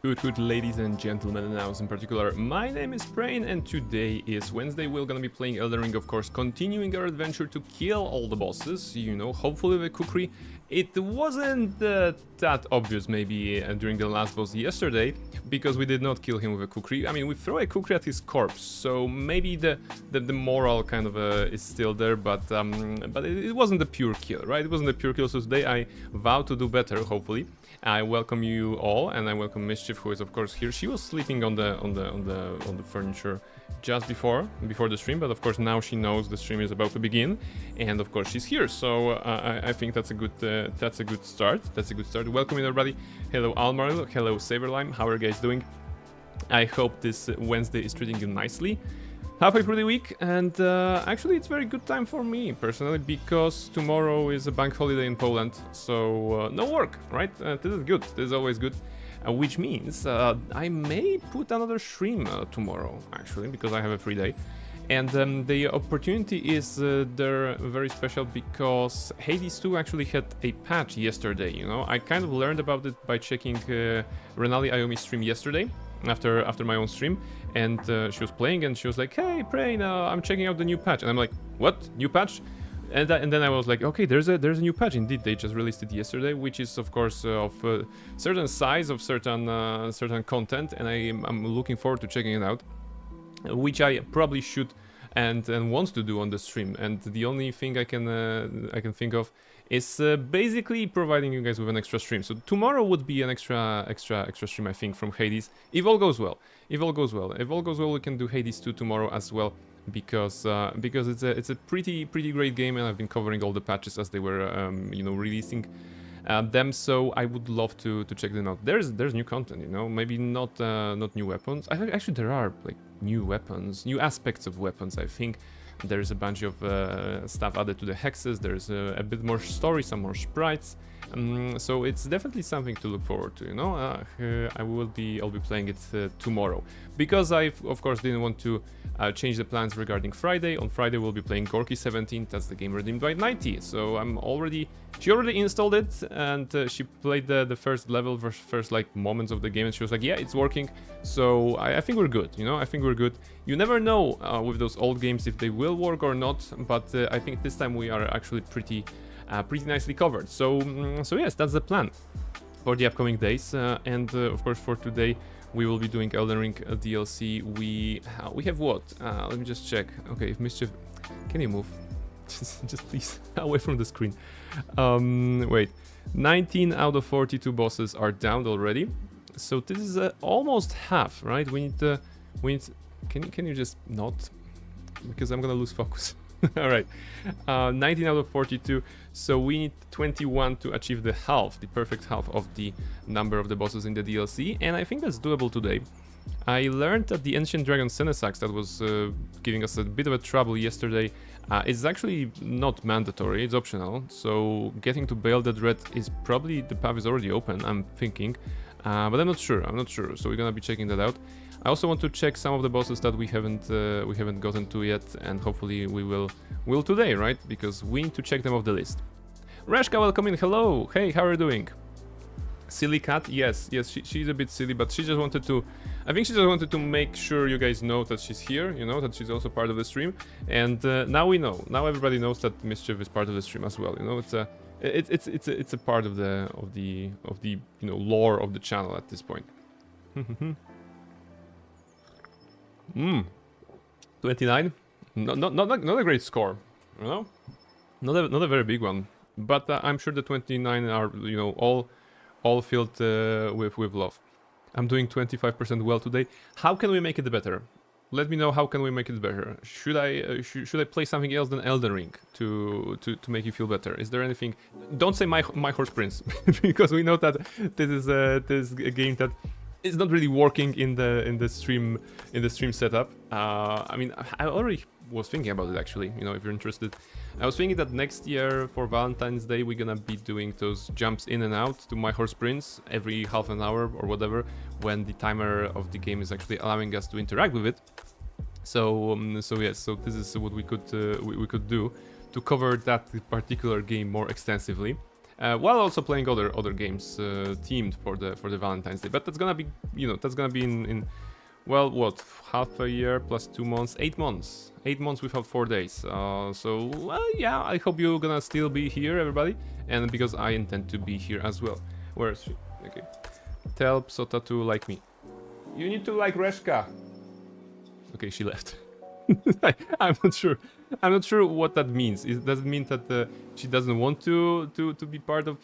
Good, ladies and gentlemen, and now in particular, my name is Brain, and today is Wednesday. We're gonna be playing Elden Ring, of course, continuing our adventure to kill all the bosses, you know, hopefully with kukri. It wasn't that obvious, maybe, during the last boss yesterday, because we did not kill him with a kukri. I mean, we throw a kukri at his corpse, so maybe the moral kind of is still there, but it wasn't a pure kill, right? It wasn't a pure kill, so today I vow to do better, hopefully. I welcome you all, and I welcome Mischief, who is of course here. She was sleeping on the furniture just before the stream, but of course now she knows the stream is about to begin, and of course she's here. So I think that's a good start. That's a good start. Welcome everybody. Hello Almar. Hello Saberlime. How are you guys doing? I hope this Wednesday is treating you nicely. Halfway through the week, and actually it's very good time for me personally, because tomorrow is a bank holiday in Poland, so no work, right? This is good. This is always good, which means I may put another stream tomorrow, actually, because I have a free day. And the opportunity is they're very special because Hades 2 actually had a patch yesterday, you know? I kind of learned about it by checking Renali Ayomi's stream yesterday, after my own stream, and she was playing and she was like, hey Brain, I'm checking out the new patch, and I'm like, what, new patch? And then I was like, okay, there's a new patch. Indeed, they just released it yesterday, which is of course of certain size, of certain content, and I'm looking forward to checking it out, which I probably should and want to do on the stream. And the only thing I can think of is basically providing you guys with an extra stream. So tomorrow would be an extra stream, I think, from Hades, if all goes well. If all goes well, we can do Hades 2 tomorrow as well, because it's a pretty great game, and I've been covering all the patches as they were releasing them. So I would love to check them out. There's new content, you know, maybe not new weapons. I think actually there are like new weapons, new aspects of weapons. I think there's a bunch of stuff added to the hexes. There's a bit more story, some more sprites. So it's definitely something to look forward to, you know. I'll be playing it tomorrow, because I of course didn't want to change the plans regarding Friday. On Friday we'll be playing Gorky 17. That's the game redeemed by 90. So she already installed it, and she played the first level, first like moments of the game, and she was like, yeah, it's working. So I think we're good, you know. I think we're good. You never know with those old games if they will work or not, but I think this time we are actually pretty nicely covered. So yes, that's the plan for the upcoming days, and of course for today we will be doing Elden Ring DLC. We have what? Let me just check. Okay, if Mischief, can you move? just please away from the screen. Wait, 19 out of 42 bosses are downed already. So this is almost half, right? We need. Can you just not? Because I'm gonna lose focus. All right, 19 out of 42. So we need 21 to achieve the perfect half of the number of the bosses in the DLC, and I think that's doable today. I learned that the Ancient Dragon Senesax that was giving us a bit of a trouble yesterday is actually not mandatory, it's optional. So getting to Baal the Dread is probably, the path is already open, I'm thinking, but I'm not sure. So we're gonna be checking that out. I also want to check some of the bosses that we haven't gotten to yet, and hopefully we will today, right? Because we need to check them off the list. Reshka, welcome in. Hello. Hey, how are you doing? Silly cat? Yes, she's a bit silly, but she just wanted to, I think she just wanted to make sure you guys know that she's here, you know, that she's also part of the stream. And now we know. Now everybody knows that Mischief is part of the stream as well. You know, it's a part of the you know, lore of the channel at this point. 29, not a great score, you know, not a very big one, but I'm sure the 29 are, you know, all filled with love. I'm doing 25% well today. How can we make it better? Let me know how can we make it better. Should I play something else than Elden Ring to make you feel better? Is there anything? Don't say my Horse Prince, because we know that this is a game that it's not really working in the stream setup. I mean, I already was thinking about it, actually, you know, if you're interested. I was thinking that next year for Valentine's Day we're gonna be doing those jumps in and out to My Horse Prince every half an hour or whatever, when the timer of the game is actually allowing us to interact with it. So yes, so this is what we could do to cover that particular game more extensively. while also playing other games themed for the Valentine's Day. But that's gonna be, that's gonna be in well, what, half a year plus 2 months, 8 months. 8 months without 4 days. So, well, yeah, I hope you're gonna still be here, everybody. And because I intend to be here as well. Where is she? Okay. Tell Psota to like me. You need to like Reshka. Okay, she left. I'm not sure. I'm not sure what that means. Does it mean that she doesn't want to be part of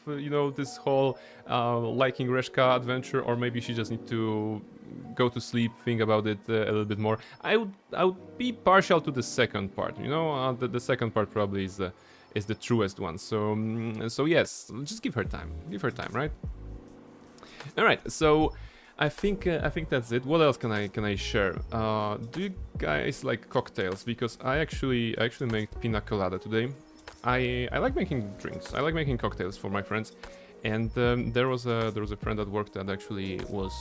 this whole liking Reshka adventure, or maybe she just need to go to sleep, think about it a little bit more? I would be partial to the second part. The second part probably is the truest one. So yes, just give her time. Give her time, right? All right. So I think that's it. What else can I share? Do you guys like cocktails? Because I actually made pina colada today. I like making drinks. I like making cocktails for my friends. And there was a friend at work that actually was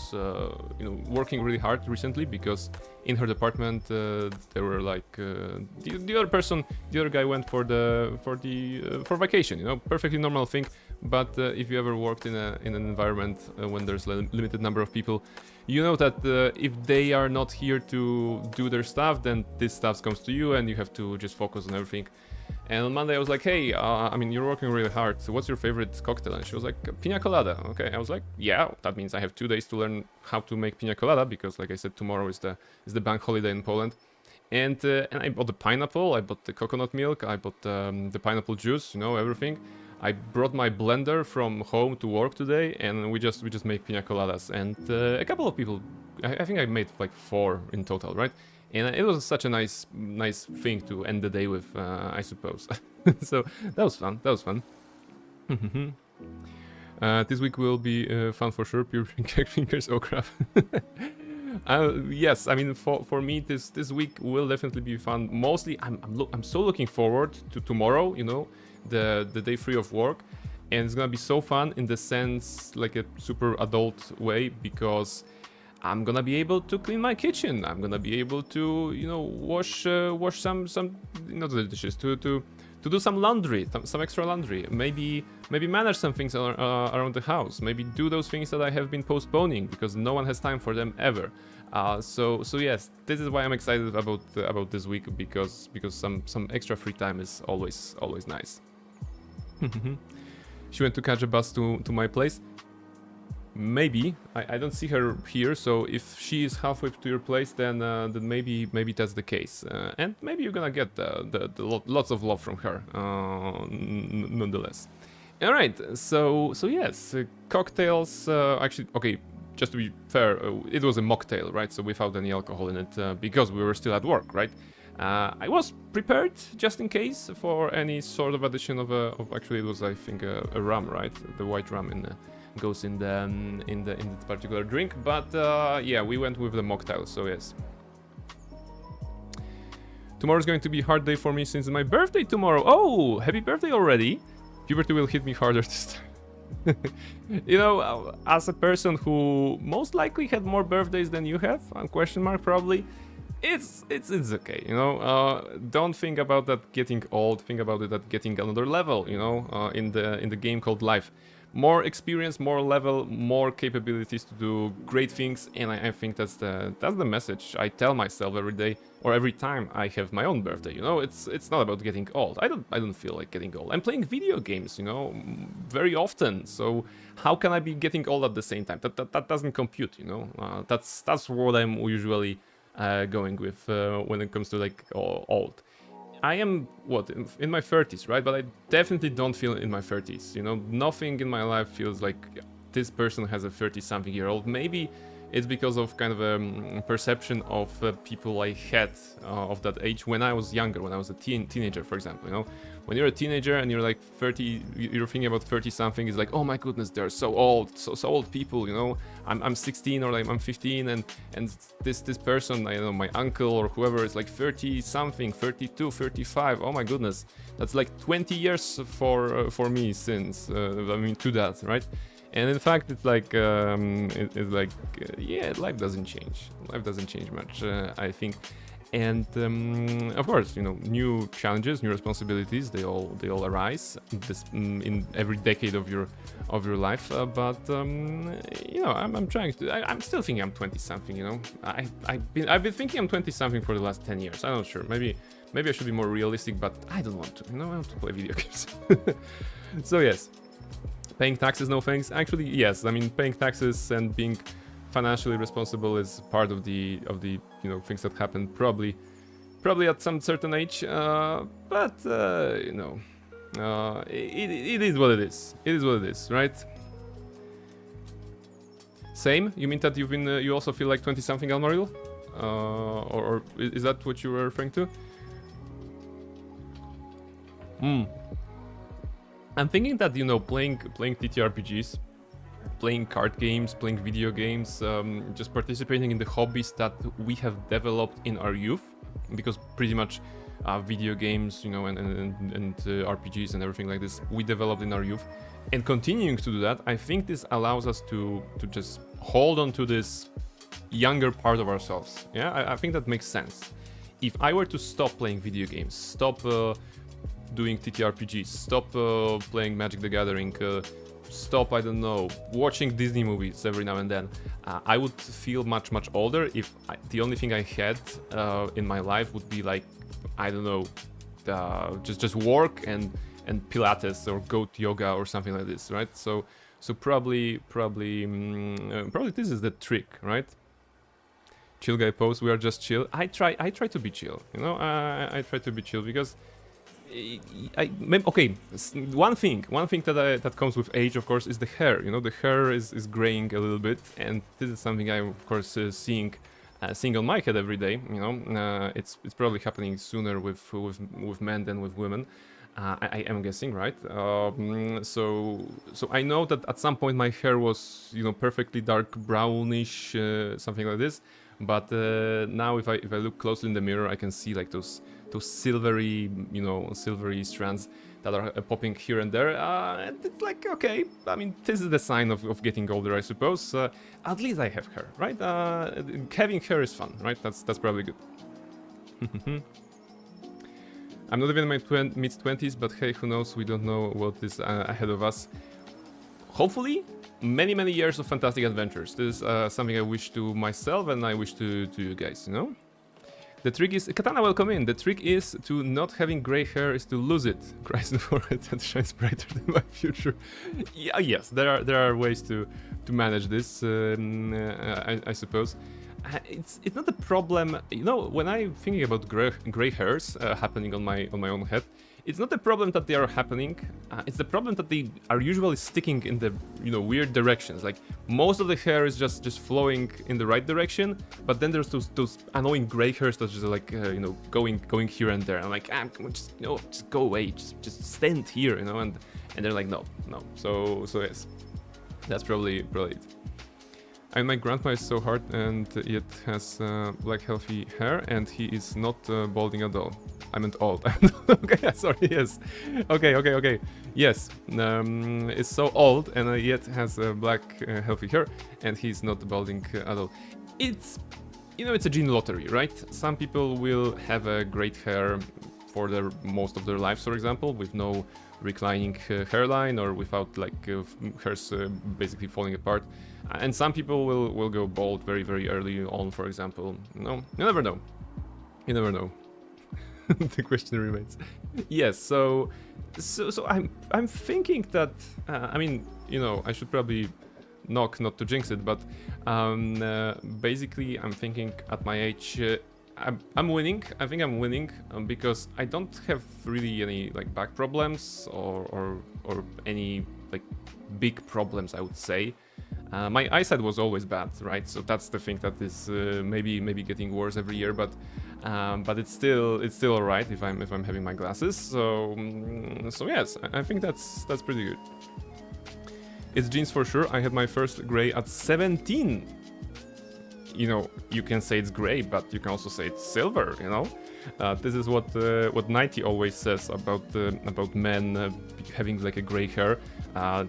working really hard recently, because in her department there were like the other guy went for vacation, perfectly normal thing. But if you ever worked in an environment when there's a limited number of people, you know that if they are not here to do their stuff, then this stuff comes to you and you have to just focus on everything. And on Monday I was like, hey, you're working really hard, so what's your favorite cocktail? And she was like, pina colada. Okay, I was like, yeah, that means I have 2 days to learn how to make pina colada, because like I said, tomorrow is the bank holiday in Poland. And I bought the pineapple, I bought the coconut milk, I bought the pineapple juice, everything. I brought my blender from home to work today, and we just make pina coladas. And a couple of people, I think I made like 4 in total, right? And it was such a nice thing to end the day with, I suppose. So that was fun. This week will be fun for sure. Pure cake fingers. Oh crap. Yes, for me this week will definitely be fun. Mostly, I'm so looking forward to tomorrow. The day free of work, and it's gonna be so fun in the sense, like a super adult way, because I'm gonna be able to clean my kitchen. I'm gonna be able to, wash some the dishes, to do some laundry, some extra laundry. Maybe manage some things around the house. Maybe do those things that I have been postponing because no one has time for them ever. So yes, this is why I'm excited about this week, because some extra free time is always nice. She went to catch a bus to my place. Maybe I don't see her here, so if she is halfway to your place, then maybe that's the case, and maybe you're gonna get lots of love from her, nonetheless. All right, so yes, cocktails. Actually, okay, just to be fair, it was a mocktail, right? So without any alcohol in it, because we were still at work, right? I was prepared just in case for any sort of addition of actually it was, I think, a rum, right? The white rum goes in the particular drink, but yeah, we went with the mocktail. So yes, tomorrow's going to be a hard day for me since it's my birthday tomorrow. Oh, happy birthday already! Puberty will hit me harder this time. As a person who most likely had more birthdays than you have, question mark probably. It's okay, don't think about that getting old. Think about it at getting another level, in the game called life. More experience, more level, more capabilities to do great things, and I think that's the message I tell myself every day or every time I have my own birthday. It's not about getting old. I don't feel like getting old. I'm playing video games, very often. So how can I be getting old at the same time? That doesn't compute, That's what I'm usually going with when it comes to like old. I am in my 30s, right? But I definitely don't feel in my 30s. Nothing in my life feels like this person has a 30-something-year-old. Maybe it's because of kind of a perception of people I had of that age when I was younger, when I was a teenager, for example. When you're a teenager and you're like 30, you're thinking about 30-something, it's like, oh my goodness, they're so old, so old people. I'm 16 or like I'm 15, and this person, my uncle or whoever is like 30-something, 32, 35. Oh my goodness, that's like 20 years for me since to that, right? And in fact, it's like yeah, life doesn't change. Life doesn't change much, I think. And of course, you know, new challenges, new responsibilities, they all arise in every decade of your life. But you know, I'm trying to. I'm still thinking I'm 20 something. You know, I've been thinking I'm 20 something for the last 10 years. I'm not sure. Maybe I should be more realistic, but I don't want to. You know, I want to play video games. So yes, paying taxes, no thanks. Actually, yes. I mean, paying taxes and being financially responsible is part of the you know, things that happen probably at some certain age, but you know, it is what it is. It is what it is, right? Same? You mean that you've been you also feel like 20 something, Almaril? Or is that what you were referring to? I'm thinking that, you know, playing TTRPGs, playing card games, playing video games, just participating in the hobbies that we have developed in our youth, because pretty much video games, you know, and RPGs and everything like this, we developed in our youth, and continuing to do that, I think this allows us to just hold on to this younger part of ourselves. Yeah, I think that makes sense. If I were to stop playing video games, stop doing TTRPGs, stop playing Magic the Gathering, stop, I don't know, watching Disney movies every now and then, I would feel much older if the only thing I had in my life would be like, I don't know, just work and Pilates or goat yoga or something like this, right? So probably this is the trick, right? Chill guy pose, we are just chill. I try to be chill, you know. I try to be chill because okay, one thing that comes with age, of course, is the hair. You know, the hair is graying a little bit, and this is something I'm, of course, seeing on my head every day. You know, it's probably happening sooner with men than with women. I am guessing, right? So I know that at some point my hair was, you know, perfectly dark brownish, something like this. But now, if I look closely in the mirror, I can see like those silvery, you know, silvery strands that are popping here and there. And it's like, okay, I mean, this is the sign of getting older, I suppose. At least I have hair, right? Having hair is fun, right? That's probably good. I'm not even in my mid-20s, but hey, who knows? We don't know what is ahead of us. Hopefully, many years of fantastic adventures. This is something I wish to myself, and I wish to you guys, you know? The trick is... Katana, welcome in. The trick is to not having gray hair is to lose it. Christ, the forehead that shines brighter than my future. Yeah, yes, there are ways to manage this, I suppose. It's not a problem, you know. When I'm thinking about gray hairs happening on my own head, it's not the problem that they are happening. It's the problem that they are usually sticking in the, you know, weird directions. Like, most of the hair is just flowing in the right direction, but then there's those annoying gray hairs that just like you know, going here and there. I'm like, just, you know, just go away, just stand here, you know. And they're like, no. So yes, that's probably it. And my grandma is so hard and yet has black healthy hair, and he is not balding at all. I meant old. Okay, sorry, yes. Okay. Yes, is so old and yet has black healthy hair, and he's not balding at all. It's, you know, it's a gene lottery, right? Some people will have a great hair for most of their lives, for example, with no reclining hairline or without like hairs basically falling apart. And some people will go bald very early on, for example. No, you never know. The question remains. Yes, so I'm thinking that I mean, you know, I should probably not to jinx it, but basically I'm thinking at my age I'm winning. I think I'm winning because I don't have really any like back problems or any like big problems, I would say. My eyesight was always bad, right? So that's the thing that is maybe getting worse every year, but it's still alright if I'm having my glasses. So yes, I think that's pretty good. It's jeans for sure. I had my first gray at 17. You know, you can say it's gray, but you can also say it's silver, you know? This is what 90 always says about men having like a gray hair.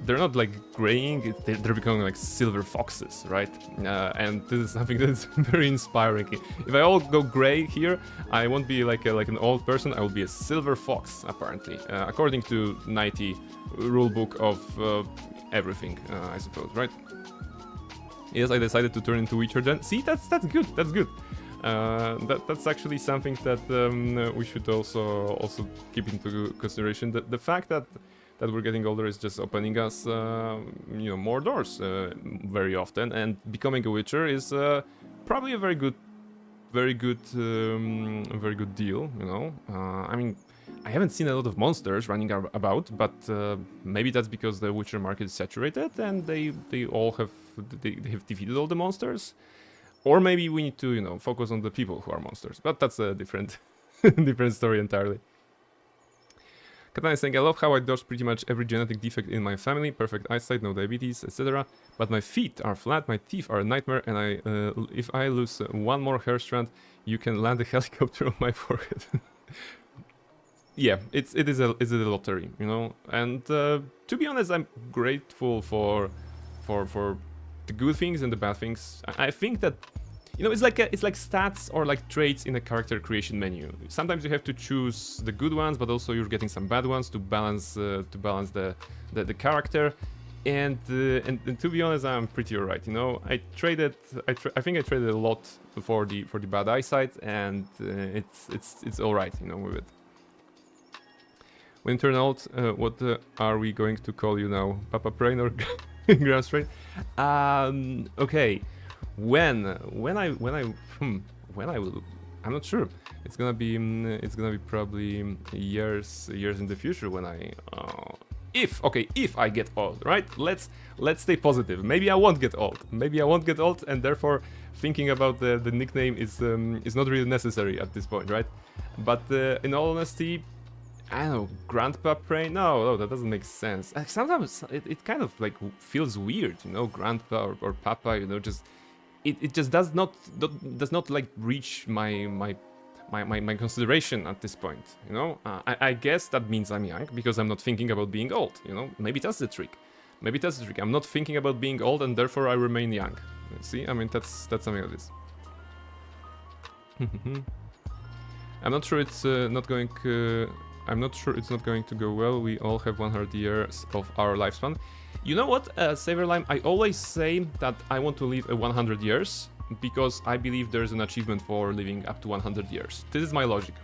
They're not like graying; they're becoming like silver foxes, right? And this is something that's very inspiring. If I all go gray here, I won't be like an old person. I will be a silver fox, apparently, according to 90 rulebook of everything, I suppose, right? Yes, I decided to turn into Witcher then. See, that's good. That's good. That's actually something that we should also keep into consideration. The fact that we're getting older is just opening us, more doors very often, and becoming a Witcher is probably a very good deal. You know, I mean, I haven't seen a lot of monsters running about, but maybe that's because the Witcher market is saturated and they have defeated all the monsters. Or maybe we need to, focus on the people who are monsters. But that's a different different story entirely. Katana is saying, I love how I dodged pretty much every genetic defect in my family. Perfect eyesight, no diabetes, etc. But my feet are flat, my teeth are a nightmare, and if I lose one more hair strand, you can land a helicopter on my forehead. Yeah, it is a lottery, And to be honest, I'm grateful for the good things and the bad things. I think that it's like stats or like traits in a character creation menu. Sometimes you have to choose the good ones, but also you're getting some bad ones to balance the character. And to be honest, I'm pretty alright. I think I traded a lot for the bad eyesight, and it's alright. With it. When you turn old, what are we going to call you now? Papa Brain or Grand Strain? Okay. When I will, I'm not sure. It's gonna be probably years in the future when I if I get old, right? Let's stay positive. Maybe I won't get old. And therefore thinking about the nickname is not really necessary at this point, right? But in all honesty, I don't know, Grandpa Brain? No, that doesn't make sense. Sometimes it kind of like feels weird, Grandpa or Papa, just it just does not like reach my consideration at this point, I guess that means I'm young because I'm not thinking about being old, Maybe that's the trick. I'm not thinking about being old and therefore I remain young. See, I mean that's something like this. I'm not sure it's not going to go well. We all have 100 years of our lifespan. You know what, Saverlime, I always say that I want to live 100 years because I believe there's an achievement for living up to 100 years. This is my logic.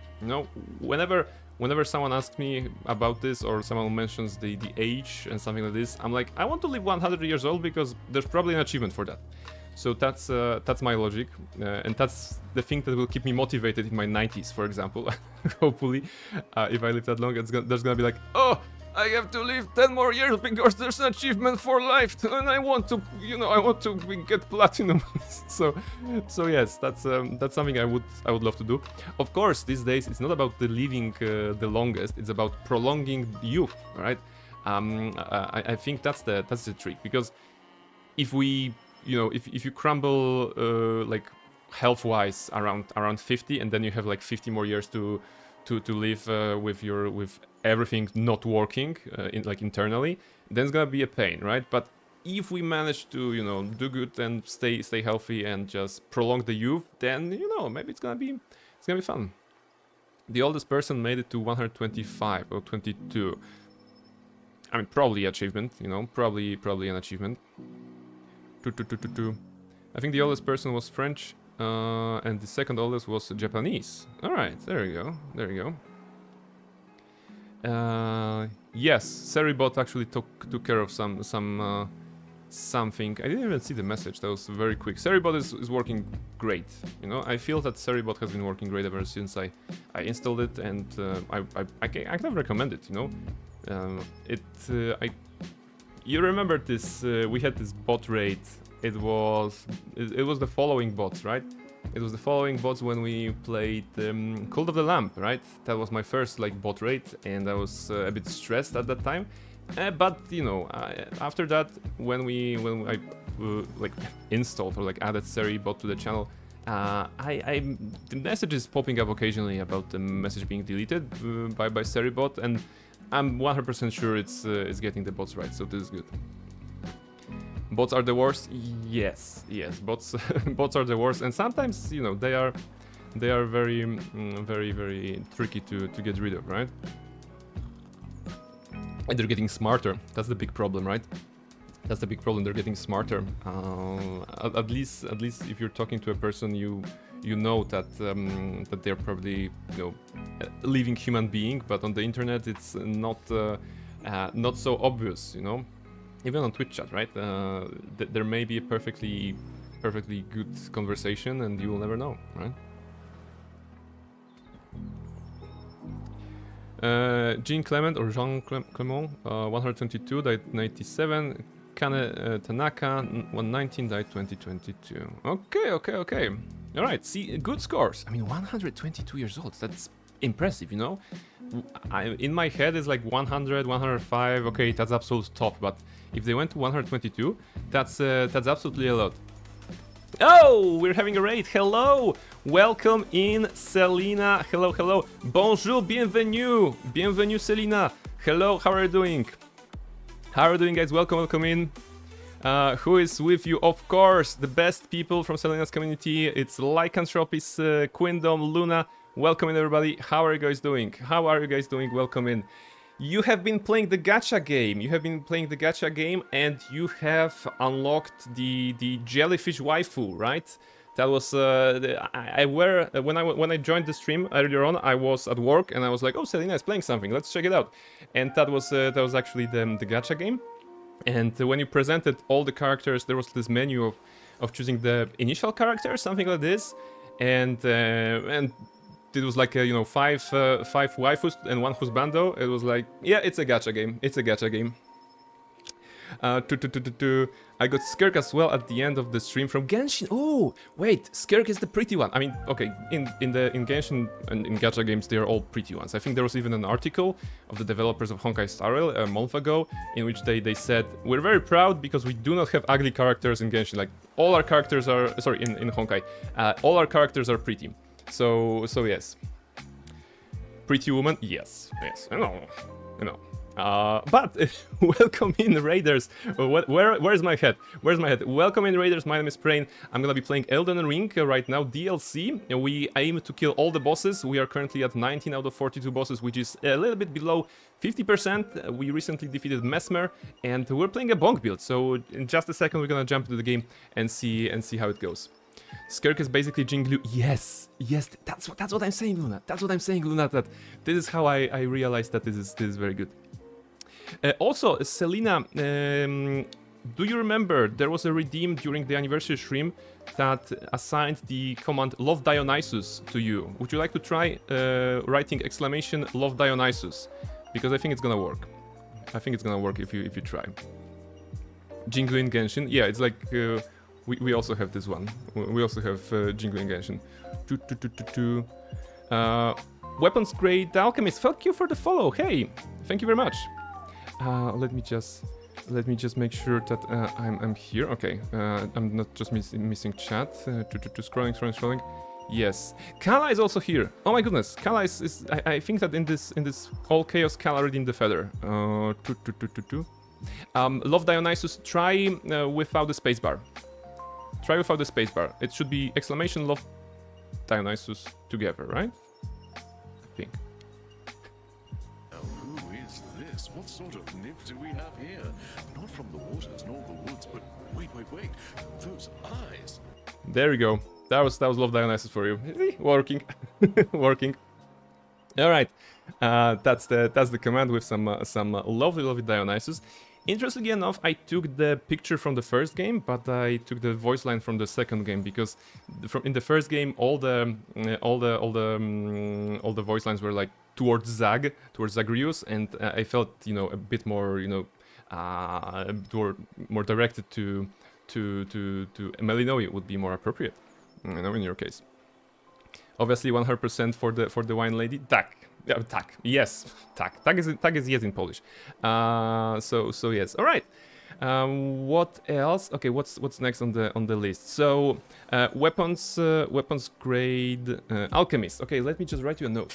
Whenever someone asks me about this or someone mentions the age and something like this, I'm like, I want to live 100 years old because there's probably an achievement for that. So that's my logic, and that's the thing that will keep me motivated in my 90s, for example. Hopefully, if I live that long, there's gonna be like, oh, I have to live 10 more years because there's an achievement for life, and I want to, get platinum. so yes, that's something I would love to do. Of course, these days it's not about the living the longest; it's about prolonging youth, right? I think that's the trick, because if we if you crumble like health-wise around 50, and then you have like 50 more years to live with everything not working internally, then it's gonna be a pain, right? But if we manage to do good and stay healthy and just prolong the youth, then maybe it's gonna be fun. The oldest person made it to 125 or 22. I mean, probably achievement, probably an achievement. I think the oldest person was French, and the second oldest was Japanese. Alright, there you go. Yes, Seribot actually took care of something. I didn't even see the message, that was very quick. Seribot is working great, I feel that Seribot has been working great ever since I installed it, and I can recommend it, You remember this? We had this bot raid. It was the following bots, right? It was the following bots when we played Cult of the Lamp, right? That was my first bot raid, and I was a bit stressed at that time. But after that, when I installed or added Seri bot to the channel, The message is popping up occasionally about the message being deleted by Seribot, and I'm 100% sure it's getting the bots right, so this is good. Bots are the worst. Yes, bots bots are the worst, and sometimes you know they are very very tricky to get rid of, right? And they're getting smarter. That's the big problem, right? That's the big problem. They're getting smarter. At least if you're talking to a person, you know that that they're probably a living human being. But on the internet, it's not so obvious. Even on Twitch chat, right? There may be a perfectly good conversation, and you will never know, right? Jean Clement or Jean Clement, 122, died 97. Kane Tanaka, 119, died 2022. Okay. Alright, see, good scores. I mean, 122 years old, that's impressive, in my head it's like 100, 105, okay, that's absolute top, but if they went to 122, that's absolutely a lot. Oh, we're having a raid. Hello, welcome in, Selena. Hello. Bonjour, bienvenue, Selena. Hello, how are you doing? Guys? Welcome in. Who is with you? Of course, the best people from Selena's community. It's Lycanthropis, Quindom, Luna. Welcome in, everybody. How are you guys doing? Welcome in. You have been playing the gacha game. And you have unlocked the jellyfish waifu, right? That was when I joined the stream earlier on. I was at work and I was like, oh, Selena is playing something. Let's check it out. And that was actually the gacha game. And when you presented all the characters, there was this menu of choosing the initial character, something like this, and it was like five waifus and one husbando. It was like, yeah, it's a gacha game. I got Skirk as well at the end of the stream from Genshin. Oh, wait, Skirk is the pretty one. I mean, okay, in Genshin and in gacha games, they are all pretty ones. I think there was even an article of the developers of Honkai Star Rail a month ago in which they said, we're very proud because we do not have ugly characters in Genshin. Like, all our characters are, sorry, in Honkai, all our characters are pretty. So yes. Pretty woman? Yes. I know. But welcome in, Raiders. Where's my head? Welcome in, Raiders. My name is Prain. I'm gonna be playing Elden Ring right now, DLC. We aim to kill all the bosses. We are currently at 19 out of 42 bosses, which is a little bit below 50%. We recently defeated Mesmer, and we're playing a Bonk build. So in just a second, we're gonna jump into the game and see how it goes. Skirk is basically Jinglu. Yes, that's what I'm saying, Luna. That this is how I realized that this is very good. Also, Selena, do you remember there was a redeem during the anniversary stream that assigned the command Love Dionysus to you? Would you like to try writing exclamation Love Dionysus? Because I think it's gonna work. If you try. Jingu in Genshin. Yeah, it's like we also have this one. We also have Jingu in Genshin. Weapons Grade Alchemist. Thank you for the follow. Hey, thank you very much. Let me just make sure that I'm here. Okay, I'm not just missing chat. Scrolling. Yes, Kala is also here. Oh my goodness, Kala is I think that in this whole chaos, Kala redeemed the feather. Love Dionysus. Try without the spacebar. It should be exclamation Love Dionysus together, right? I think. What sort of nymph do we have here? Not from the waters nor the woods, but wait. Those eyes. There we go. That was Love Dionysus for you. Working. All right. That's the command with some lovely Dionysus. Interestingly enough, I took the picture from the first game, but I took the voice line from the second game because in the first game all the voice lines were like towards Zagreus, and I felt a bit more more directed to Melinoe would be more appropriate, in your case. Obviously 100% for the wine lady. Tak. Yeah, tak. Yes, tak. Tak is yes in Polish. So yes. All right. What else? Okay, what's next on the list? So weapons grade alchemist. Okay, let me just write you a note.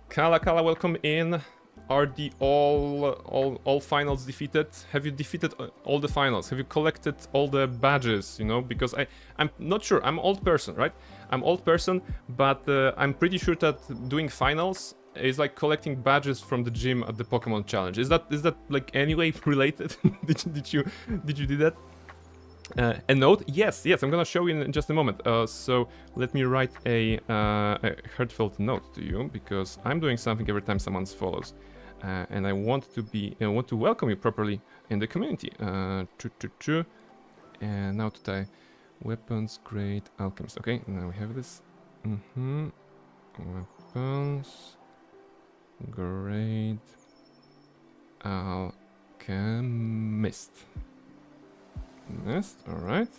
Kala, welcome in. Are the all finals defeated? Have you defeated all the finals? Have you collected all the badges? You know, because I'm not sure. I'm an old person, right? I'm old person, but I'm pretty sure that doing finals is like collecting badges from the gym at the Pokemon Challenge. Is that like anyway related? did you do that? A note? Yes, I'm gonna show you in just a moment. So let me write a heartfelt note to you because I'm doing something every time someone follows, and I want to welcome you properly in the community. And now to die. Weapons grade alchemist. Okay, now we have this. Weapons grade alchemist. Alright.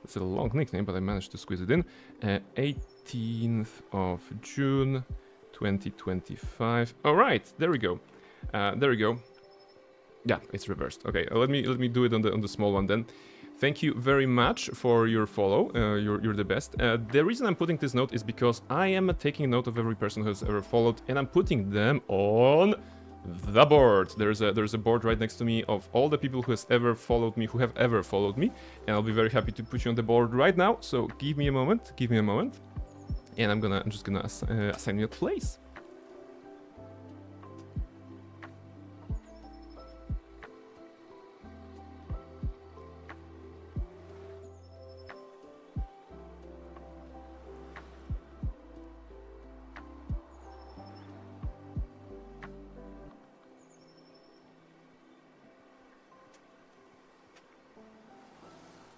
It's a long nickname, but I managed to squeeze it in. 18th of June, 2025. Alright, there we go. Yeah, it's reversed. Okay, let me do it on the small one then. Thank you very much for your follow. You're the best. The reason I'm putting this note is because I am taking note of every person who has ever followed, and I'm putting them on the board. There's a board right next to me of all the people who have ever followed me, and I'll be very happy to put you on the board right now. So give me a moment, and I'm just gonna assign you a place.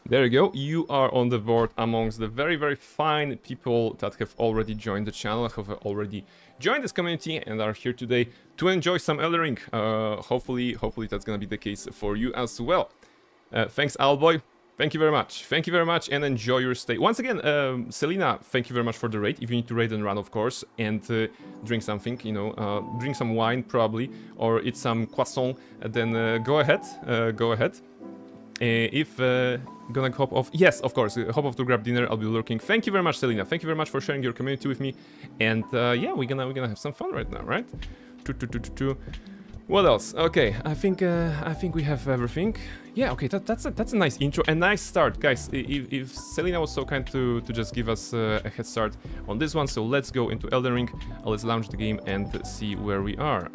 There you go, you are on the board amongst the very, very fine people that have already joined the channel, have already joined this community and are here today to enjoy some Elden Ring. Hopefully that's gonna be the case for you as well. Thanks, Owlboy. Thank you very much, and enjoy your stay. Once again, Selena, thank you very much for the raid. If you need to raid and run, of course, and drink something, you know, drink some wine probably, or eat some croissant, then go ahead. If gonna hop off, yes, of course, hop off to grab dinner. I'll be lurking. Thank you very much, Selena. Thank you very much for sharing your community with me. And yeah, we're gonna have some fun right now, right? What else? Okay, I think we have everything. Yeah, okay, that's a nice intro, a nice start, guys. If Selena was so kind to just give us a head start on this one, so let's go into Elden Ring. Let's launch the game and see where we are.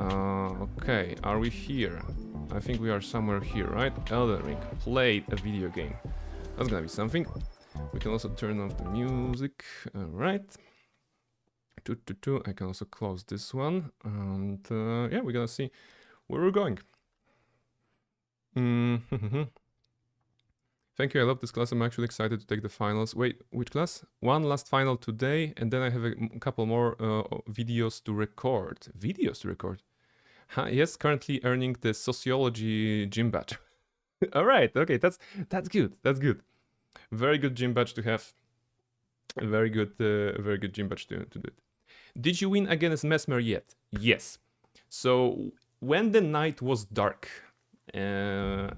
Okay, are we here? I think we are somewhere here, right? Elden Ring. Played a video game. That's gonna be something. We can also turn off the music. Alright. I can also close this one. And yeah, we're gonna see where we're going. Thank you, I love this class. I'm actually excited to take the finals. Wait, which class? One last final today, and then I have a couple more videos to record. Yes, currently earning the sociology gym badge. Alright, okay, that's good. Very good gym badge to have. Very good gym badge to do it. Did you win against Mesmer yet? Yes. So when the night was dark, and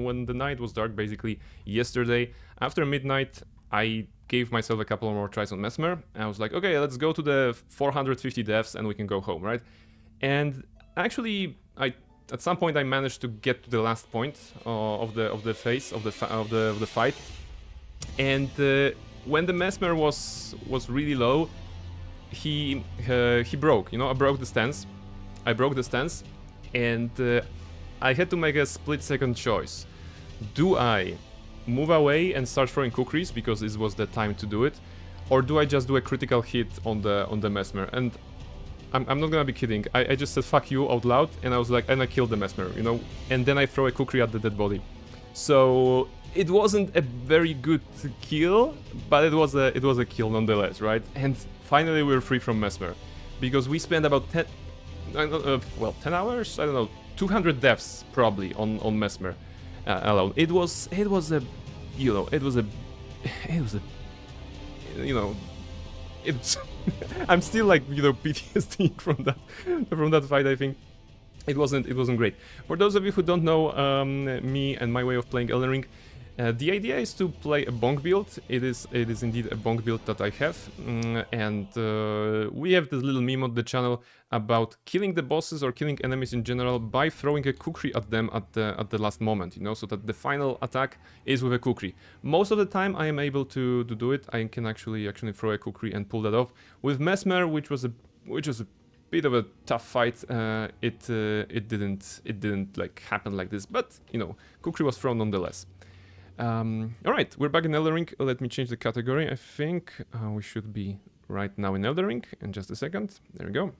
when the night was dark, basically yesterday after midnight, I gave myself a couple more tries on Mesmer. I was like, okay, let's go to the 450 deaths and we can go home, right? And actually, at some point I managed to get to the last point of the phase of the fight, and when the Mesmer was really low, he broke. You know, I broke the stance, and I had to make a split-second choice. Do I move away and start throwing kukris because this was the time to do it, or do I just do a critical hit on the Mesmer? And I'm not gonna be kidding. I just said fuck you out loud, and I was like, and I killed the Mesmer, you know, and then I throw a kukri at the dead body. So it wasn't a very good kill, but it was a kill nonetheless, right? And finally we're free from Mesmer, because we spent about 10 hours, I don't know, 200 deaths probably on Mesmer alone. It was a it's I'm still like, you know, PTSD from that fight, I think. it wasn't great. For those of you who don't know me and my way of playing Elden Ring, the idea is to play a bonk build. It is indeed a bonk build that I have, and we have this little meme on the channel about killing the bosses or killing enemies in general by throwing a kukri at them at the last moment, you know, so that the final attack is with a kukri. Most of the time I am able to do it. I can actually throw a kukri and pull that off. With Mesmer, which was a bit of a tough fight, it didn't like happen like this, but you know, kukri was thrown nonetheless. Alright, we're back in Elden Ring. Let me change the category. I think we should be right now in Elden Ring. In just a second. There we go.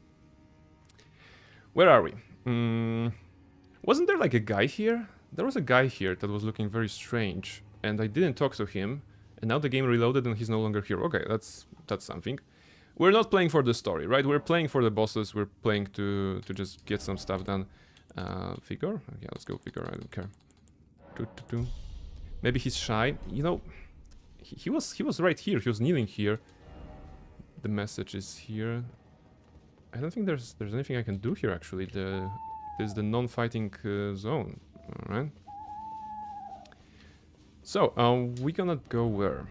Where are we? Wasn't there like a guy here? There was a guy here that was looking very strange, and I didn't talk to him, and now the game reloaded and he's no longer here. Okay, that's something. We're not playing for the story, right? We're playing for the bosses. We're playing to just get some stuff done. Figure? Yeah, let's go figure. I don't care. Maybe he's shy. You know, he was right here. He was kneeling here. The message is here. I don't think there's anything I can do here actually. There's the non-fighting zone. All right. So we gonna go where?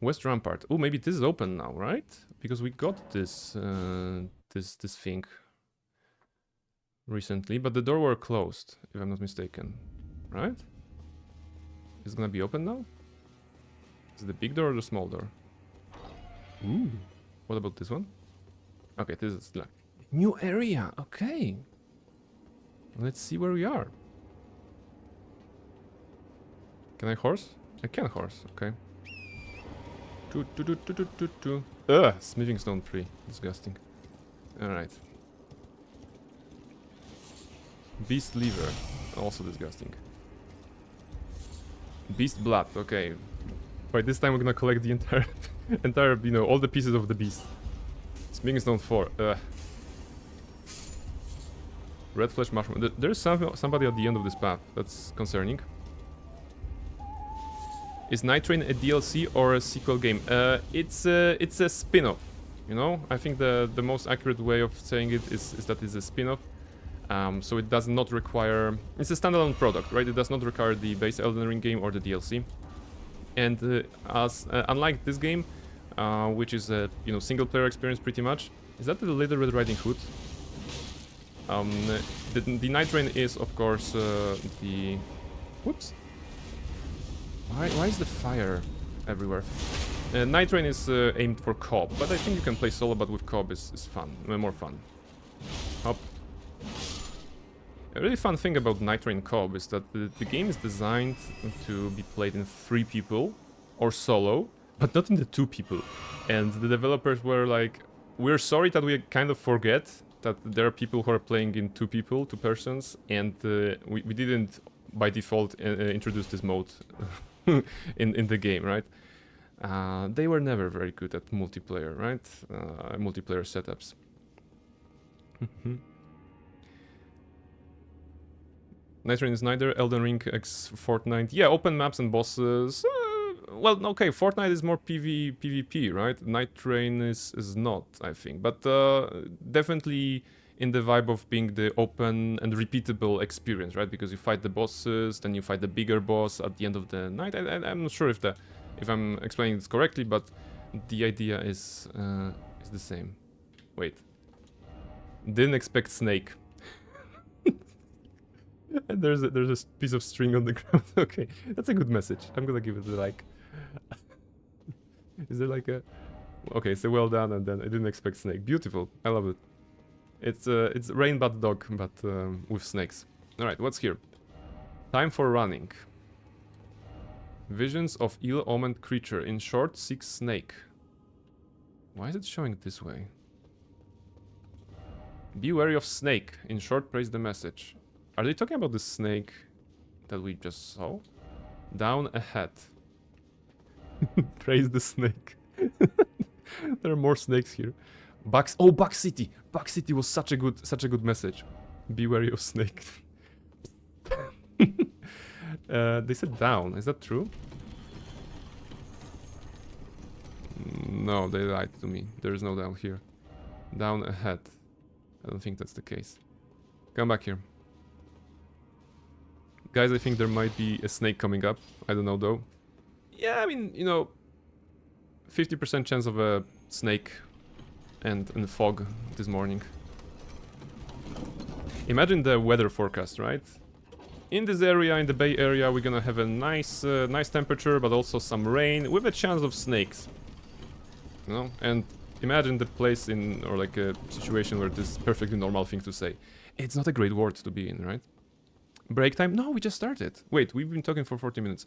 West Rampart. Oh, maybe this is open now, right? Because we got this this thing recently, but the door were closed, if I'm not mistaken. Right? Is it gonna be open now? Is it the big door or the small door? Ooh. What about this one? Okay, this is like new area. Okay. Let's see where we are. Can I horse? I can horse. Okay. Ugh, smithing stone 3. Disgusting. Alright. Beast lever. Also disgusting. Beast blood, okay. By this time we're gonna collect the entire, you know, all the pieces of the beast. Smithing stone 4. Red flesh mushroom. There's somebody at the end of this path. That's concerning. Is Night Train a DLC or a sequel game? It's a spin-off. You know, I think the most accurate way of saying it is that it's a spin-off. So it does not require... It's a standalone product, right? It does not require the base Elden Ring game or the DLC. And unlike this game, which is a single-player experience pretty much, is that the Little Red Riding Hood? The Night Train is, of course, the... Whoops. Why is the fire everywhere? Night Train is aimed for co-op, but I think you can play solo, but with co-op is fun, more fun. Hop. A really fun thing about Night Train co-op is that the game is designed to be played in 3 people, or solo, but not in the 2 people. And the developers were like, we're sorry that we kind of forget that there are people who are playing in 2 people, 2 persons, and we didn't, by default, introduce this mode in the game, right? They were never very good at multiplayer, right? Multiplayer setups. Night Train is neither Elden Ring x Fortnite. Yeah, open maps and bosses. Well, okay, Fortnite is more PvP, right? Night Train is not, I think. But definitely in the vibe of being the open and repeatable experience, right? Because you fight the bosses, then you fight the bigger boss at the end of the night. I'm not sure if I'm explaining this correctly, but the idea is the same. Wait. Didn't expect snake. And there's a piece of string on the ground. Okay, that's a good message. I'm gonna give it a like. Is there like a... Okay, so well done, and then I didn't expect snake. Beautiful. I love it. It's rain but dog, but with snakes. Alright, what's here? Time for running. Visions of ill-omened creature. In short, seek snake. Why is it showing it this way? Be wary of snake. In short, praise the message. Are they talking about the snake that we just saw? Down ahead. Praise the snake. There are more snakes here. Buck City. Buck City was such a good message. Be wary of snake. They said down. Is that true? No, they lied to me. There is no down here. Down ahead. I don't think that's the case. Come back here. Guys, I think there might be a snake coming up. I don't know though. Yeah, I mean, you know, 50% chance of a snake and fog this morning. Imagine the weather forecast, right? In this area, in the Bay Area, we're gonna have a nice nice temperature, but also some rain with a chance of snakes. You know? And imagine the place in, or like a situation where this is perfectly normal thing to say. It's not a great word to be in, right? Break time? No, we just started. Wait, we've been talking for 40 minutes.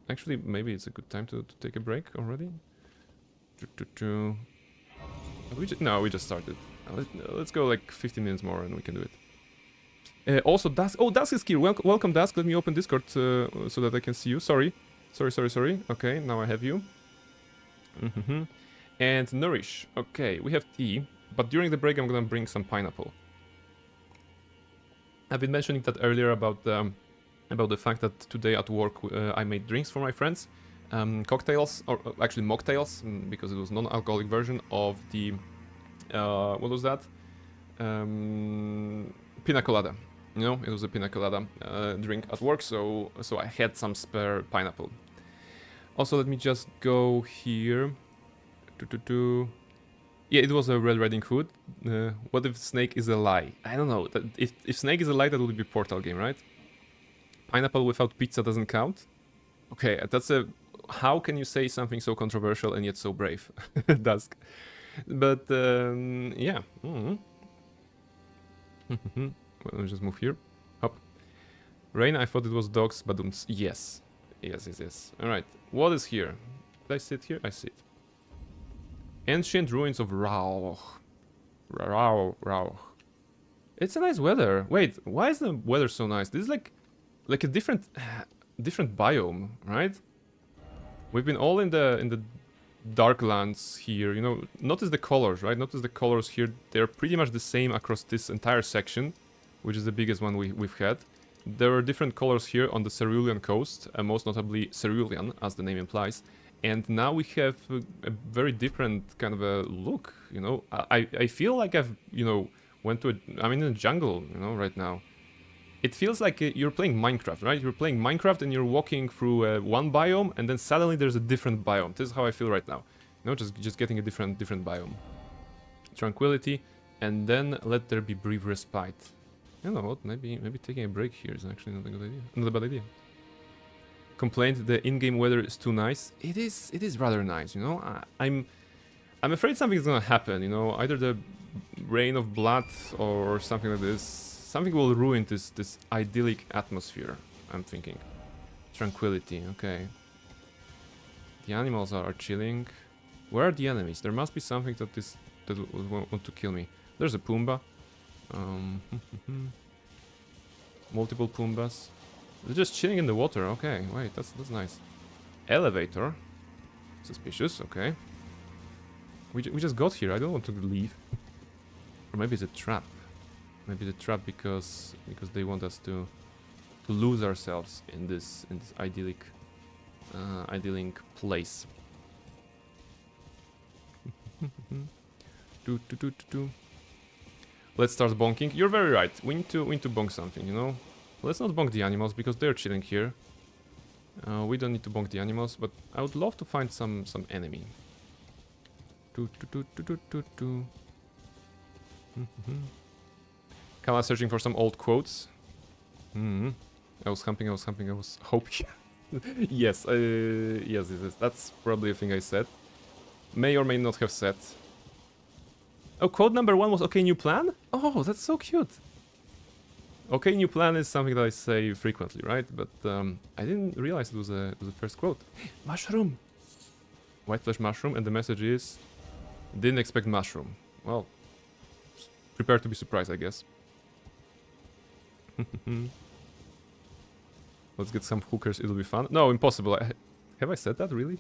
Actually, maybe it's a good time to take a break already. No, we just started. Let's go like 15 minutes more and we can do it. Also, Dusk. Oh, Dusk is here. Welcome, Dusk. Let me open Discord so that I can see you. Sorry. Okay, now I have you. And Nourish. Okay, we have tea. But during the break, I'm gonna bring some pineapple. I've been mentioning that earlier about the fact that today at work I made drinks for my friends. Cocktails, or actually mocktails, because it was non-alcoholic version of the... what was that? Pina colada. You know, it was a pina colada drink at work, so I had some spare pineapple. Also, let me just go here. Yeah, it was a Red Riding Hood. What if Snake is a lie? I don't know. If Snake is a lie, that would be Portal game, right? Pineapple without pizza doesn't count? Okay, that's a... How can you say something so controversial and yet so brave? Dusk. But, yeah. Well, let me just move here. Hop. Rain, I thought it was dogs, but yes. Yes. Alright, what is here? Did I sit here? I sit. Ancient ruins of Rauch. Rauch. It's a nice weather. Wait, why is the weather so nice? This is like a different biome, right? We've been all in the Darklands here, you know. Notice the colors, right? Notice the colors here. They're pretty much the same across this entire section, which is the biggest one we've had. There are different colors here on the Cerulean coast, most notably Cerulean, as the name implies. And now we have a very different kind of a look, you know. I feel like I've, you know, I'm in a jungle, you know, right now. It feels like you're playing Minecraft, right? You're playing Minecraft and you're walking through one biome, and then suddenly there's a different biome. This is how I feel right now. You know, just getting a different biome. Tranquility, and then let there be brief respite. You know what? Maybe taking a break here is actually not a good idea. Not a bad idea. Complained the in-game weather is too nice. It is rather nice, you know. I'm afraid something is gonna happen, you know. Either the rain of blood or something like this. Something will ruin this idyllic atmosphere, I'm thinking. Tranquility, okay. The animals are chilling. Where are the enemies? There must be something that would want to kill me. There's a Pumbaa. Multiple Pumbas. They're just chilling in the water. Okay, wait, that's nice. Elevator. Suspicious, okay. We just got here. I don't want to leave. Or maybe it's a trap. Maybe the trap because they want us to lose ourselves in this idyllic place. Let's start bonking. You're very right. We need to bonk something, you know. Let's not bonk the animals because they're chilling here. We don't need to bonk the animals, but I would love to find some enemy. Kama searching for some old quotes. I was hoping. Yes, yes. That's probably a thing I said. May or may not have said. Oh, quote number 1 was okay, new plan? Oh, that's so cute. Okay, new plan is something that I say frequently, right? But I didn't realize it was the first quote. Mushroom! White flesh mushroom, and the message is... Didn't expect mushroom. Well, prepare to be surprised, I guess. Let's get some hookers, it'll be fun. No, impossible. Have I said that, really?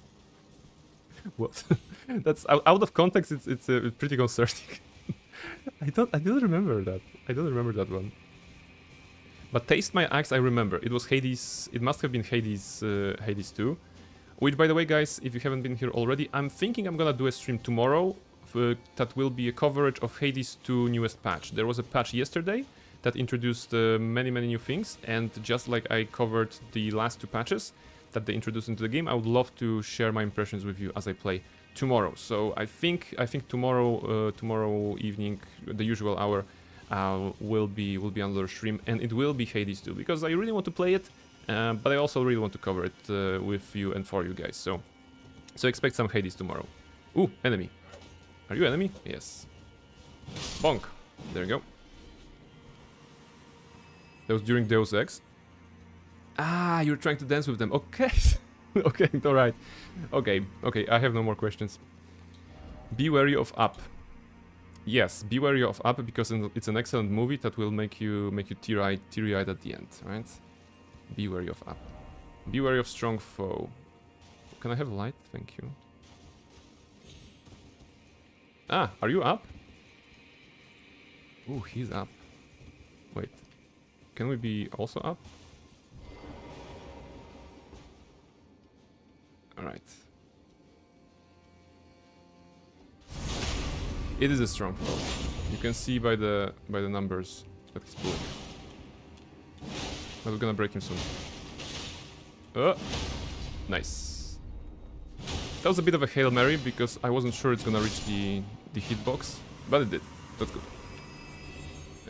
What? That's out of context. It's pretty concerning. I don't remember that. I don't remember that one. But taste my axe, I remember. It was Hades. It must have been Hades. Hades 2. Which, by the way, guys, if you haven't been here already, I'm thinking I'm gonna do a stream tomorrow that will be a coverage of Hades 2 newest patch. There was a patch yesterday that introduced many new things, and just like I covered the last 2 patches that they introduced into the game, I would love to share my impressions with you as I play tomorrow. So I think tomorrow evening, the usual hour, will be another stream, and it will be Hades 2 because I really want to play it, but I also really want to cover it with you and for you guys. So expect some Hades tomorrow. Ooh, enemy. Are you enemy? Yes. Bonk. There you go. That was during Deus Ex. Ah, you're trying to dance with them. Okay. Okay, alright. Okay, I have no more questions. Be wary of Up. Yes, be wary of Up because it's an excellent movie that will make you teary-eyed at the end, right? Be wary of Up. Be wary of Strong Foe. Can I have light? Thank you. Ah, are you up? Ooh, he's up. Wait. Can we be also up? Alright. It is a strong foe. You can see by the numbers that he's pulling. But we're gonna break him soon. Nice. That was a bit of a Hail Mary because I wasn't sure it's gonna reach the hitbox, but it did. That's good.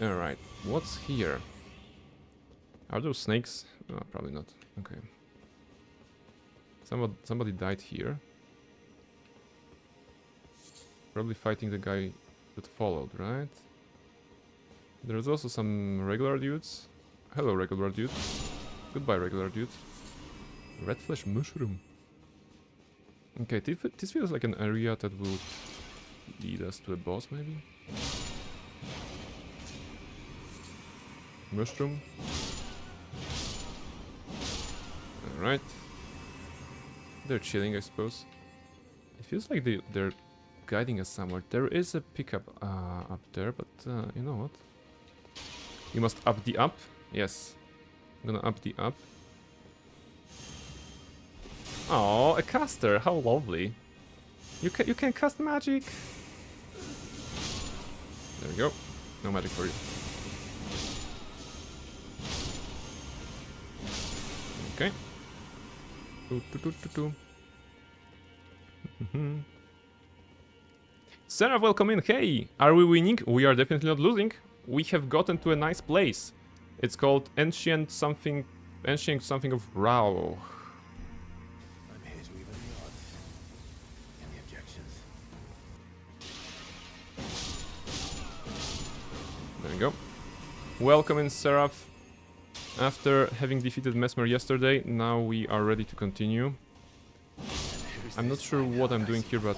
Alright, what's here? Are those snakes? Oh, probably not. Okay. Somebody died here. Probably fighting the guy that followed, right? There's also some regular dudes. Hello, regular dude. Goodbye, regular dude. Red flesh mushroom. Okay, this feels like an area that will lead us to a boss, maybe? Mushroom. Alright. They're chilling, I suppose. It feels like they're guiding us somewhere. There is a pickup up there, but you know what? You must up the up. Yes. I'm gonna up the up. Oh, a caster! How lovely! You can cast magic. There we go. No magic for you. Okay. Sarah, welcome in. Hey, are we winning? We are definitely not losing. We have gotten to a nice place. It's called Ancient something of Rao. I'm here to even the odds. Any objections? There we go. Welcome in, Seraph. After having defeated Mesmer yesterday, now we are ready to continue. I'm not sure what I'm doing here, but...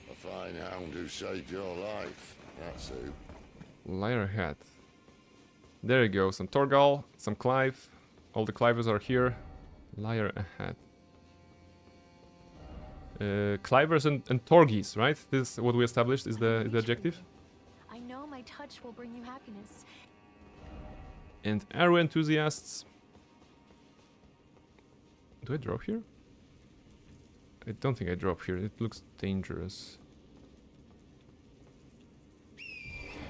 A fine hound who saved your life. That's who. Liar hat. There you go, some Torgal, some Clive. All the Clivers are here. Liar ahead. Clivers and Torgis, right? This is what we established is the objective. I know my touch will bring you happiness. And arrow enthusiasts. Do I drop here? I don't think I drop here. It looks dangerous.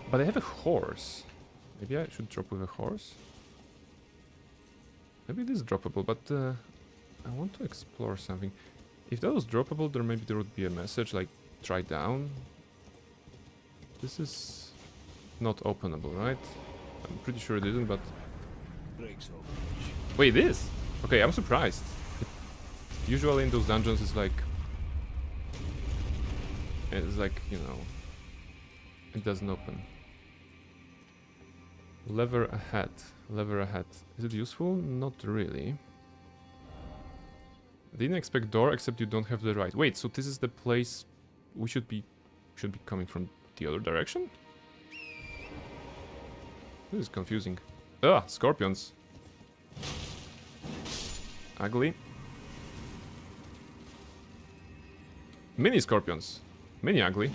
But I have a horse. Maybe I should drop with a horse? Maybe it is droppable, but I want to explore something. If that was droppable, maybe there would be a message like, try down. This is not openable, right? I'm pretty sure it isn't, but... Wait, it is? Okay, I'm surprised. Usually in those dungeons it's like, you know, it doesn't open. Lever ahead. Lever ahead. Is it useful? Not really. Didn't expect door, except you don't have the right. Wait, so this is the place we should be coming from the other direction? This is confusing. Ah, scorpions. Ugly. Mini scorpions. Mini ugly.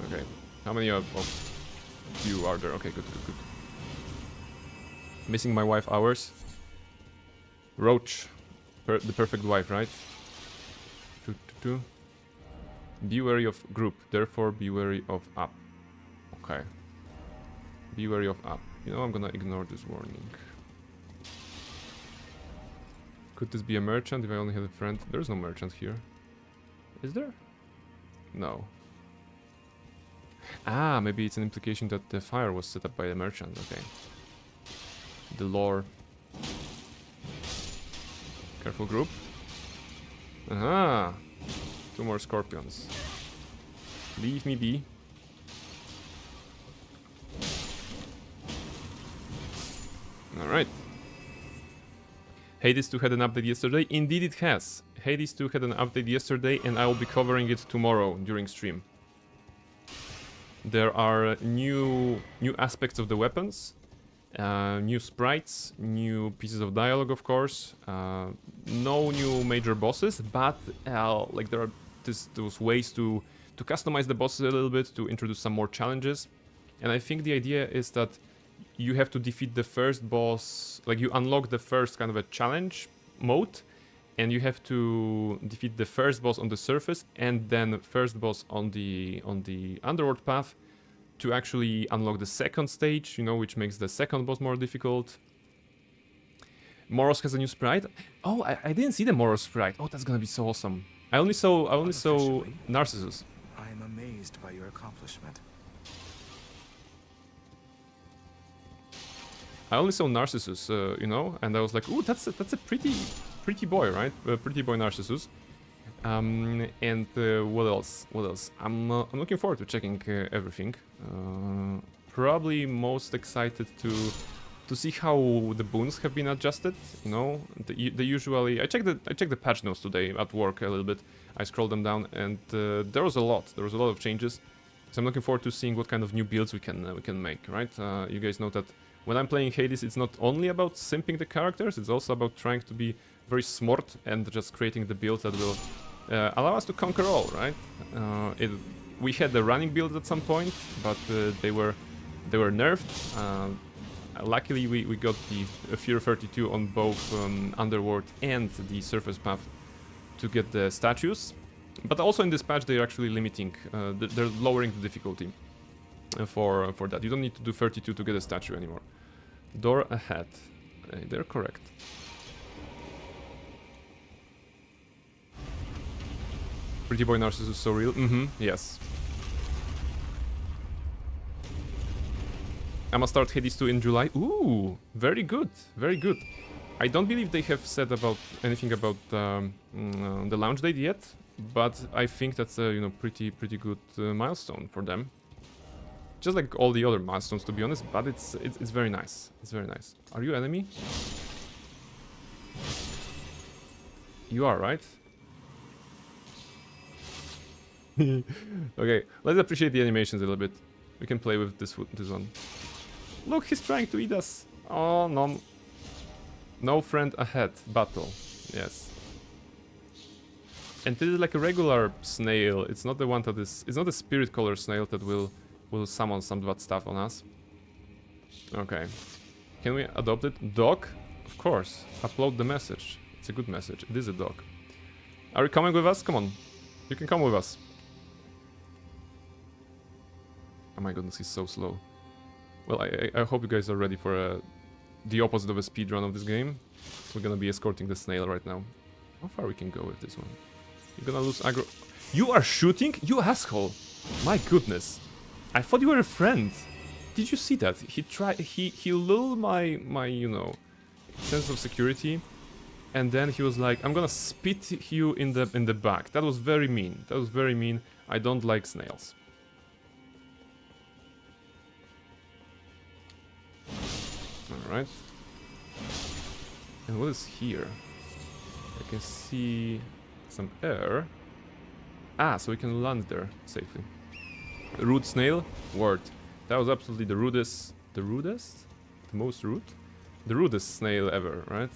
Okay. How many of you are there? Okay, good. Missing my wife hours. Roach. The perfect wife, right? 2. Be wary of group, therefore be wary of up. Okay. Be wary of up. You know, I'm gonna ignore this warning. Could this be a merchant if I only had a friend? There's no merchant here. Is there? No. Ah, maybe it's an implication that the fire was set up by the merchant. Okay. The lore. Careful group. Aha! 2 more scorpions. Leave me be. Alright. Hades 2 had an update yesterday. Indeed it has. Hades 2 had an update yesterday and I will be covering it tomorrow during stream. There are new aspects of the weapons, new sprites, new pieces of dialogue, of course. No new major bosses, but like there are those ways to customize the bosses a little bit, to introduce some more challenges. And I think the idea is that you have to defeat the first boss, like you unlock the first kind of a challenge mode, and you have to defeat the first boss on the surface and then the first boss on the underworld path to actually unlock the second stage, you know, which makes the second boss more difficult. Moros has a new sprite. Oh, I didn't see the Moros sprite. Oh, that's gonna be so awesome. I only saw Unofficially, Narcissus. I am amazed by your accomplishment. I only saw Narcissus, you know, and I was like, ooh, that's a pretty boy, right? Pretty boy Narcissus. And what else? What else? I'm looking forward to checking everything. Probably most excited to see how the boons have been adjusted. You know, they usually I checked the patch notes today at work a little bit. I scrolled them down, and there was a lot. There was a lot of changes. So I'm looking forward to seeing what kind of new builds we can make. Right? You guys know that when I'm playing Hades, it's not only about simping the characters. It's also about trying to be very smart and just creating the builds that will allow us to conquer all, right? We had the running build at some point, but they were nerfed. Luckily, we got the Fear 32 on both Underworld and the surface path to get the statues. But also in this patch, they're actually limiting, they're lowering the difficulty for that. You don't need to do 32 to get a statue anymore. Door ahead. They're correct. Pretty boy Narcissus is so real. Yes. I'ma start Hades 2 in July. Ooh, very good, very good. I don't believe they have said about anything about the launch date yet, but I think that's a pretty good milestone for them. Just like all the other milestones, to be honest. But it's very nice. It's very nice. Are you enemy? You are, right? Okay, let's appreciate the animations a little bit. We can play with this one. Look, he's trying to eat us. Oh no. No friend ahead. Battle. Yes. And this is like a regular snail. It's not the one that is. It's not a spirit color snail that will summon some bad stuff on us. Okay. Can we adopt it? Dog? Of course. Upload the message. It's a good message. It is a dog. Are you coming with us? Come on. You can come with us. Oh my goodness, he's so slow. Well, I hope you guys are ready for the opposite of a speedrun of this game. We're gonna be escorting the snail right now. How far we can go with this one? You're gonna lose aggro. You are shooting? You asshole! My goodness. I thought you were a friend. Did you see that? He lulled my sense of security, and then he was like, I'm gonna spit you in the back. That was very mean. That was very mean. I don't like snails. Alright. And what is here? I can see some air. Ah, so we can land there safely. Rude snail? Word. That was absolutely the rudest... The rudest? The most rude? The rudest snail ever, right?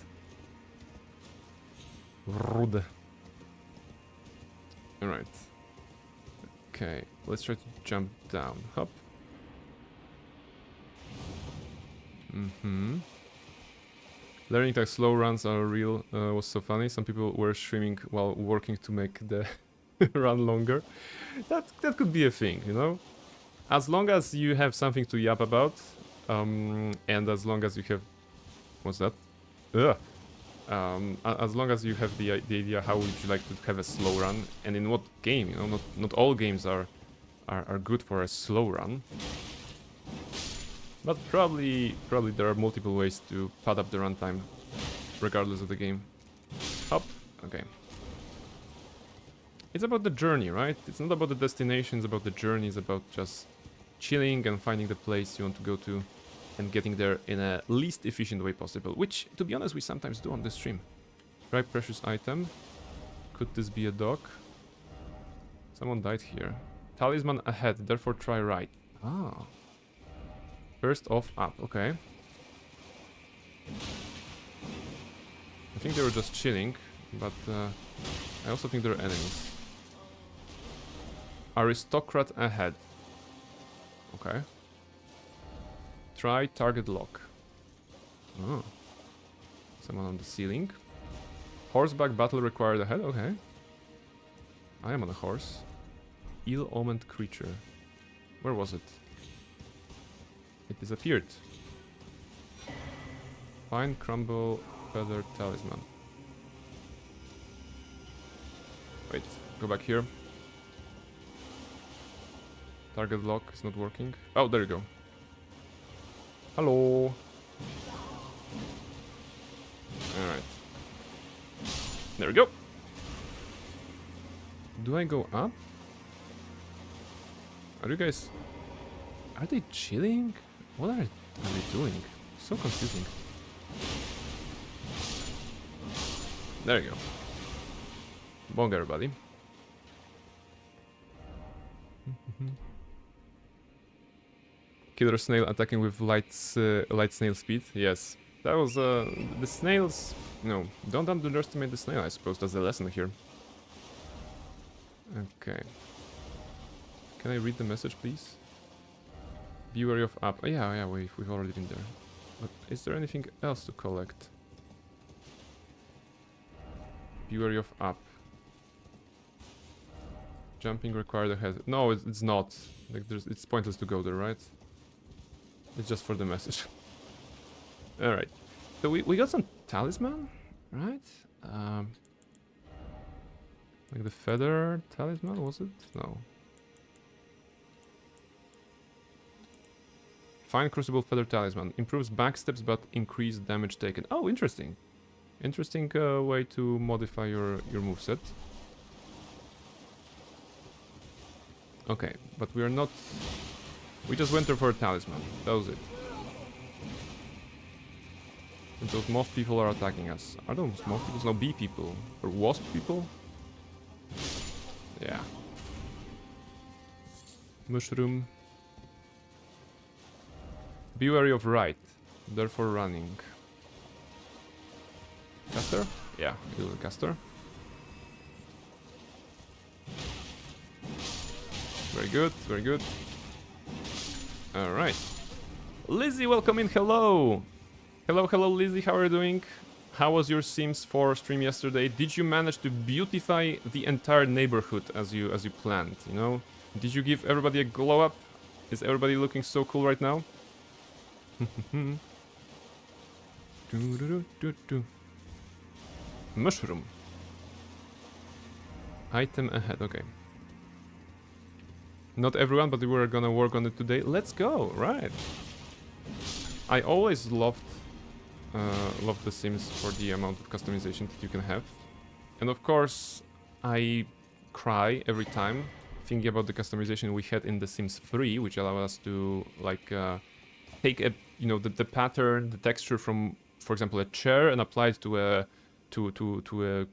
Rude. Alright. Okay, let's try to jump down. Hop. Learning that slow runs are real was so funny. Some people were streaming while working to make the run longer. That could be a thing, you know? As long as you have something to yap about, and as long as you have... What's that? Ugh. As long as you have the idea how would you like to have a slow run, and in what game, you know, not all games are good for a slow run. But probably there are multiple ways to pad up the runtime, regardless of the game. Hop. Okay. It's about the journey, right? It's not about the destination, it's about the journey, it's about just chilling and finding the place you want to go to and getting there in a least efficient way possible, which, to be honest, we sometimes do on this stream. Try precious item. Could this be a dog? Someone died here. Talisman ahead, therefore try right. Ah. First off up, okay. I think they were just chilling, but I also think they're enemies. Aristocrat ahead. Okay. Try target lock. Oh. Someone on the ceiling. Horseback battle required ahead. Okay. I am on a horse. Ill-omened creature. Where was it? It disappeared. Find crumble feather talisman. Wait, go back here. Target lock is not working. Oh, there you go. Hello. Alright. There we go. Do I go up? Are you guys... Are they chilling? What are they doing? So confusing. There you go. Bonk everybody. Killer snail attacking with light snail speed. Yes, that was the snails. No, don't underestimate the snail. I suppose that's the lesson here. Okay. Can I read the message, please? Be wary of up. Oh, yeah, we've already been there. But is there anything else to collect? Be wary of up. Jumping required ahead. No, it's not. Like, it's pointless to go there, right? It's just for the message. Alright. So we got some talisman, right? Like the feather talisman, was it? No. Fine crucible feather talisman. Improves backsteps but increase damage taken. Oh, interesting. Interesting way to modify your moveset. Okay, but we are not... We just went there for a talisman. That was it. And those moth people are attacking us. Are those moth people? No, bee people. Or wasp people? Yeah. Mushroom. Be wary of right. Therefore running. Caster? Yeah, little caster. Very good, very good. Alright. Lizzie, welcome in, hello! Hello Lizzie, how are you doing? How was your Sims 4 stream yesterday? Did you manage to beautify the entire neighborhood as you planned, you know? Did you give everybody a glow up? Is everybody looking so cool right now? Mushroom. Item ahead, okay. Not everyone, but we're gonna work on it today. Let's go, right? I always loved The Sims for the amount of customization that you can have. And of course, I cry every time thinking about the customization we had in The Sims 3, which allowed us to, like, take a, you know, the pattern, the texture from, for example, a chair and apply it to a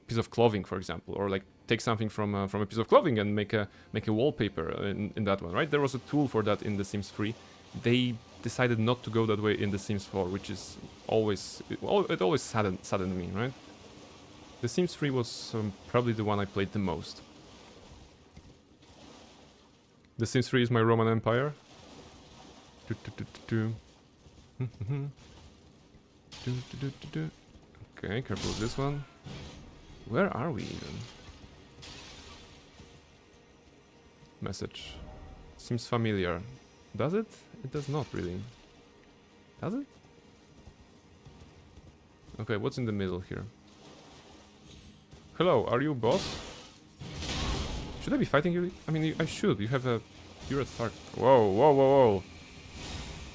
piece of clothing, for example, or like take something from a piece of clothing and make a wallpaper in that one, right? There was a tool for that in The Sims 3. They decided not to go that way in The Sims 4, which is always it always saddened me, right? The Sims 3 was probably the one I played the most. The Sims 3 is my Roman Empire. Okay, careful with this one. Where are we even? message? Seems familiar. Does it? It does not really. Does it? Okay, what's in the middle here? Hello, are you boss? Should I be fighting you? I mean, I should. You have a... You're a target. Whoa, whoa, whoa, whoa.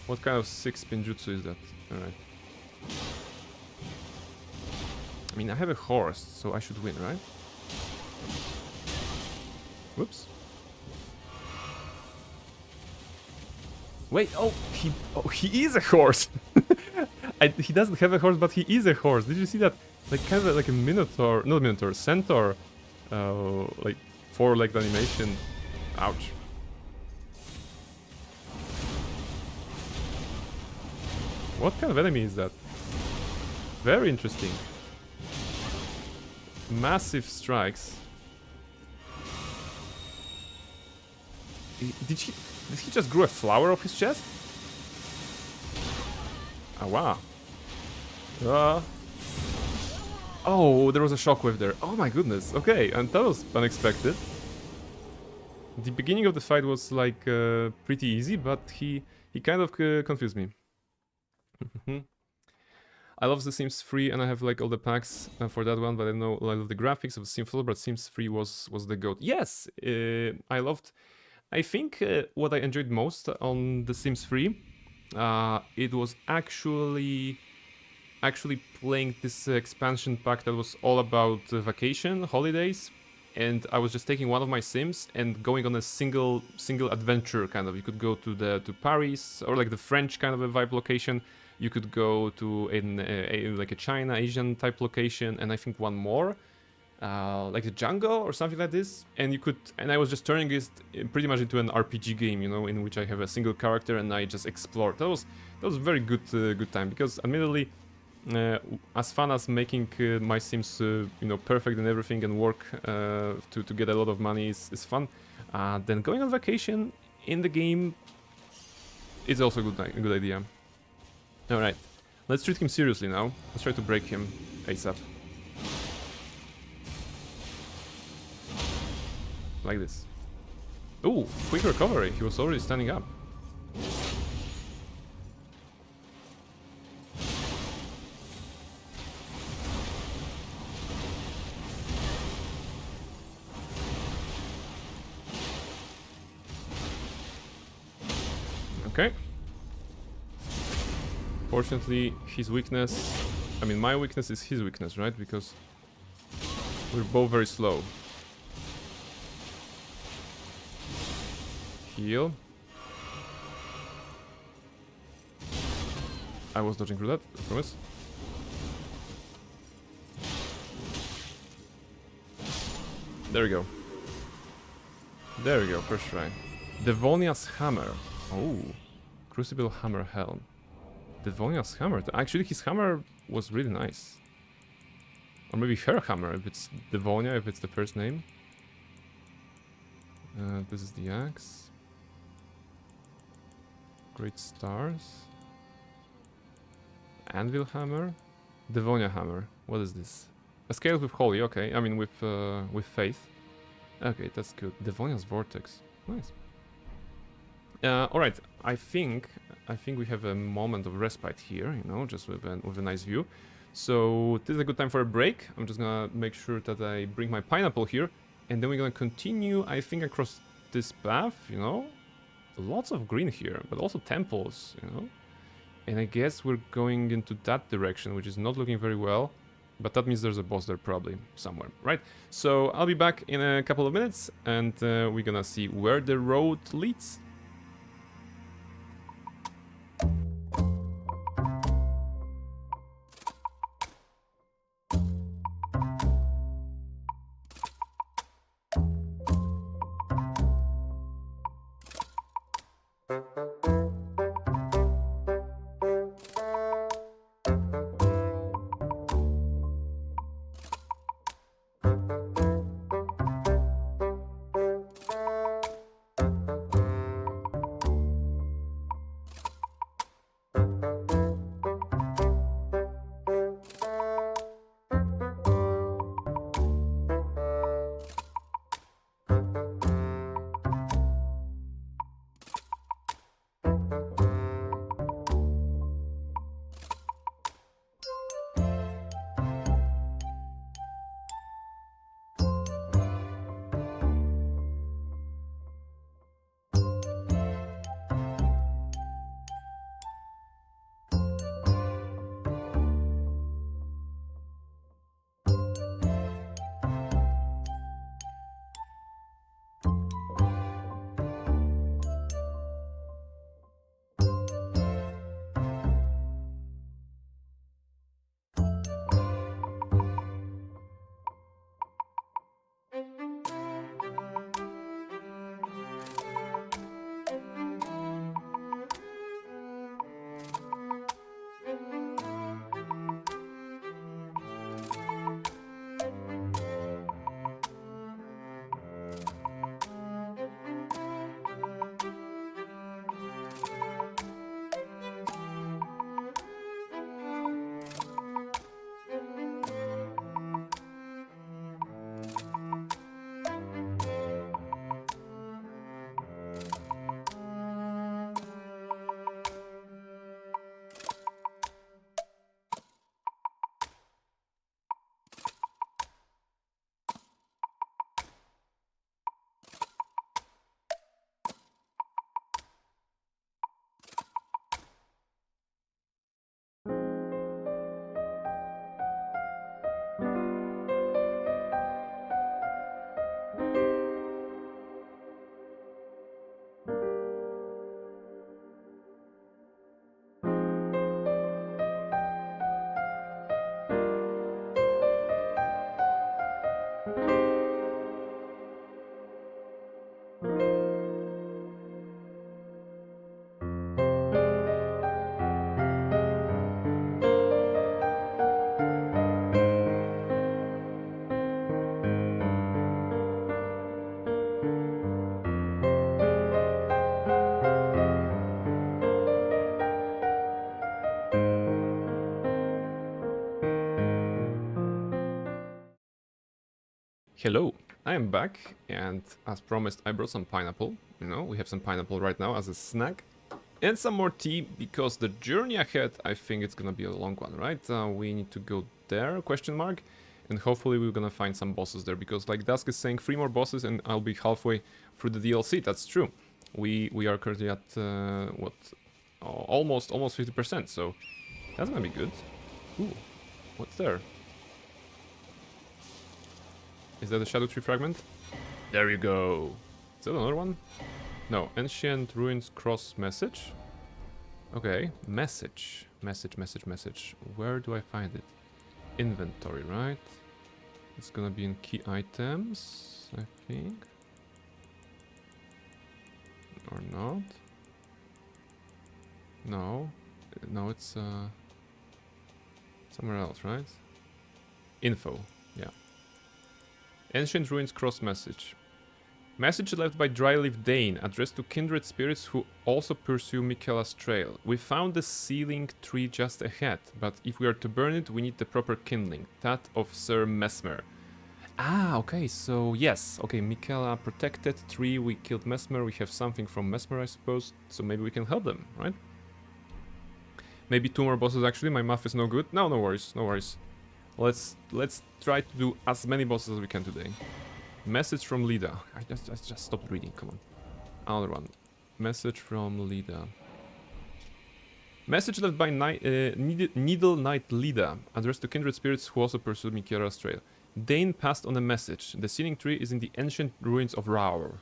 What kind of 6-spin jutsu is that? Alright. I mean, I have a horse, so I should win, right? Whoops. Wait, he is a horse! He doesn't have a horse, but he is a horse. Did you see that? Like, kind of like a minotaur, not minotaur, centaur, like, 4-legged animation. Ouch. What kind of enemy is that? Very interesting. Massive strikes. Did he just grow a flower off his chest? Ah, wow. Oh, there was a shockwave there. Oh my goodness. Okay, and that was unexpected. The beginning of the fight was like pretty easy, but he kind of confused me. I love The Sims 3 and I have like all the packs for that one, but I know I love the graphics of the Sims 4, but Sims 3 was the GOAT. Yes, I loved. I think what I enjoyed most on The Sims 3, it was actually playing this expansion pack that was all about vacation, holidays, and I was just taking one of my Sims and going on a single adventure kind of. You could go to Paris or like the French kind of a vibe location. You could go to like a China, Asian type location, and I think one more, like the jungle or something like this. And you could, and I was just turning it pretty much into an RPG game, you know, in which I have a single character and I just explore. That was a very good time, because admittedly, as fun as making my Sims, you know, perfect and everything and work to get a lot of money is fun. Then going on vacation in the game is also a good idea. Alright, let's treat him seriously now. Let's try to break him ASAP. Like this. Ooh, quick recovery. He was already standing up. Okay. Fortunately, his weakness... I mean, my weakness is his weakness, right? Because we're both very slow. Heal. I was dodging through that, I promise. There we go. There we go, first try. Devonia's Hammer. Oh. Crucible Hammer Helm. Devonia's Hammer. Actually, his hammer was really nice. Or maybe her hammer, if it's Devonia, if it's the first name. This is the axe. Great Stars. Anvil Hammer. Devonia Hammer. What is this? A scale with Holy, okay. I mean with Faith. Okay, that's good. Devonia's Vortex. Nice. Alright, I think we have a moment of respite here, you know, just with a nice view. So this is a good time for a break. I'm just gonna make sure that I bring my pineapple here, and then we're gonna continue, I think, across this path, you know. Lots of green here, but also temples, you know. And I guess we're going into that direction, which is not looking very well. But that means there's a boss there probably, somewhere, right? So I'll be back in a couple of minutes, and we're gonna see where the road leads. Hello, I am back, and as promised, I brought some pineapple. You know, we have some pineapple right now as a snack. And some more tea, because the journey ahead, I think it's gonna be a long one, right? We need to go there, question mark, and hopefully we're gonna find some bosses there, because like Dusk is saying, 3 more bosses and I'll be halfway through the DLC. That's true. We are currently at, what, almost 50%, so that's gonna be good. Ooh, what's there? Is that a Shadow Tree fragment? There you go. Is that another one? No, Ancient Ruins Cross Message. Okay, message. Message. Where do I find it? Inventory, right? It's gonna be in key items, I think. Or not. No. No, it's somewhere else, right? Info, yeah. Ancient Ruins Cross Message. Message left by Dryleaf Dane, addressed to kindred spirits who also pursue Michaela's trail. We found the sealing tree just ahead, but if we are to burn it, we need the proper kindling, that of Sir Mesmer. Ah, okay, so yes, okay, Michaela protected tree, we killed Mesmer, we have something from Mesmer, I suppose, so maybe we can help them, right? Maybe 2 more bosses actually, my math is no good. No, no worries, no worries. Let's try to do as many bosses as we can today. Message from Lida. I just stopped reading, come on. Another one. Message from Lida. Message left by Needle Knight Lida, addressed to kindred spirits who also pursue Michaela's trail. Dane passed on a message. The sealing tree is in the ancient ruins of Raur.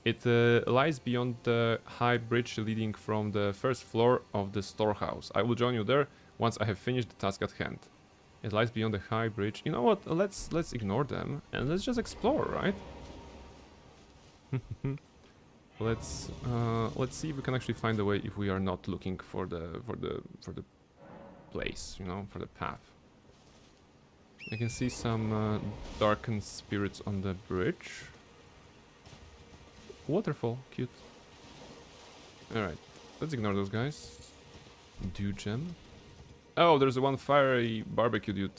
It lies beyond the high bridge leading from the first floor of the storehouse. I will join you there once I have finished the task at hand. It lies beyond the high bridge. You know what? Let's ignore them and let's just explore, right? Let's see if we can actually find a way if we are not looking for the place, you know, for the path. I can see some darkened spirits on the bridge. Waterfall, cute. All right, let's ignore those guys. Dew gem. Oh, there's one fiery barbecue dude.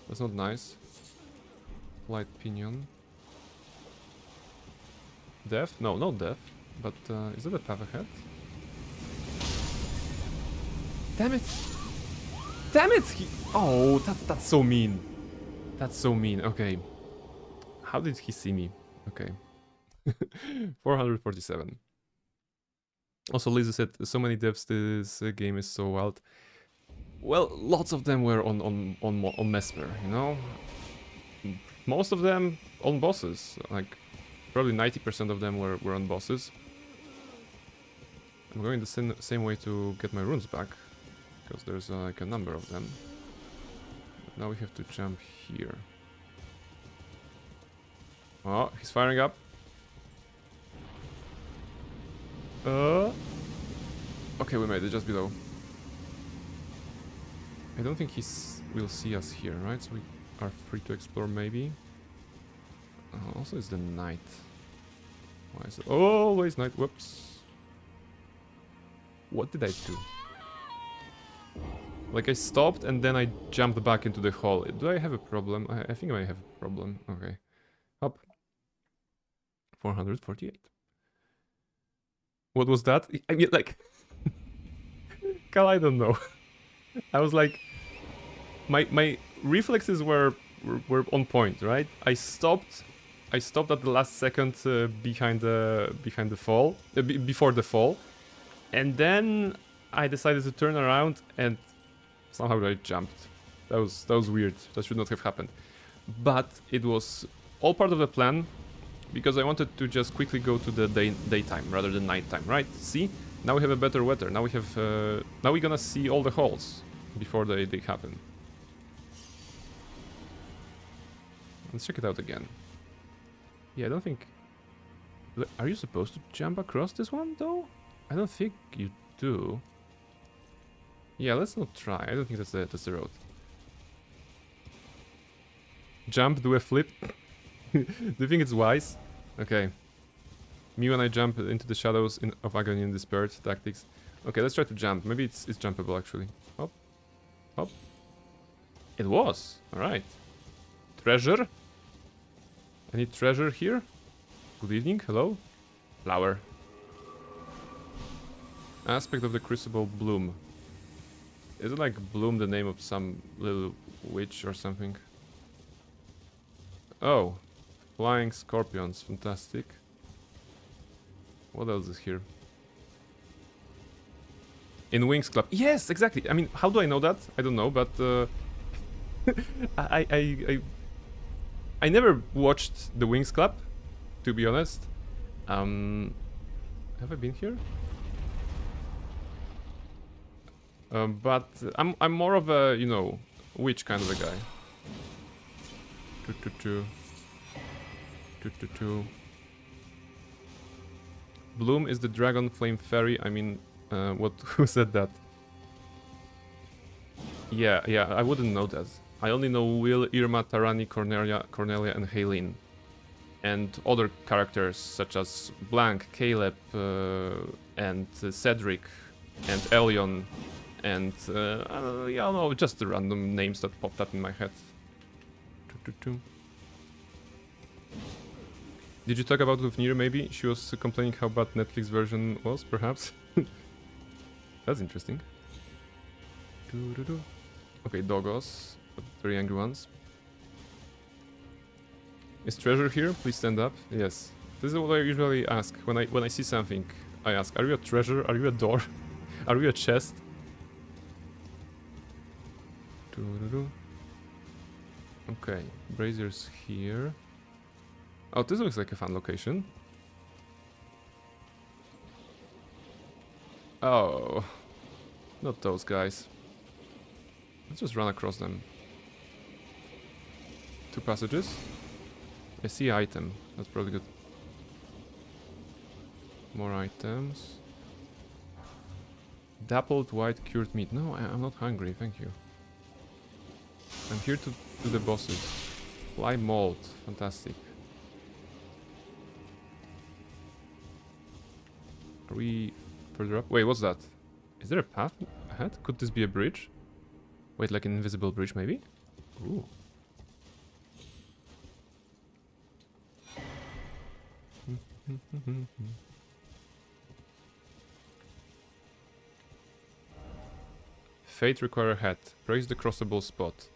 That's not nice. Light pinion. Death? No, not death. But is that a path ahead? Damn it! Damn it! Oh, that's so mean. That's so mean. Okay. How did he see me? Okay. 447. Also, Lisa said so many devs. This game is so wild. Well, lots of them were on Mesmer, you know? Most of them on bosses, like probably 90% of them were on bosses. I'm going the same way to get my runes back, because there's like a number of them. But now we have to jump here. Oh, he's firing up. Okay, we made it just below. I don't think he will see us here, right? So we are free to explore, maybe. Also, it's the night. Why is it always night? Whoops. What did I do? Like, I stopped and then I jumped back into the hole. Do I have a problem? I think I might have a problem. Okay. Up. 448. What was that? I mean, like... Cal, I don't know. I was like, my reflexes were on point, right? I stopped at the last second behind the fall, before the fall, and then I decided to turn around and somehow I jumped. That was weird. That should not have happened, but it was all part of the plan because I wanted to just quickly go to the daytime rather than nighttime, right? See? Now we have a better weather. Now we have. Now we're gonna see all the holes before they happen. Let's check it out again. Yeah, I don't think. Are you supposed to jump across this one though? I don't think you do. Yeah, let's not try. I don't think that's the road. Jump, do a flip. Do you think it's wise? Okay. Mew and I jump into the shadows of agony and despair tactics. Okay, let's try to jump. Maybe it's jumpable actually. Hop. Hop. It was. Alright. Treasure. Any treasure here? Good evening, hello? Flower. Aspect of the Crucible Bloom. Is it like Bloom the name of some little witch or something? Oh, flying scorpions, fantastic. What else is here? In Wings Club. Yes, exactly. I mean, how do I know that? I don't know, but I never watched the Wings Club, to be honest. Have I been here? But I'm more of a, you know, witch kind of a guy. Bloom is the dragon flame fairy. I mean, what? Who said that? Yeah, I wouldn't know that. I only know Will, Irma, Tarani, Cornelia, and Haylene, and other characters such as Blank, Caleb, and Cedric, and Elion, and yeah, no, just the random names that popped up in my head. Did you talk about it with Nir, maybe? She was complaining how bad Netflix version was, perhaps? That's interesting. Okay, doggos. Very angry ones. Is treasure here? Please stand up. Yes. This is what I usually ask. When I see something, I ask, are you a treasure? Are you a door? Are you a chest? Okay, braziers here. Oh, this looks like a fun location. Oh, not those guys. Let's just run across them. 2 passages. I see item. That's probably good. More items. Dappled white cured meat. No, I'm not hungry, thank you. I'm here to do the bosses. Fly mold. Fantastic. Are we further up? Wait, what's that? Is there a path ahead? Could this be a bridge? Wait, like an invisible bridge, maybe? Ooh. Fate require a hat. Praise the crossable spot.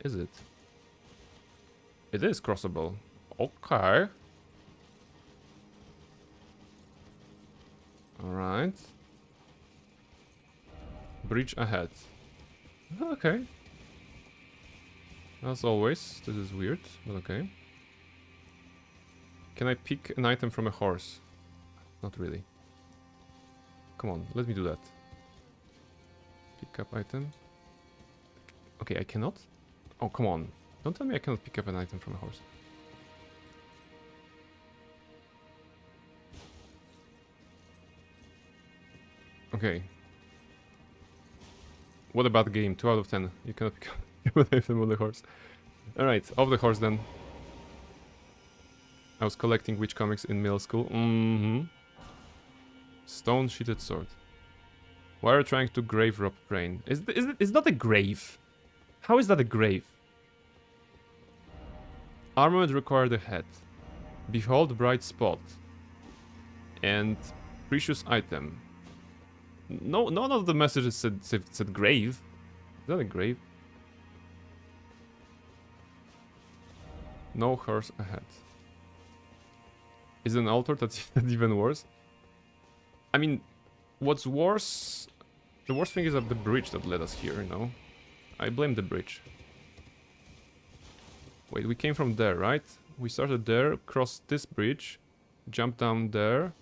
Is it? It is crossable. Okay. Alright. Bridge ahead. Okay. As always, this is weird, but okay. Can I pick an item from a horse? Not really. Come on, let me do that. Pick up item. Okay, I cannot? Oh, come on. Don't tell me I cannot pick up an item from a horse. Okay. What about the game? 2 out of 10. You cannot pick up an item on the horse. Alright, off the horse then. I was collecting witch comics in middle school. Stone sheeted sword. Why are you trying to grave rob brain? Is that a grave? How is that a grave? Armament required a head. Behold bright spot. And precious item. No, none of the messages said grave. Is that a grave? No horse ahead. Is an altar? That's even worse. I mean, what's worse... The worst thing is that the bridge that led us here, you know? I blame the bridge. Wait, we came from there, right? We started there, crossed this bridge, jumped down there.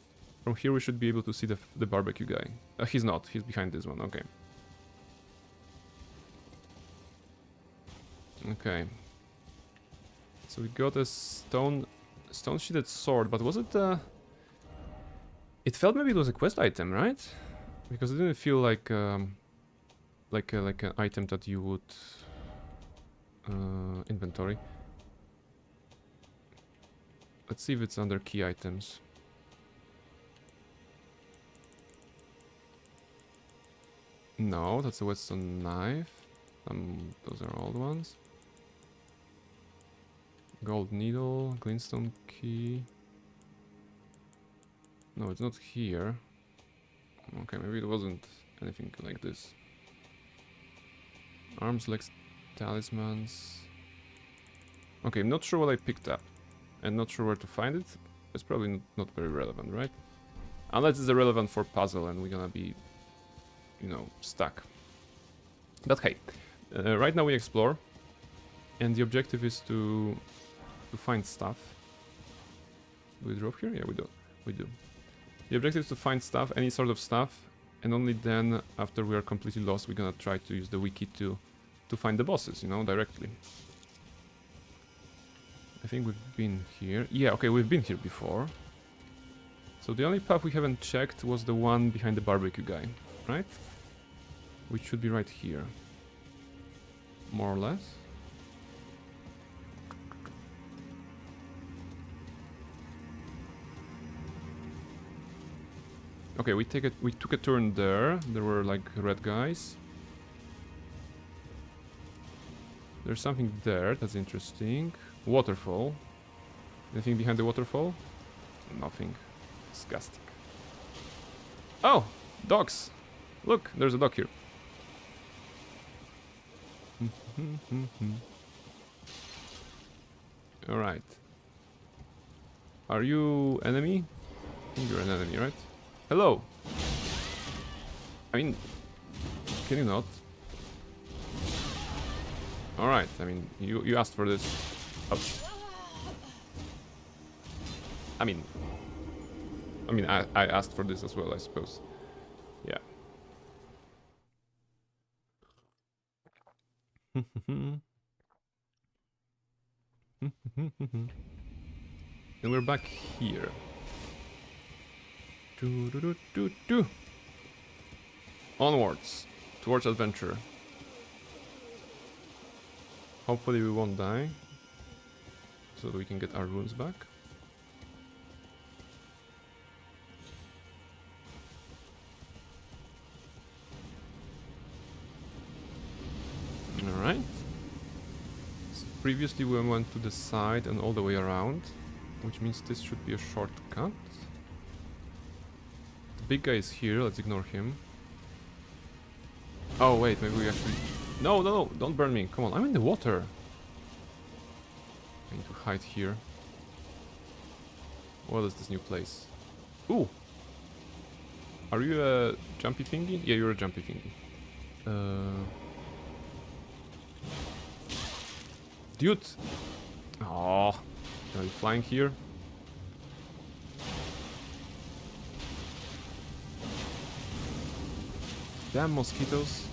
From here we should be able to see the barbecue guy. He's not, he's behind this one, okay. Okay. So we got a stone-sheeted sword, but was it it felt maybe it was a quest item, right? Because it didn't feel like like an item that you would inventory. Let's see if it's under key items. No, that's a whetstone knife. Those are old ones. Gold needle, glintstone key. No, it's not here. Okay, maybe it wasn't anything like this. Arms, legs, talismans. Okay, I'm not sure what I picked up. And not sure where to find it. It's probably not very relevant, right? Unless it's relevant for puzzle and we're gonna be, you know, stuck. But hey, right now we explore. And the objective is to find stuff. Do we drop here? Yeah, we do. We do. The objective is to find stuff, any sort of stuff, and only then, after we are completely lost, we're gonna try to use the wiki to find the bosses, you know, directly. I think we've been here. Yeah, okay, we've been here before. So the only path we haven't checked was the one behind the barbecue guy, right? Which should be right here. More or less. Okay, we took a turn there. There were like red guys. There's something there that's interesting. Waterfall. Anything behind the waterfall? Nothing. Disgusting. Oh! Dogs! Look, there's a dog here. Alright. Are you enemy? I think you're an enemy, right? Hello! I mean, can you not? Alright, I mean, you asked for this. Oh. I mean, I asked for this as well, I suppose. Yeah. And we're back here. Onwards, towards adventure. Hopefully we won't die, so that we can get our runes back. Alright. So previously we went to the side and all the way around, which means this should be a shortcut. The big guy is here, let's ignore him. Oh wait, maybe we actually... No, no, no, don't burn me, come on, I'm in the water. I need to hide here. What is this new place? Ooh! Are you a jumpy thingy? Yeah, you're a jumpy thingy. Dude! Oh, are you flying here? Damn mosquitoes.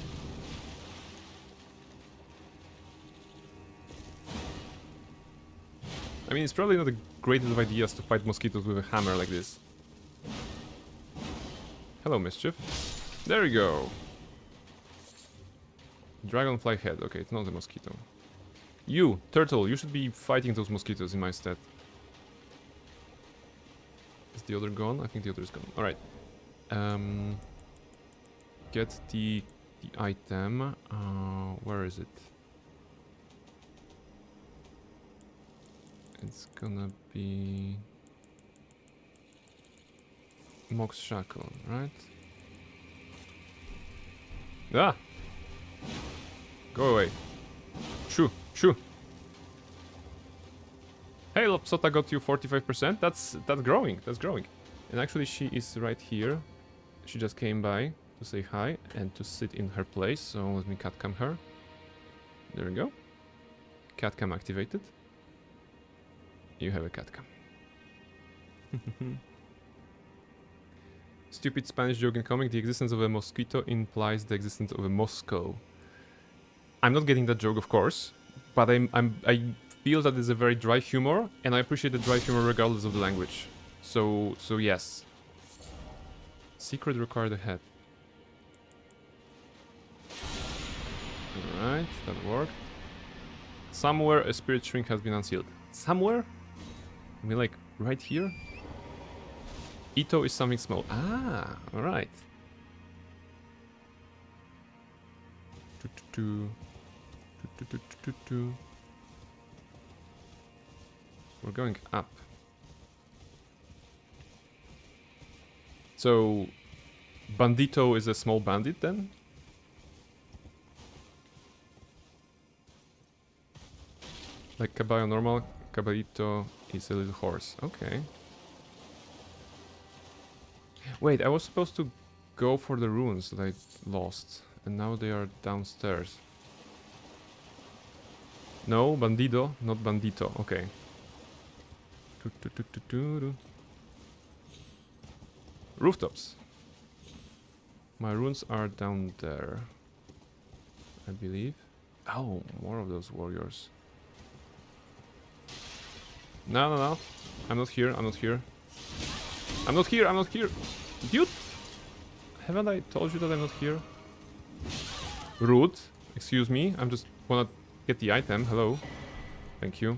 I mean, it's probably not the greatest of ideas to fight mosquitoes with a hammer like this. Hello, Mischief. There you go. Dragonfly head. Okay, it's not a mosquito. You, turtle, you should be fighting those mosquitoes in my stead. Is the other gone? I think the other is gone. Alright. Get the item. Where is it? It's gonna be... Mox Shackle, right? Ah! Go away. Shoo! Shoo! Hey, Lopsota got you 45%. That's growing. That's growing. And actually, she is right here. She just came by to say hi and to sit in her place. So let me cat cam her. There we go. Cat cam activated. You have a cat cam. Stupid Spanish joke incoming. The existence of a mosquito implies the existence of a Moscow. I'm not getting that joke, of course, but I feel that it's a very dry humor, and I appreciate the dry humor regardless of the language. So yes. Secret required ahead. Alright, that worked. Somewhere a spirit shrink has been unsealed. Somewhere? I mean, like, right here? Ito is something small. Ah, alright. We're going up. So, Bandito is a small bandit then? Like Caballo normal, Caballito is a little horse. Okay. Wait, I was supposed to go for the runes that I lost. And now they are downstairs. No, Bandido, not Bandito. Okay. Rooftops. My runes are down there, I believe. Oh, more of those warriors. No, no, no. I'm not here, I'm not here. I'm not here, I'm not here. Dude! Haven't I told you that I'm not here? Rude. Excuse me, I'm just wanna get the item. Hello. Thank you.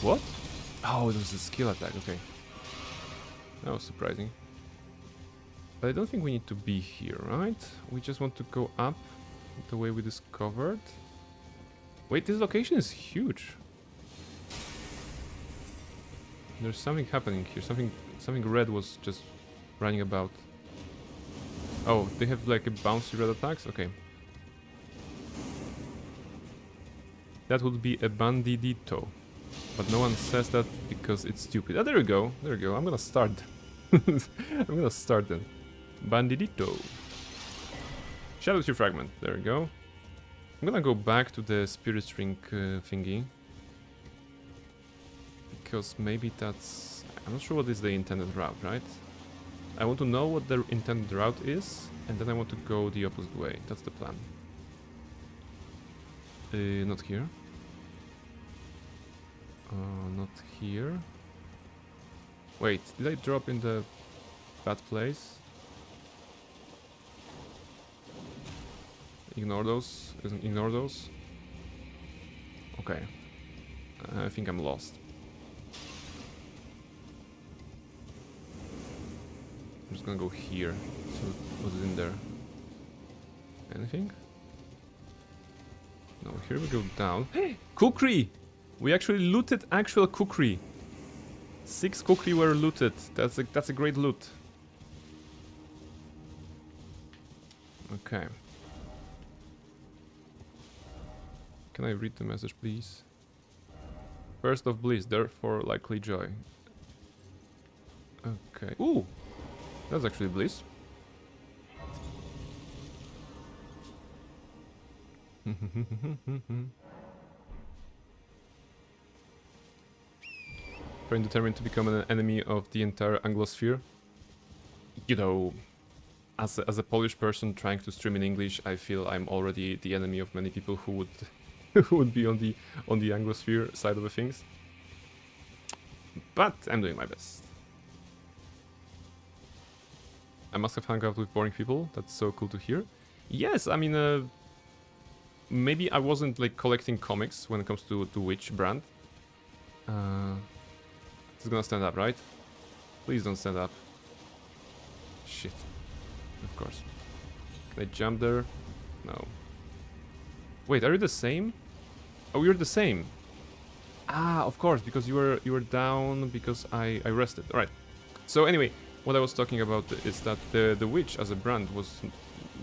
What? Oh, it was a skill attack, okay. That was surprising. But I don't think we need to be here, right? We just want to go up the way we discovered. Wait, this location is huge. There's something happening here. Something red was just running about. Oh, they have like a bouncy red attacks? Okay. That would be a bandidito. But no one says that because it's stupid. Ah, there we go. There we go. I'm gonna start. I'm gonna start then. Bandidito. Shadow Tree Fragment. There we go. I'm gonna go back to the Spirit Ring thingy. Because maybe that's... I'm not sure what is the intended route, right? I want to know what the intended route is, and then I want to go the opposite way. That's the plan. Not here. Not here. Wait, did I drop in the bad place? Ignore those. Ignore those. Okay. I think I'm lost. I'm just gonna go here. See what's in there. Anything? No, here we go down. Kukri! We actually looted actual kukri. 6 kukri were looted. That's a great loot. Okay. Can I read the message, please? First of bliss, therefore likely joy. Okay. Ooh! That's actually bliss. Very determined to become an enemy of the entire Anglosphere. You know, as a Polish person trying to stream in English, I feel I'm already the enemy of many people who would who would be on the Anglosphere side of the things. But I'm doing my best. I must have hung out with boring people. That's so cool to hear. Yes, I mean, maybe I wasn't like collecting comics when it comes to Witch brand. It's gonna stand up, right? Please don't stand up. Shit. Of course. Can I jump there? No. Wait, are you the same? Oh, you're the same. Ah, of course, because you were down because I rested. All right. So anyway, what I was talking about is that the Witch as a brand was,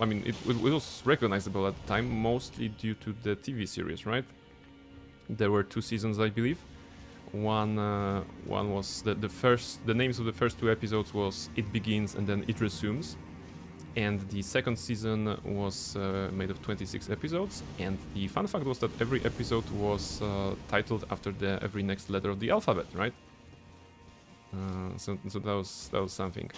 I mean, it was recognizable at the time, mostly due to the TV series, right? There were 2 seasons, I believe. One was the names of the first 2 episodes was It Begins and then It Resumes, and the second season was made of 26 episodes. And the fun fact was that every episode was titled after every next letter of the alphabet, right? So that was something.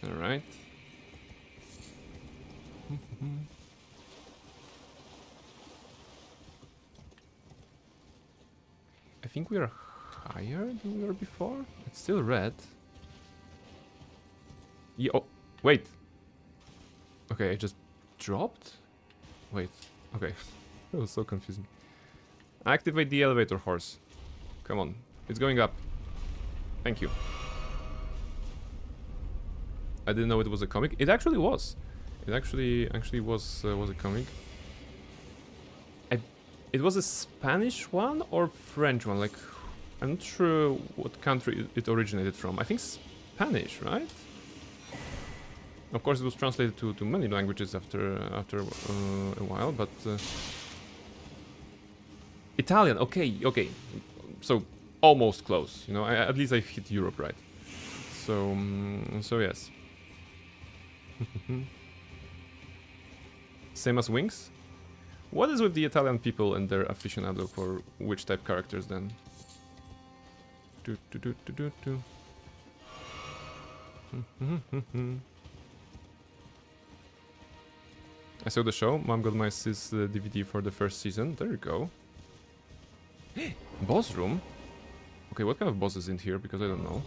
All right. I think we are higher than we were before. It's still red. Yeah, oh, wait. Okay, I just dropped? Wait, okay. That was so confusing. Activate the elevator, horse. Come on, it's going up. Thank you. I didn't know it was a comic. It actually was. It actually was a comic. It was a Spanish one or French one. Like, I'm not sure what country it originated from. I think Spanish, right? Of course, it was translated to many languages after a while, but Italian. Okay. So almost close. You know, at least I hit Europe right. So yes. Same as Wings. What is with the Italian people and their aficionado for which type characters then? I saw the show. Mom got my sis DVD for the first season. There you go. Boss room? Okay, what kind of boss is in here? Because I don't know.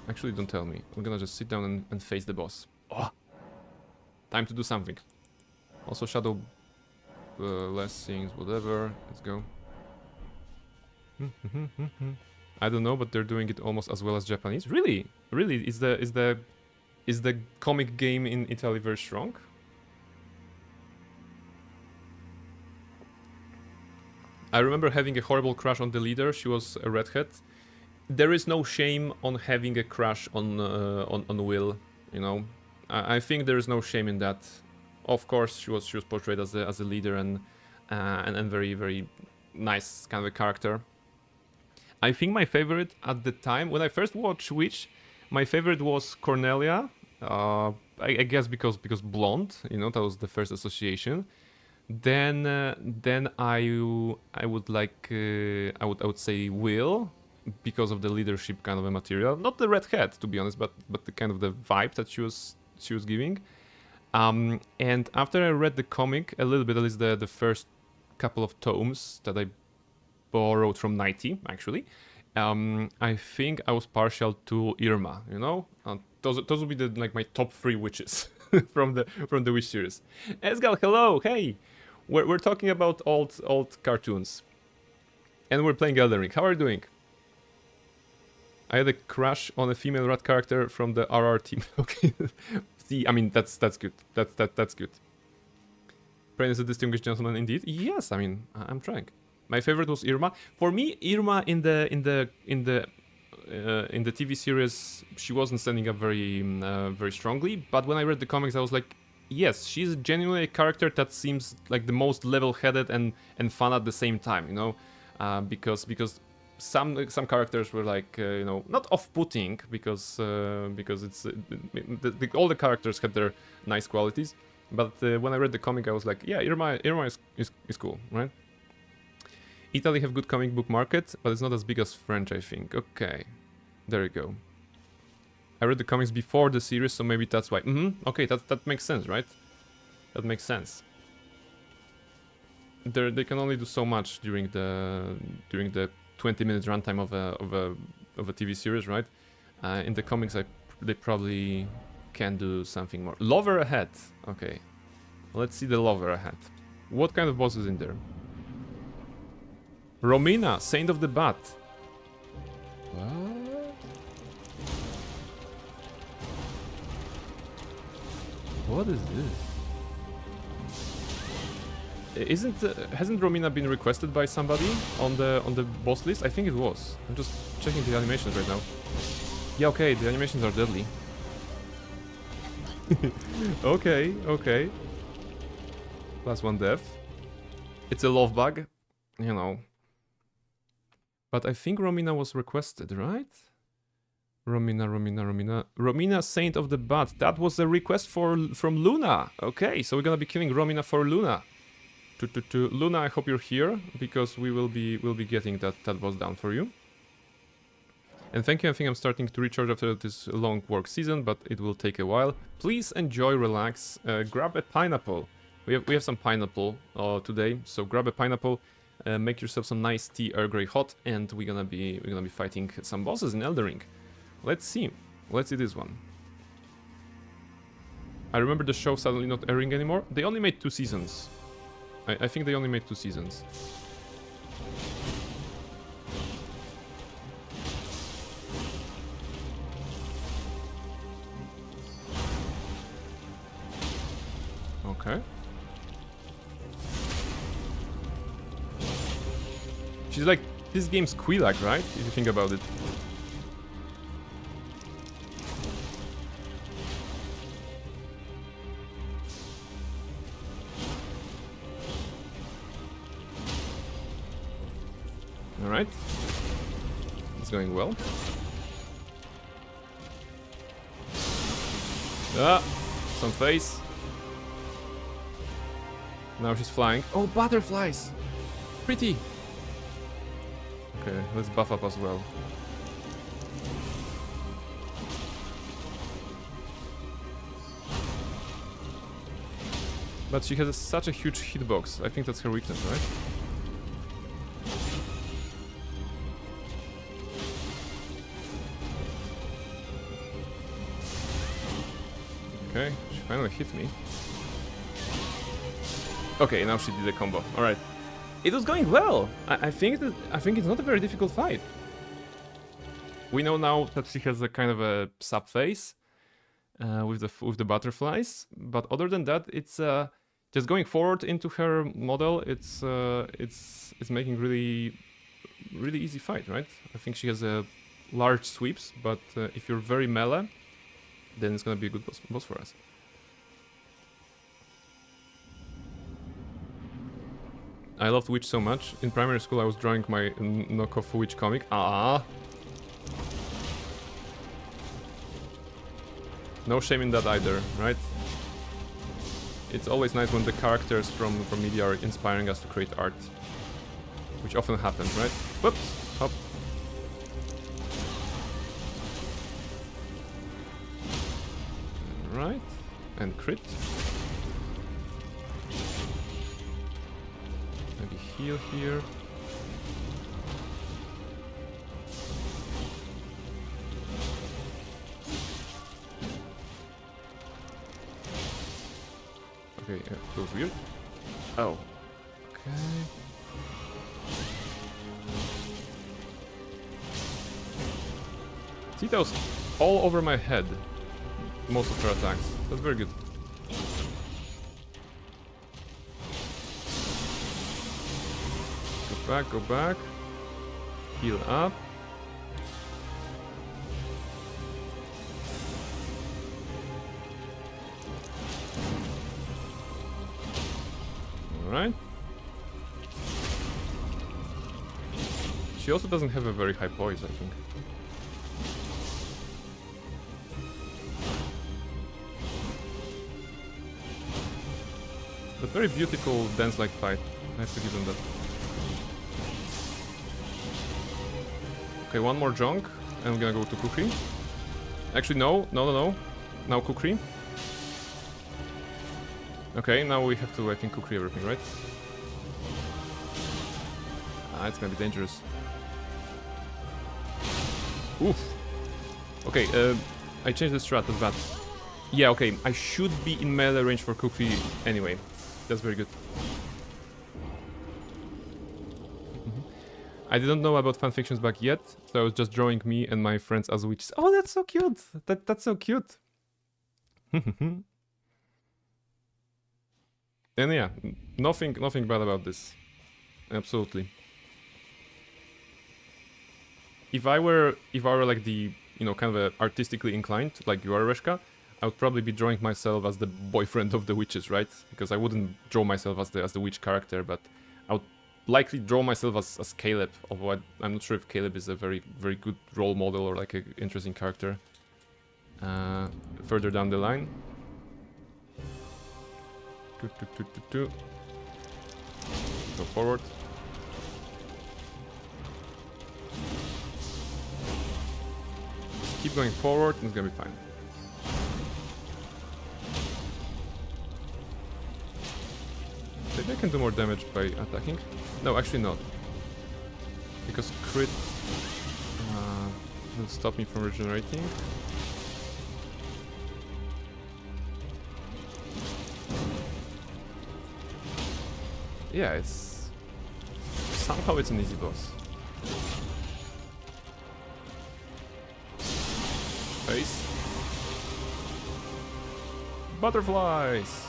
Actually, don't tell me. We're gonna just sit down and face the boss. Oh! Time to do something. Also shadow... less things, whatever. Let's go. I don't know, but they're doing it almost as well as Japanese. Really? Really? Is the comic game in Italy very strong? I remember having a horrible crush on the leader. She was a redhead. There is no shame on having a crush on Will. You know, I think there is no shame in that. Of course, she was portrayed as a leader and very, very nice kind of a character. I think my favorite at the time when I first watched Witch, my favorite was Cornelia. I guess because blonde. You know, that was the first association. Then I would say Will, because of the leadership kind of a material. Not the red hat, to be honest, but the kind of the vibe that she was giving. And after I read the comic a little bit, at least the first couple of tomes that I borrowed from 90, actually, I think I was partial to Irma. You know, those would be my top 3 witches from the Witch series. Esgal, hello, hey, we're talking about old cartoons, and we're playing Elden Ring. How are you doing? I had a crush on a female rat character from the RR team. Okay. See, I mean, that's good. That's good. Brain is a distinguished gentleman indeed. Yes, I mean, I'm trying. My favorite was Irma. For me, Irma in the TV series, she wasn't standing up very strongly. But when I read the comics, I was like, yes, she's genuinely a character that seems like the most level-headed and fun at the same time. You know, because some characters were like you know, not off-putting because it's all the characters had their nice qualities, but when I read the comic I was like, yeah, Irma is cool, right? Italy have good comic book market, but it's not as big as French, I think. Okay, there you go. I read the comics before the series, so maybe that's why. Okay, that makes sense, right? That makes sense. They can only do so much during the 20-minute runtime of a TV series, right? In the comics, they probably can do something more. Lover ahead. Okay, let's see the lover ahead. What kind of boss is in there? Romina, Saint of the Bat. What? What is this? Hasn't Romina been requested by somebody on the boss list? I think it was. I'm just checking the animations right now. Yeah, okay, the animations are deadly. Okay. +1 death. It's a love bug, you know. But I think Romina was requested, right? Romina, Saint of the Bat. That was a request from Luna. Okay, so we're gonna be killing Romina for Luna. Luna, I hope you're here, because we'll be getting that boss down for you. And thank you. I think I'm starting to recharge after this long work season, but it will take a while. Please enjoy, relax, grab a pineapple. We have some pineapple today, so grab a pineapple, make yourself some nice tea, Earl Grey hot, and we're gonna be fighting some bosses in Elden Ring. Let's see this one. I remember the show suddenly not airing anymore. They only made 2 seasons. I think they only made 2 seasons. Okay. She's like this game's Quillag, right? If you think about it. Alright. It's going well. Ah! Some face. Now she's flying. Oh, butterflies! Pretty! Okay, let's buff up as well. But she has such a huge hitbox. I think that's her weakness, right? Okay, she finally hit me. Okay, now she did a combo. Alright. It was going well! I think it's not a very difficult fight. We know now that she has a kind of a sub phase with the butterflies, but other than that, it's just going forward into her model. It's making really easy fight, right? I think she has large sweeps, but if you're very melee, then it's gonna be a good boss for us. I loved Witch so much. In primary school, I was drawing my knockoff Witch comic. No shame in that either, right? It's always nice when the characters from media are inspiring us to create art. Which often happens, right? Whoops! Hop. Right. And crit. Maybe heal here. Okay, that was weird. Oh. Okay. See, that was all over my head. Most of her attacks. That's very good. Go back. Heal up. Alright. She also doesn't have a very high poise, I think. But very beautiful dance-like fight. I have to give them that. Okay, one more junk, and I'm gonna go to Kukri. Actually, no. Now Kukri. Okay, now we have to, I think, Kukri everything, right? Ah, it's gonna be dangerous. Oof. Okay, I changed the strat, that's bad. Yeah, okay, I should be in melee range for Kukri anyway. That's very good. I didn't know about fanfictions back yet, so I was just drawing me and my friends as witches. Oh, that's so cute! That's so cute! And yeah, nothing bad about this. Absolutely. If I were like the, you know, kind of artistically inclined, like you are, Reshka, I would probably be drawing myself as the boyfriend of the witches, right? Because I wouldn't draw myself as the witch character, but I would likely draw myself as Caleb, although I'm not sure if Caleb is a very good role model or like an interesting character. Further down the line. Go forward. Just keep going forward and it's gonna be fine. Maybe I can do more damage by attacking. No, actually not. Because crit will stop me from regenerating. Yeah, it's... somehow it's an easy boss. Face. Butterflies!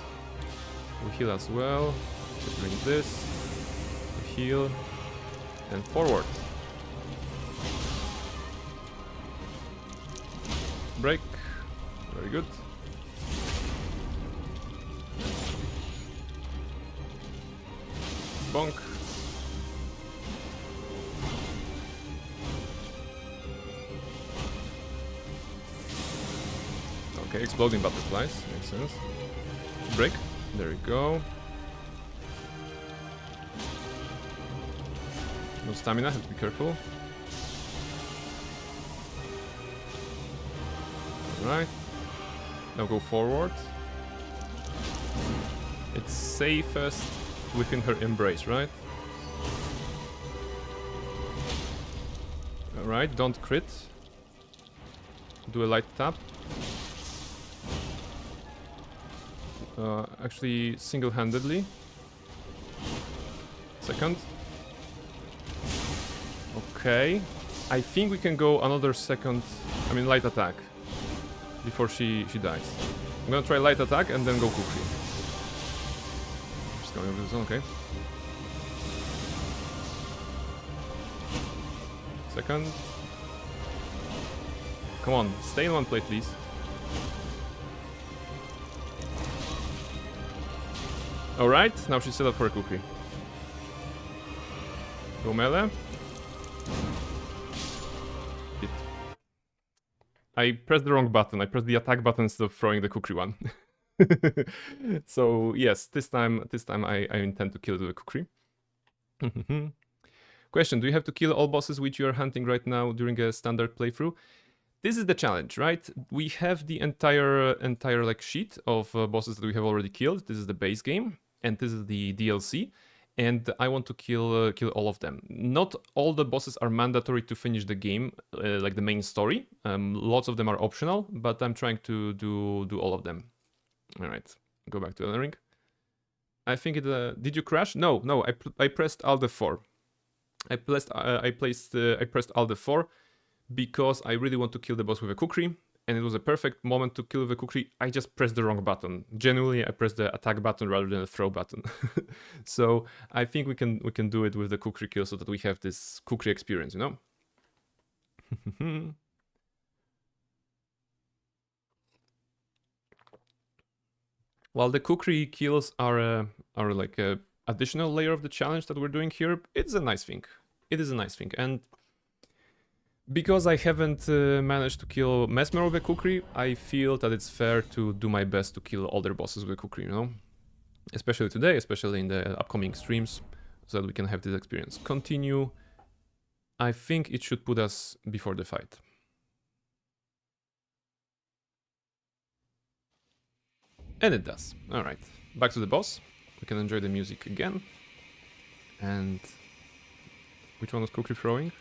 We heal as well. Bring this. Heal. And forward. Break. Very good. Bonk. Okay, exploding butterflies. Makes sense. Break. There we go. No stamina, have to be careful. Alright. Now go forward. It's safest within her embrace, right? Alright, don't crit. Do a light tap. Actually, single-handedly. Second. Okay. I think we can go another second, light attack. Before she dies. I'm gonna try light attack and then go Kukri. Just going over this one, okay. Second. Come on, stay in one plate, please. Alright, now she's set up for a Kukri. Go melee. I pressed the wrong button. I pressed the attack button instead of throwing the Kukri one. So yes, this time I intend to kill the Kukri. Question: do you have to kill all bosses which you are hunting right now during a standard playthrough? This is the challenge, right? We have the entire like sheet of bosses that we have already killed. This is the base game, and this is the DLC. And I want to kill all of them. Not all the bosses are mandatory to finish the game, like the main story. Lots of them are optional, but I'm trying to do all of them. All right, go back to Elden Ring. I think it. Did you crash? No. I pressed Alt F4. I pressed Alt F4 because I really want to kill the boss with a Kukri. And it was a perfect moment to kill the Kukri. I just pressed the wrong button. Genuinely, I pressed the attack button rather than the throw button. So I think we can do it with the Kukri kill so that we have this Kukri experience, you know? While the Kukri kills are like a additional layer of the challenge that we're doing here, it's a nice thing. It is a nice thing, and because I haven't managed to kill Mesmer with a Kukri, I feel that it's fair to do my best to kill other bosses with a Kukri, you know? Especially today, especially in the upcoming streams, so that we can have this experience. Continue. I think it should put us before the fight. And it does. Alright, back to the boss. We can enjoy the music again. And which one was Kukri throwing?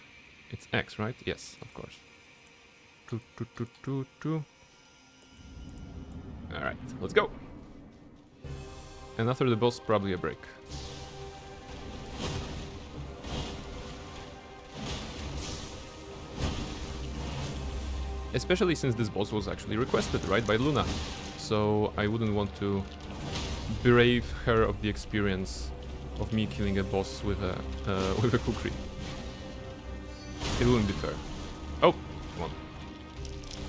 It's X, right? Yes, of course. Alright, let's go. And after the boss, probably a break. Especially since this boss was actually requested, right, by Luna. So I wouldn't want to berate her of the experience of me killing a boss with a Kukri. It wouldn't be fair. Oh, come on.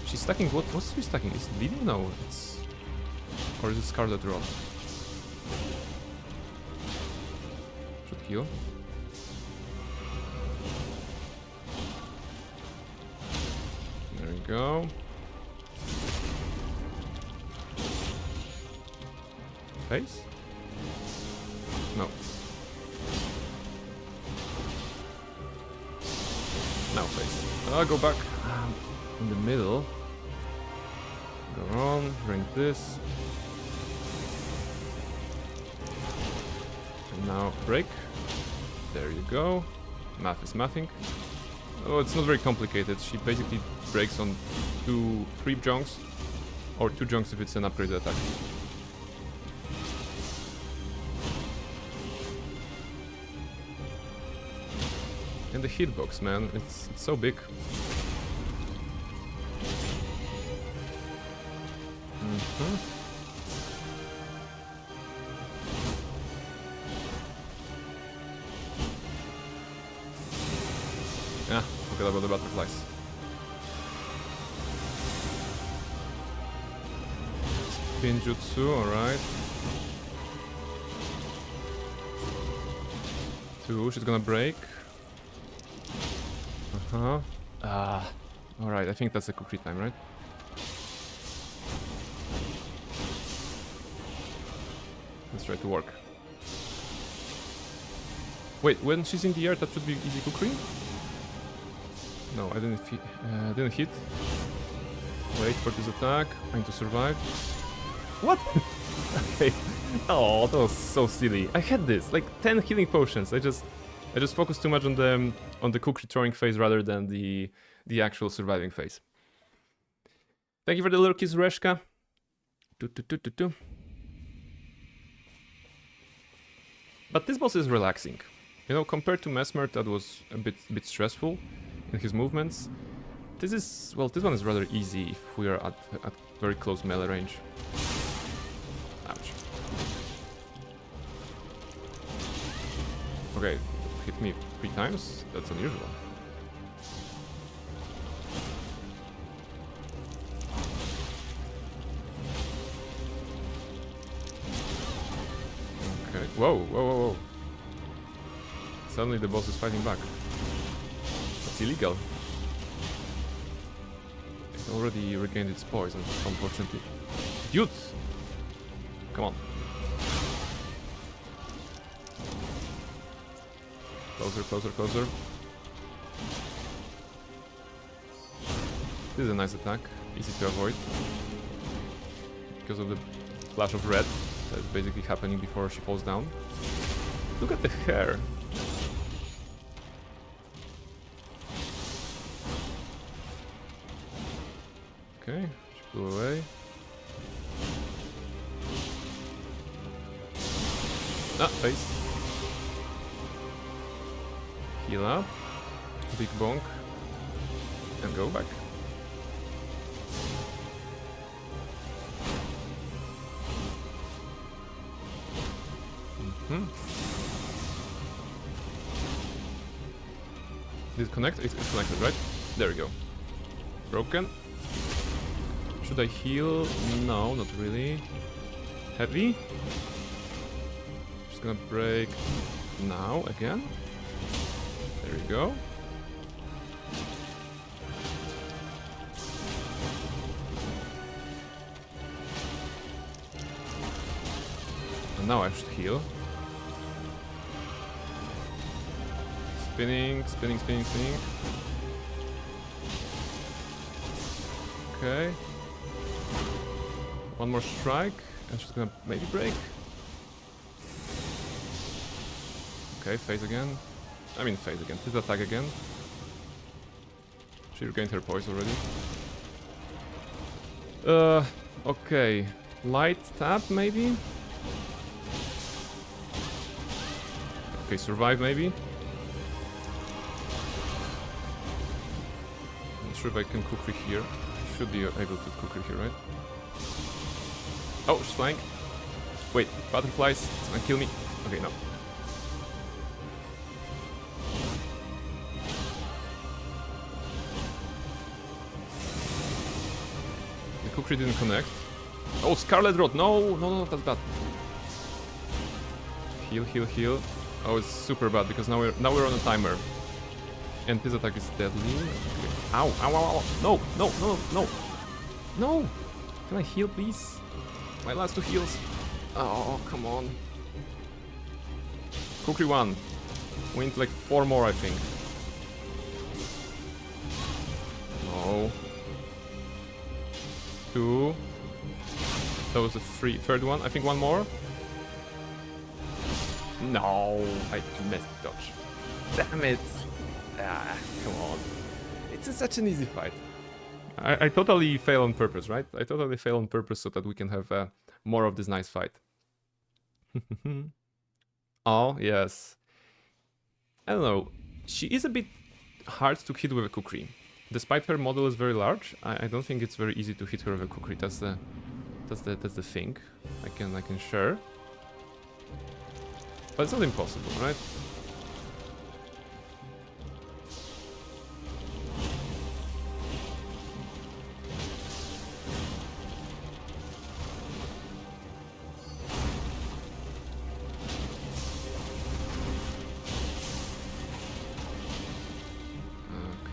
She's stacking what? What's she stacking? Is it bleeding? No, it's... Or is it Scarlet Rot? Should heal. There we go. Face? No. Now face. I'll go back in the middle. Go on, drink this. And now break. There you go. Math is mathing. Oh, it's not very complicated. She basically breaks on 2 creep junks. Or 2 junks if it's an upgraded attack. And the hitbox, man, it's so big. Ah, forget about the butterflies. Spin jutsu, alright. 2, she's gonna break. Uh-huh. Ah. Alright, I think that's a Kukri time, right? Let's try to work. Wait, when she's in the air, that should be easy Kukri? No, I didn't hit. Wait for this attack. I need to survive. What? Okay. Oh, that was so silly. I had this, like 10 healing potions. I just focused too much on the Kukri throwing phase rather than the actual surviving phase. Thank you for the lurkies, Reshka. But this boss is relaxing. You know, compared to Mesmer, that was a bit stressful in his movements. This one is rather easy if we are at very close melee range. Ouch. Okay, hit me 3 times? That's unusual. Okay, whoa. Suddenly the boss is fighting back. That's illegal. It already regained its poison, unfortunately. Dude! Come on. Closer. This is a nice attack. Easy to avoid. Because of the flash of red that's basically happening before she falls down. Look at the hair. Okay, she flew away. Ah, face. Heal up. Big bonk. And go back. Did it connect? It's connected, right? There we go. Broken. Should I heal? No, not really. Heavy. Just gonna break now again. There we go. And now I should heal. Spinning. Okay. One more strike, and she's gonna maybe break. Okay, phase again. Phase again. His attack again. She regained her poise already. Okay. Light tap, maybe? Okay, survive, maybe? Not sure if I can Kukri here. Should be able to Kukri here, right? Oh, she's flying. Wait, butterflies. It's gonna kill me. Okay, no. The Kukri didn't connect. Oh, Scarlet Rot. No, that's bad. Heal. Oh, it's super bad because now we're on a timer. And this attack is deadly. Okay. Ow. No. Can I heal, please? My last 2 heals. Oh, come on. Kukri 1. We need like 4 more, I think. No. 2. That was the third one. I think 1 more. No, I missed the dodge. Damn it. Ah, come on. It's such an easy fight. I totally fail on purpose, right? I totally fail on purpose so that we can have more of this nice fight. Oh, yes. I don't know. She is a bit hard to hit with a Kukri. Despite her model is very large, I don't think it's very easy to hit her with a Kukri. That's the thing. I can share. But it's not impossible, right?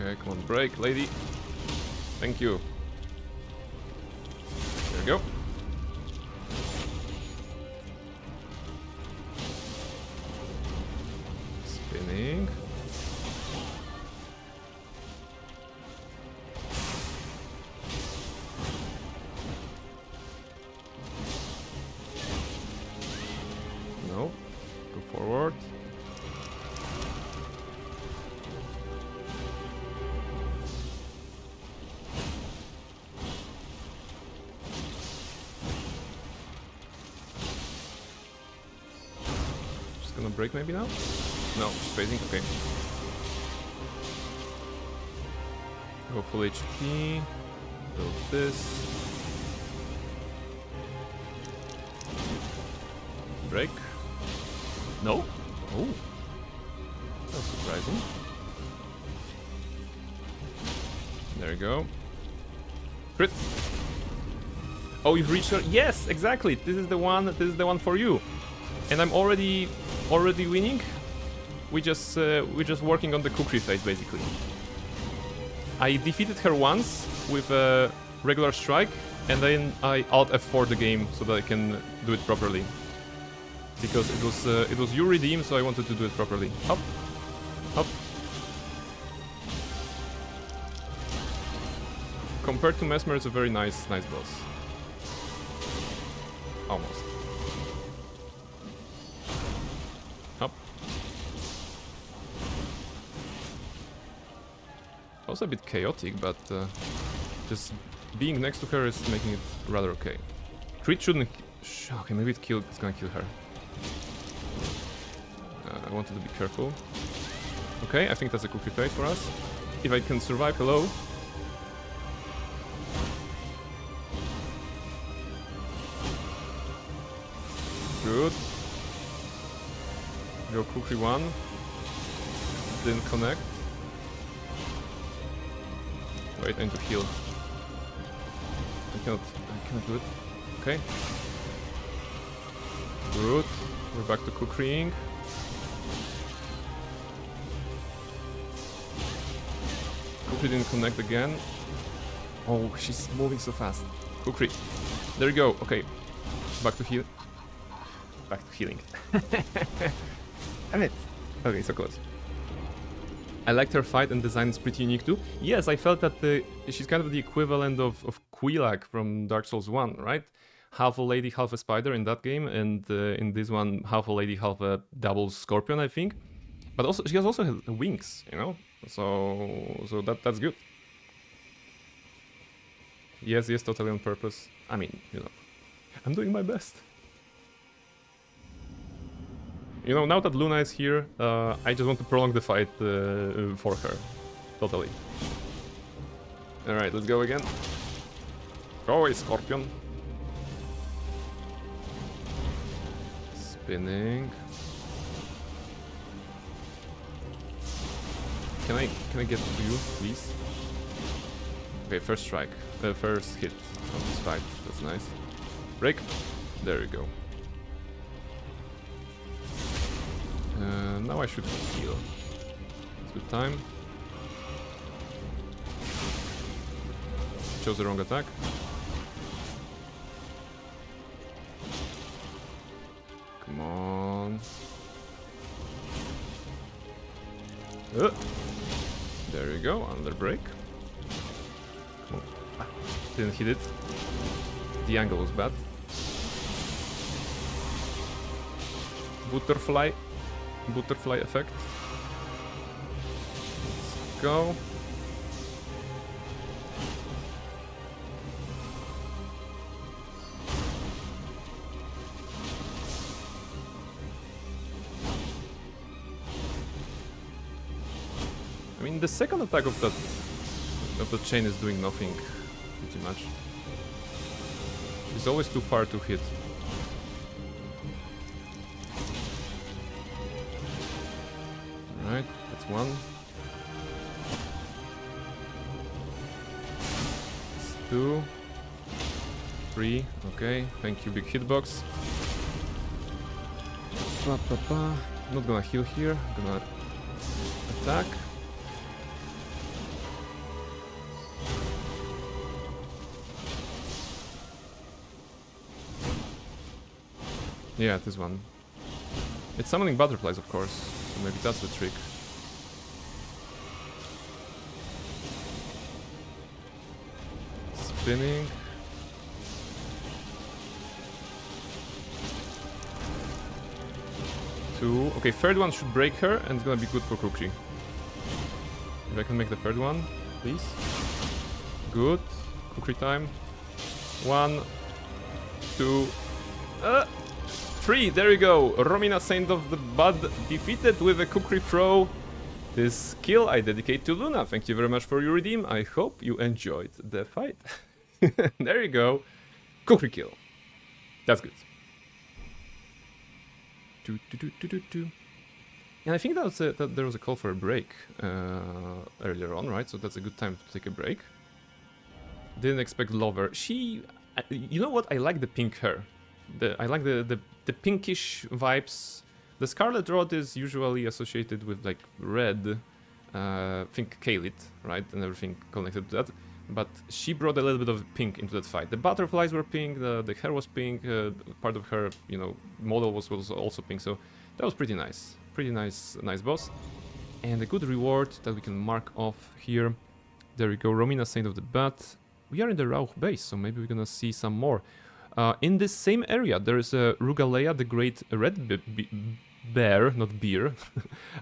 Okay, come on, break, lady. Thank you. There we go. Spinning. No. Go forward. Just gonna break maybe now? No, she's phasing, okay. Go full HP. Build this. Break. No? Oh. That's surprising. There we go. Crit. Oh, you've reached her. Yes, exactly. This is the one for you. And I'm already winning. We're just working on the kukri phase basically. I defeated her once with a regular strike, and then I alt F4 the game so that I can do it properly. Because it was your redeem, so I wanted to do it properly. Hop, hop. Compared to Mesmer, it's a very nice boss. Almost. Hop. Also a bit chaotic, but just being next to her is making it rather okay. Crit shouldn't. Okay, maybe it's gonna kill her. I wanted to be careful. Okay, I think that's a cookie phase for us. If I can survive, hello. Good. Go cookie 1. Didn't connect. Wait, I need to heal. I cannot do it. Okay. Good. We're back to cooking. Kukri didn't connect again. Oh, she's moving so fast. Kukri. There you go. Okay. Back to heal. Back to healing. Damn it. Okay, so close. I liked her fight and design is pretty unique too. Yes, I felt that she's kind of the equivalent of Quilak from Dark Souls 1, right? Half a lady, half a spider in that game, and in this one, half a lady, half a double scorpion, I think. But also, she has also wings, you know? So that's good. Yes, totally on purpose. I mean, you know, I'm doing my best. You know, now that Luna is here, I just want to prolong the fight for her. Totally. Alright, let's go again. Go away, Scorpion. Spinning. Can I get to you, please? Okay, first strike. First hit on this fight. That's nice. Break. There we go. Now I should heal. It's good time. Chose the wrong attack. Come on. There we go, another break. Come on. Ah, didn't hit it. The angle was bad. Butterfly effect. Let's go. I mean, the second attack of the chain is doing nothing, pretty much. She's always too far to hit. Alright, that's one. That's 2. 3, okay, thank you, big hitbox. Not gonna heal here, gonna attack. Yeah, this one. It's summoning butterflies, of course, so maybe that's the trick. Spinning. Two. Okay, third one should break her, and it's gonna be good for Kukri. If I can make the third one, please. Good. Kukri time. 1, 2, 3. There you go. Romina, Saint of the Bud, defeated with a Kukri throw. This kill I dedicate to Luna. Thank you very much for your redeem. I hope you enjoyed the fight. There you go. Kukri kill. That's good. And I think that there was a call for a break earlier on, right? So that's a good time to take a break. Didn't expect Lover. She... you know what? I like the pink hair. I like the pinkish vibes. The Scarlet Rod is usually associated with like red. Think Kalit, right? And everything connected to that. But she brought a little bit of pink into that fight. The butterflies were pink, the hair was pink, part of her, you know, model was also pink. So that was pretty nice. Pretty nice boss. And a good reward that we can mark off here. There we go, Romina, Saint of the Bat. We are in the Rauch base, so maybe we're gonna see some more. In this same area, there is a Rugalea, the Great Red Bear, not beer,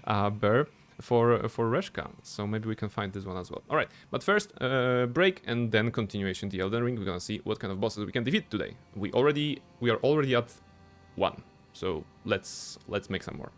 bear, for Reshka. So maybe we can find this one as well. Alright, but first, break and then continuation the Elden Ring. We're gonna see what kind of bosses we can defeat today. We are already at 1, so let's make some more.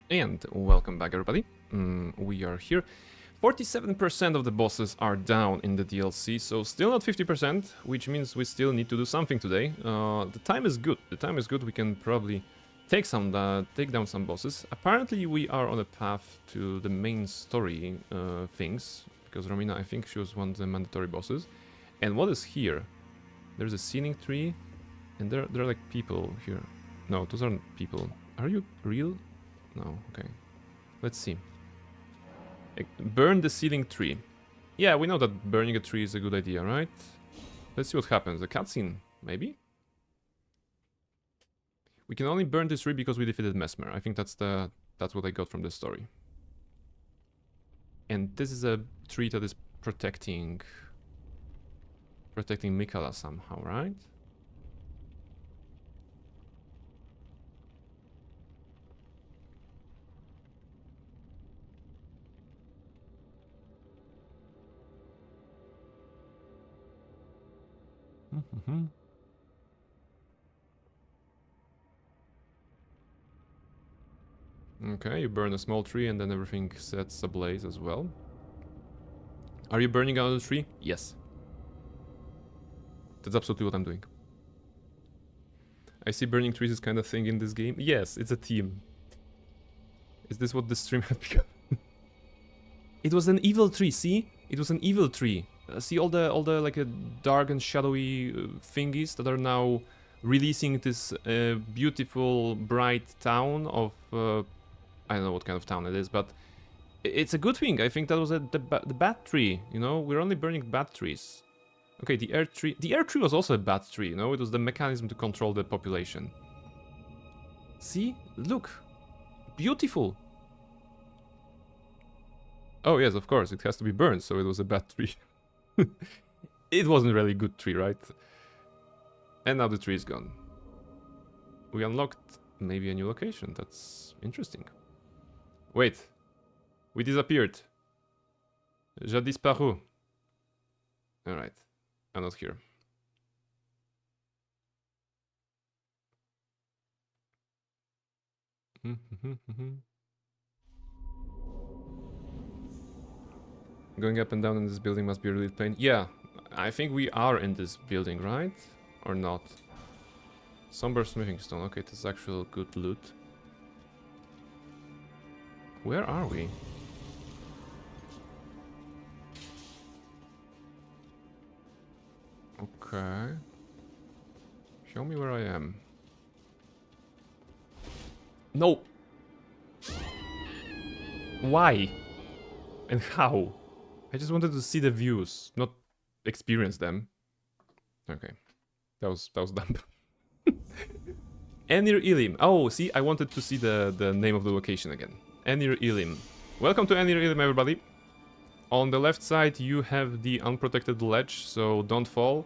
And welcome back, everybody. We are here. 47% of the bosses are down in the DLC, so still not 50%, which means we still need to do something today. The time is good. The time is good. We can probably take down some bosses. Apparently, we are on a path to the main story things, because Romina, I think she was one of the mandatory bosses. And what is here? There's a ceiling tree, and there are like people here. No, those aren't people. Are you real? No, okay. Let's see. Burn the ceiling tree. Yeah, we know that burning a tree is a good idea, right? Let's see what happens. A cutscene, maybe? We can only burn this tree because we defeated Mesmer. I think that's what I got from the story. And this is a tree that is protecting Mikala somehow, right? Okay, you burn a small tree and then everything sets ablaze as well. Are you burning another tree? Yes. That's absolutely what I'm doing. I see burning trees is kind of thing in this game. Yes, it's a team. Is this what the stream had become? It was an evil tree, see? It was an evil tree. See all the like dark and shadowy thingies that are now releasing this beautiful, bright town of... I don't know what kind of town it is, but it's a good thing. I think that was the bad tree, you know? We're only burning bad trees. Okay, the air tree... The air tree was also a bad tree, you know? It was the mechanism to control the population. See? Look! Beautiful! Oh yes, of course, it has to be burned, so it was a bad tree. It wasn't really a good tree, right? And now the tree is gone. We unlocked maybe a new location. That's interesting. Wait. We disappeared. J'ai disparu. Alright. I'm not here. Going up and down in this building must be a real pain. Yeah, I think we are in this building, right? Or not? Somber smithing stone. Okay, this is actual good loot. Where are we? Okay. Show me where I am. No! Why? And how? I just wanted to see the views, not experience them. Okay. That was dumb. Enir Ilim. Oh, see, I wanted to see the name of the location again. Enir Ilim. Welcome to Enir Ilim, everybody. On the left side, you have the unprotected ledge, so don't fall.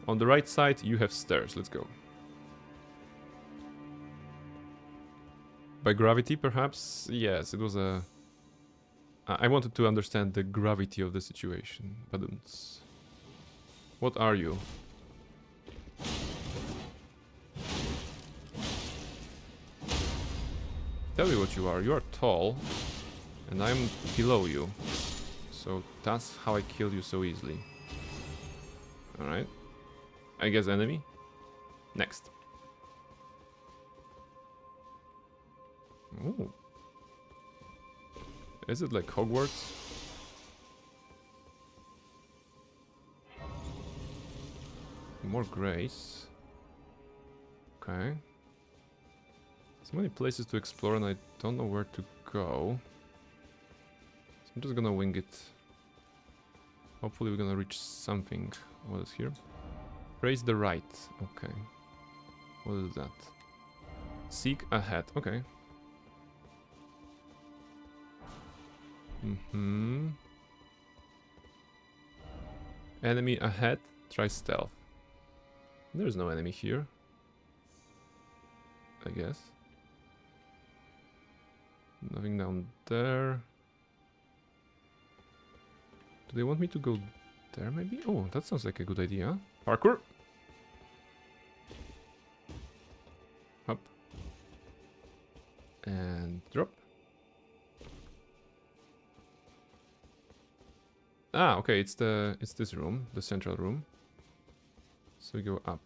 On the right side, you have stairs. Let's go. By gravity, perhaps? Yes, it was a... I wanted to understand the gravity of the situation. Badumts. What are you? Tell you what you are. You are tall, and I'm below you. So that's how I killed you so easily. Alright. I guess enemy. Next. Ooh. Is it like Hogwarts? More grace. Okay. So many places to explore and I don't know where to go. So I'm just gonna wing it. Hopefully we're gonna reach something. What is here? Praise the right. Okay. What is that? Seek ahead. Okay. Enemy ahead. Try stealth. There's no enemy here. I guess. Nothing down there. Do they want me to go there maybe? Oh, that sounds like a good idea. Parkour! Up. And drop. Ah, okay, it's this room, the central room. So we go up.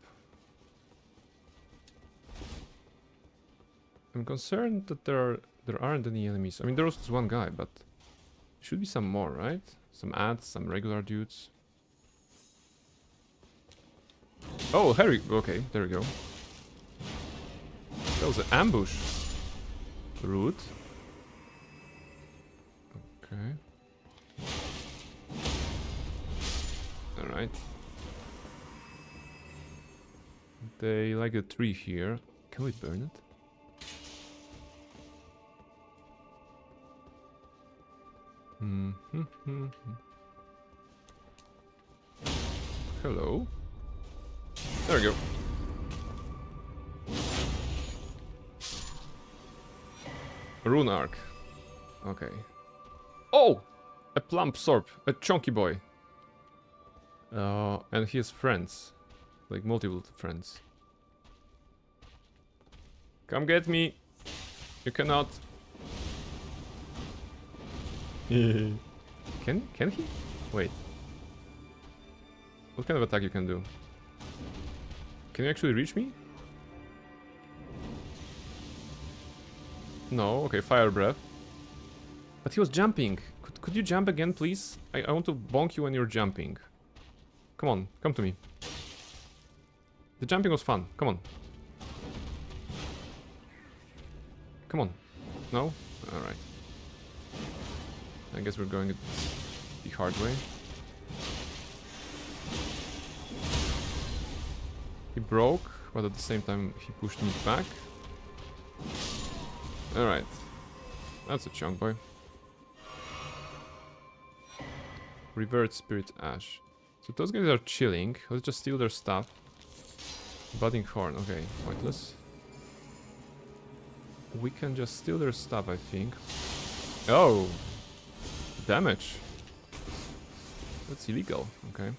I'm concerned that there aren't any enemies. I mean, there was this one guy, but should be some more, right? Some ads, some regular dudes. Oh, Harry. Okay, there we go. That was an ambush. Rude. Okay. Alright. They like a tree here. Can we burn it? Hello. There we go. Rune arc. Okay. Oh! A plump sorp. A chunky boy. And he has friends. Like multiple friends. Come get me. You cannot. Can he? Wait. What kind of attack you can do? Can you actually reach me? No, okay, fire breath. But he was jumping. Could you jump again, please? I want to bonk you when you're jumping. Come on, come to me. The jumping was fun. Come on. Come on. No? Alright. I guess we're going it the hard way. He broke, but at the same time he pushed me back. Alright. That's a chunk boy. Revert Spirit Ash. So those guys are chilling. Let's just steal their stuff. Budding Horn. Okay, pointless. We can just steal their stuff, I think. Oh! Damage. That's illegal. Okay.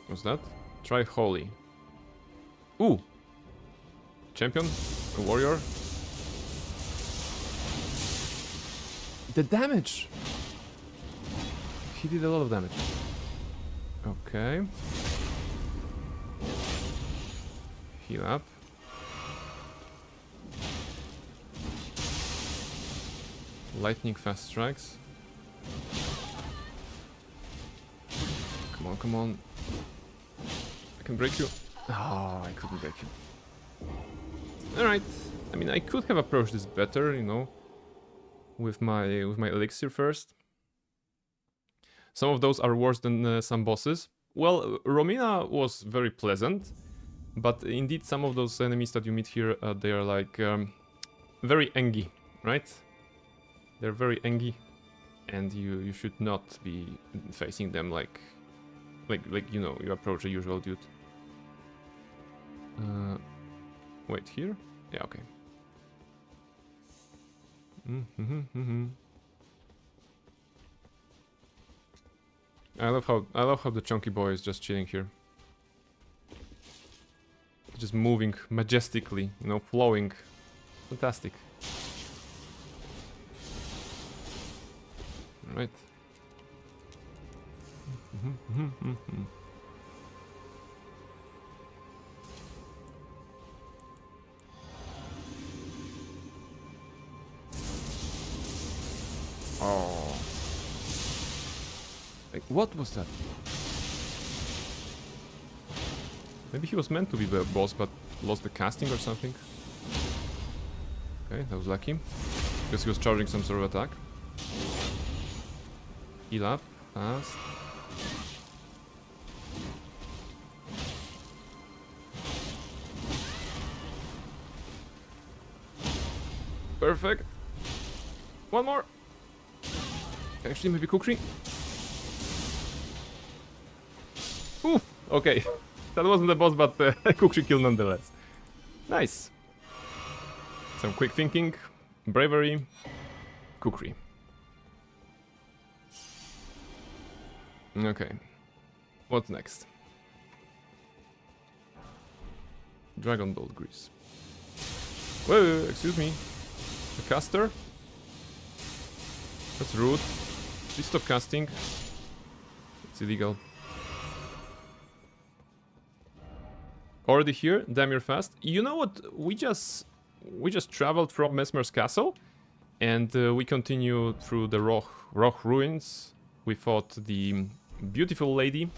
What's that? Try Holy. Ooh! Champion? A warrior? The damage! He did a lot of damage. Okay. Heal up. Lightning fast strikes. Come on, come on. I can break you. Oh, I couldn't break you. Alright. I mean, I could have approached this better, you know, with my elixir first. Some of those are worse than some bosses. Well, Romina was very pleasant, but indeed some of those enemies that you meet here, they are like very angry, right? They're very angry, and you should not be facing them like you know, you approach a usual dude. Wait, here? Yeah, okay. I love how the chunky boy is just chilling here. Just moving majestically, you know, flowing. Fantastic. Alright. Oh. Like, what was that? Maybe he was meant to be the boss, but lost the casting or something. Okay, that was lucky. Because he was charging some sort of attack. Heal up, fast. Perfect. One more. Actually, maybe Kukri. Ooh, okay. That wasn't the boss, but Kukri kill nonetheless. Nice. Some quick thinking, bravery, Kukri. Okay. What's next? Dragon Bolt Grease. Whoa, excuse me. A caster? That's rude. Please stop casting. It's illegal. Already here? Damn, you're fast. You know what? We just traveled from Mesmer's castle, and we continue through the Roch ruins. We fought the beautiful lady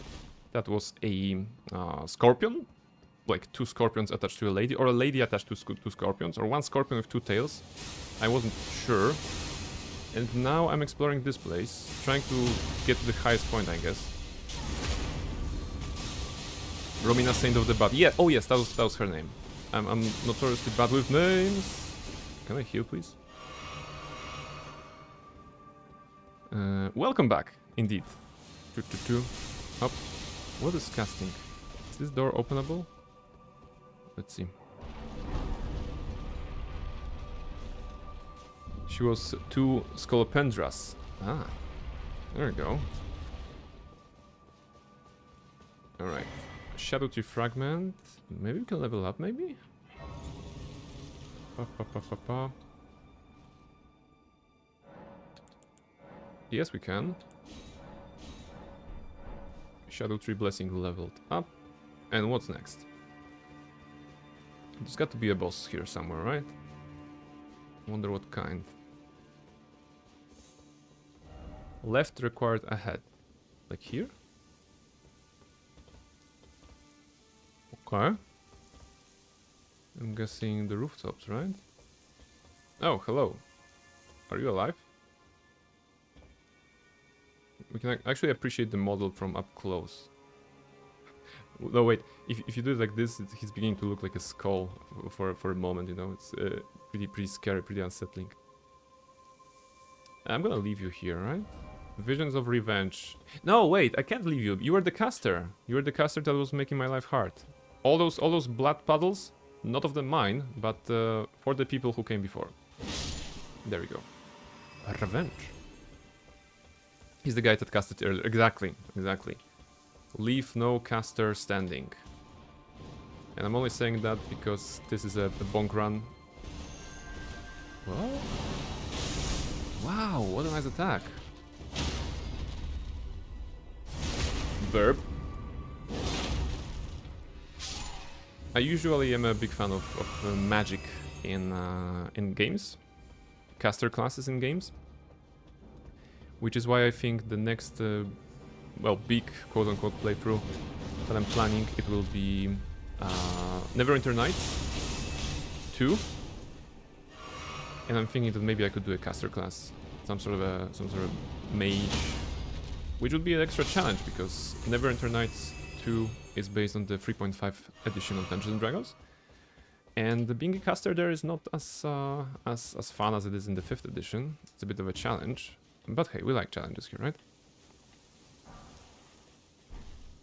that was a scorpion, like 2 scorpions attached to a lady, or a lady attached to 2 scorpions, or 1 scorpion with 2 tails. I wasn't sure. And now I'm exploring this place, trying to get to the highest point, I guess. Romina, Saint of the Bad. Yeah, oh yes, that was her name. I'm notoriously bad with names. Can I heal, please? Welcome back, indeed. Up. What is casting? Is this door openable? Let's see. She was 2 Scolopendras. Ah, there we go. Alright. Shadow Tree Fragment. Maybe we can level up, maybe? Yes, we can. Shadow Tree Blessing leveled up. And what's next? There's got to be a boss here somewhere, right? Wonder what kind. Left required ahead. Like here? Okay. I'm guessing the rooftops, right? Oh, hello. Are you alive? We can actually appreciate the model from up close. No, wait. If you do it like this, he's beginning to look like a skull for a moment, you know? It's pretty scary, pretty unsettling. I'm gonna leave you here, right? Visions of revenge. No, wait, I can't leave you. You were the caster. You were the caster that was making my life hard. All those blood puddles, not of them mine, but for the people who came before. There we go. Revenge. He's the guy that casted earlier. Exactly. Leave no caster standing. And I'm only saying that because this is a bonk run. What? Wow, what a nice attack. Burp. I usually am a big fan of magic in games. Caster classes in games. Which is why I think the next, well, big quote-unquote playthrough that I'm planning, it will be Neverwinter Nights 2. And I'm thinking that maybe I could do a caster class, some sort of mage, which would be an extra challenge because Neverwinter Nights 2 is based on the 3.5 edition of Dungeons and Dragons, and being a caster there is not as fun as it is in the 5th edition. It's a bit of a challenge, but hey, we like challenges here, right?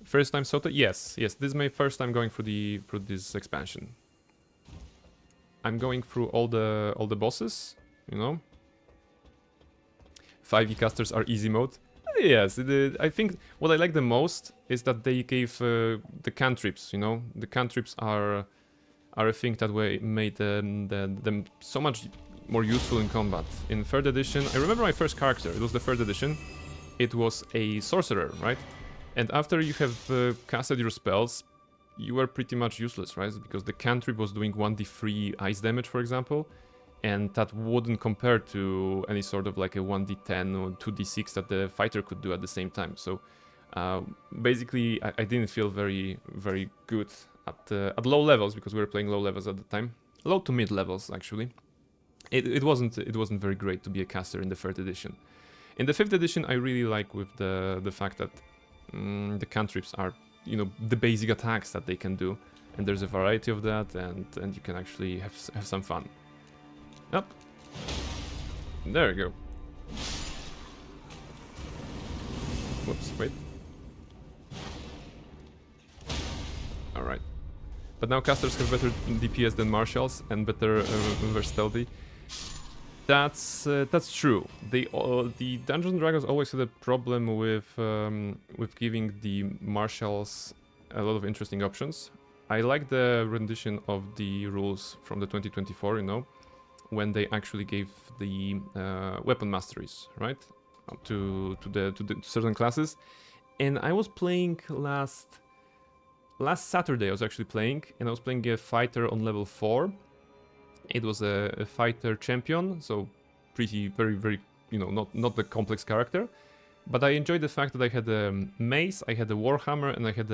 First time Sota? Yes. This is my first time going through this expansion. I'm going through all the bosses, you know. 5e casters are easy mode. Yes, I think what I like the most is that they gave the cantrips, you know. The cantrips are a thing that way made them so much more useful in combat. In 3rd edition, I remember my first character, it was the 3rd edition. It was a sorcerer, right? And after you have casted your spells, you were pretty much useless, right? Because the cantrip was doing 1d3 ice damage, for example, and that wouldn't compare to any sort of like a 1d10 or 2d6 that the fighter could do at the same time. So basically, I didn't feel very, very good at low levels because we were playing low levels at the time, low to mid levels actually. It wasn't very great to be a caster in the 3rd edition. In the 5th edition, I really like with the fact that the cantrips are, you know, the basic attacks that they can do, and there's a variety of that, and you can actually have some fun. Yep. There we go. Whoops, wait. Alright. But now casters have better DPS than martials and better versatility. That's true. The Dungeons and Dragons always had a problem with giving the martials a lot of interesting options. I like the rendition of the rules from the 2024, you know, when they actually gave the weapon masteries, right, to the certain classes. And I was playing last Saturday. I was actually playing, and I was playing a fighter on level 4. It was a fighter champion, so pretty very, you know, not the complex character. But I enjoyed the fact that I had a mace, I had a warhammer, and I had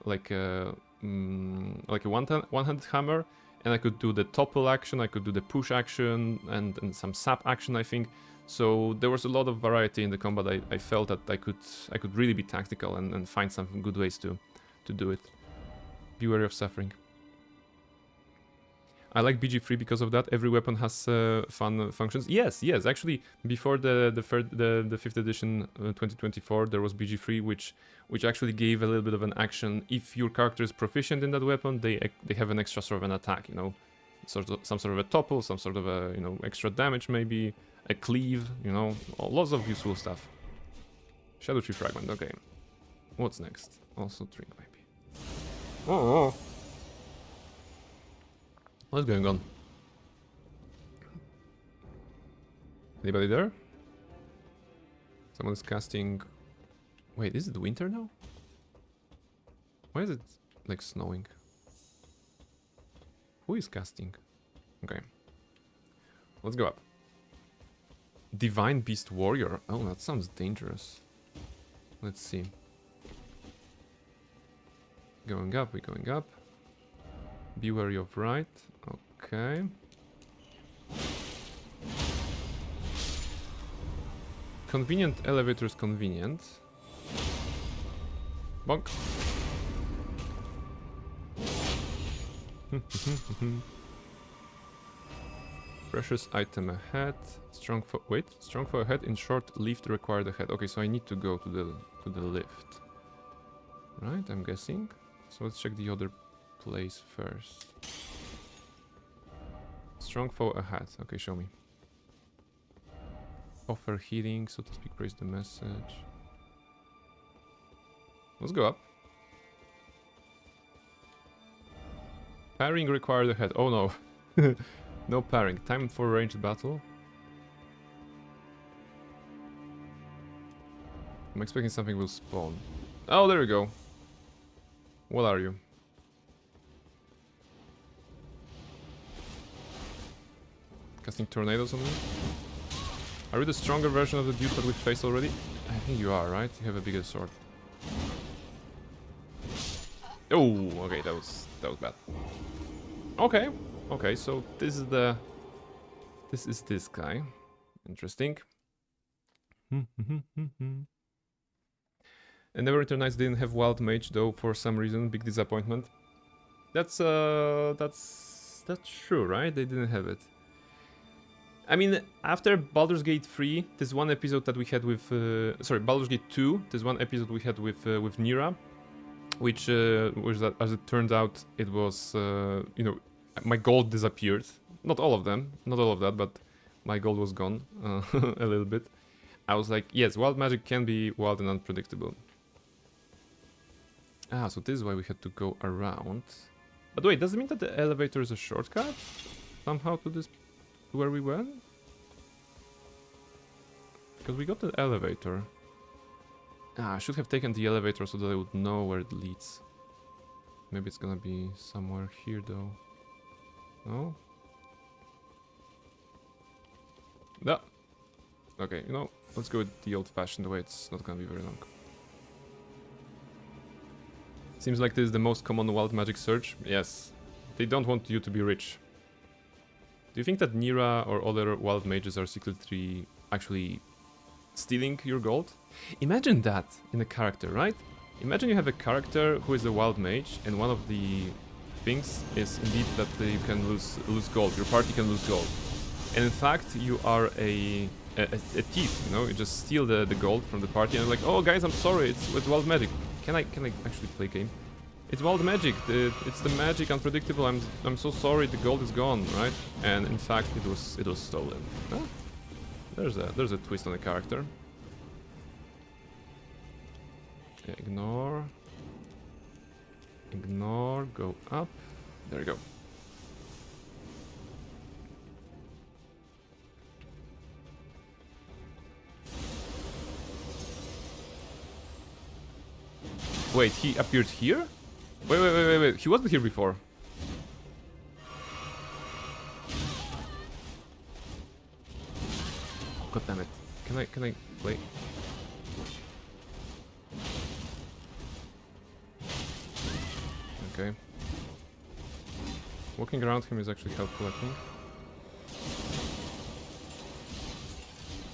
like a one-handed hammer, and I could do the topple action, I could do the push action, and some sap action, I think. So there was a lot of variety in the combat. I felt that I could really be tactical and find some good ways to do it. Be wary of suffering. I like BG3 because of that. Every weapon has fun functions. Yes, actually, before the 5th edition 2024, there was BG3, which actually gave a little bit of an action. If your character is proficient in that weapon, they have an extra sort of an attack, you know, some sort of a topple, some sort of a, you know, extra damage, maybe a cleave, you know, lots of useful stuff. Shadow Tree Fragment. Okay, what's next? Also drink maybe. Oh. What's going on? Anybody there? Someone's casting... Wait, is it winter now? Why is it, like, snowing? Who is casting? Okay. Let's go up. Divine Beast Warrior. Oh, that sounds dangerous. Let's see. Going up, we're going up. Be wary of right. Okay. Convenient elevator is convenient. Bonk. Precious item ahead. Strong foe ahead. In short, lift required ahead. Okay, so I need to go to the lift. Right, I'm guessing. So let's check the other place first. Strong foe ahead. Okay, show me. Offer healing, so to speak, praise the message. Let's go up. Parrying required ahead. Oh no. No parrying. Time for ranged battle. I'm expecting something will spawn. Oh, there we go. What are you? Casting tornadoes on me? Are you the stronger version of the dude that we faced already? I think you are, right? You have a bigger sword. Oh, okay, that was bad. Okay, okay, so this is this guy. Interesting. And Neverwinter Nights didn't have Wild Mage though for some reason. Big disappointment. That's true, right? They didn't have it. I mean, after Baldur's Gate 3, there's one episode that we had with... sorry, Baldur's Gate 2, there's one episode we had with Nira, which was that, as it turned out, it was, you know, my gold disappeared. Not all of them, not all of that, but my gold was gone a little bit. I was like, yes, wild magic can be wild and unpredictable. Ah, so this is why we had to go around. But wait, does it mean that the elevator is a shortcut? Somehow to this... where we went? Because we got the elevator. Ah, I should have taken the elevator so that I would know where it leads. Maybe it's gonna be somewhere here though. No? No. Okay, you know, let's go with the old-fashioned way. It's not gonna be very long. Seems like this is the most common wild magic search. Yes. They don't want you to be rich. Do you think that Nira or other wild mages are secretly actually stealing your gold? Imagine that in a character, right? Imagine you have a character who is a wild mage, and one of the things is indeed that you can lose gold. Your party can lose gold, and in fact you are a thief. You know, you just steal the gold from the party, and you're like, oh guys, I'm sorry, it's wild magic. Can I actually play game? It's wild magic. It's the magic, unpredictable. I'm so sorry. The gold is gone, right? And in fact, it was stolen. Huh? There's a twist on the character. Ignore, go up. There we go. Wait, he appeared here? Wait. He wasn't here before. God damn it. Can I play? Okay. Walking around him is actually helpful, I think.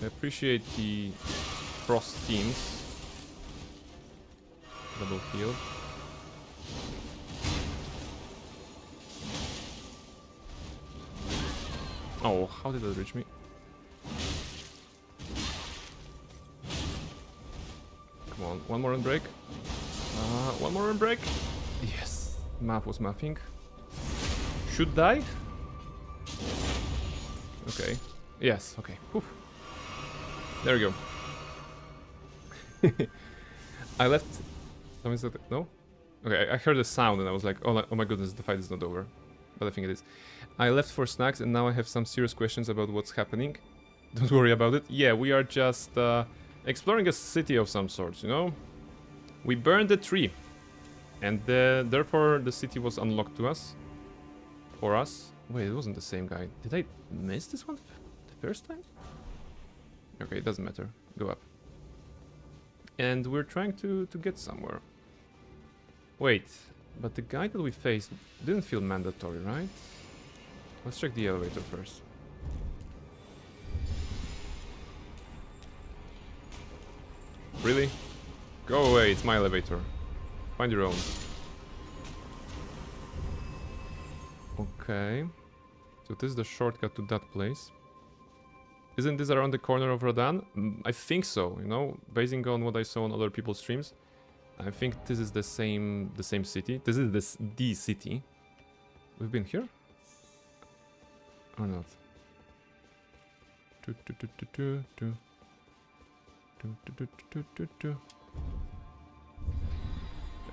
I appreciate the frost teams. Double heal. Oh, how did that reach me? Come on, one more and break. One more and break. Yes, math was mathing. Should die? Okay. Yes, okay. Oof. There we go. I left... No? Okay, I heard a sound and I was like, oh my goodness, the fight is not over. But I think it is. I left for snacks and now I have some serious questions about what's happening. Don't worry about it. Yeah, we are just exploring a city of some sort, you know? We burned the tree. And therefore the city was unlocked to us. For us. Wait, it wasn't the same guy. Did I miss this one the first time? Okay, it doesn't matter. Go up. And we're trying to get somewhere. Wait, but the guy that we faced didn't feel mandatory, right? Let's check the elevator first. Really? Go away, it's my elevator. Find your own. Okay. So this is the shortcut to that place. Isn't this around the corner of Radan? I think so, you know, basing on what I saw on other people's streams. I think this is the same city. This is the city. We've been here? Or not?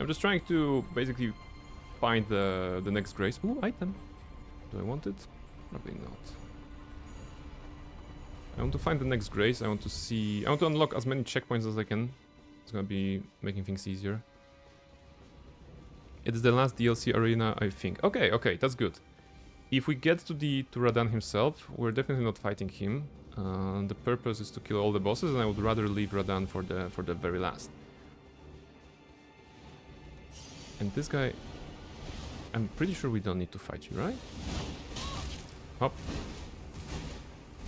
I'm just trying to basically find the next grace. Ooh, item. Do I want it? Probably not. I want to find the next grace. I want to unlock as many checkpoints as I can. It's gonna be making things easier. It's the last DLC arena, I think. Okay, that's good. If we get to Radan himself, we're definitely not fighting him. The purpose is to kill all the bosses, and I would rather leave Radan for the very last. And this guy, I'm pretty sure we don't need to fight you, right? Hop.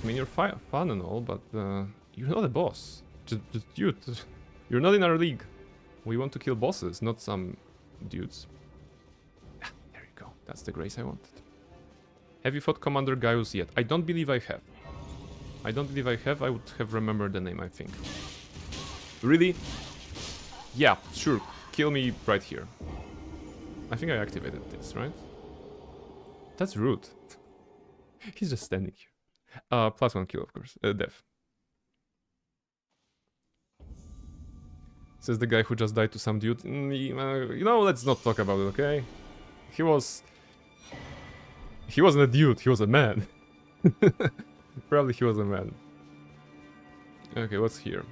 I mean, you're fun and all, but you're not a boss. Just dude, you're not in our league. We want to kill bosses, not some dudes. Ah, there you go. That's the grace I wanted. Have you fought Commander Gaius yet? I don't believe I have. I would have remembered the name, I think. Really? Yeah, sure. Kill me right here. I think I activated this, right? That's rude. He's just standing here. +1 kill, of course. Death. Says the guy who just died to some dude. You know, let's not talk about it, okay? He wasn't a dude, he was a man. Probably he was a man. Okay, what's here?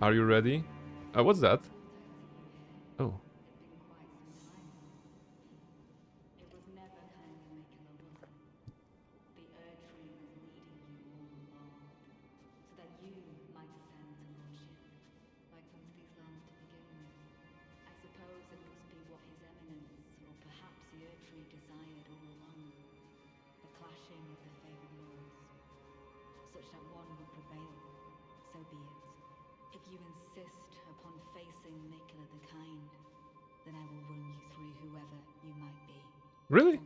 Are you ready? What's that? Oh. Really?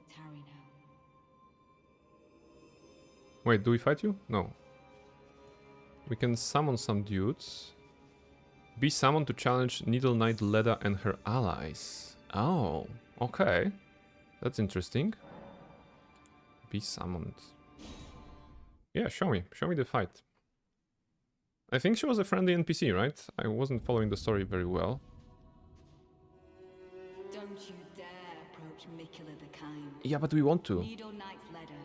Wait, do we fight you? No. We can summon some dudes. Be summoned to challenge Needle Knight Leda and her allies. Oh, okay. That's interesting. Be summoned. Yeah, show me. Show me the fight. I think she was a friendly NPC, right? I wasn't following the story very well. Yeah, but we want to. Nido Knight's leader,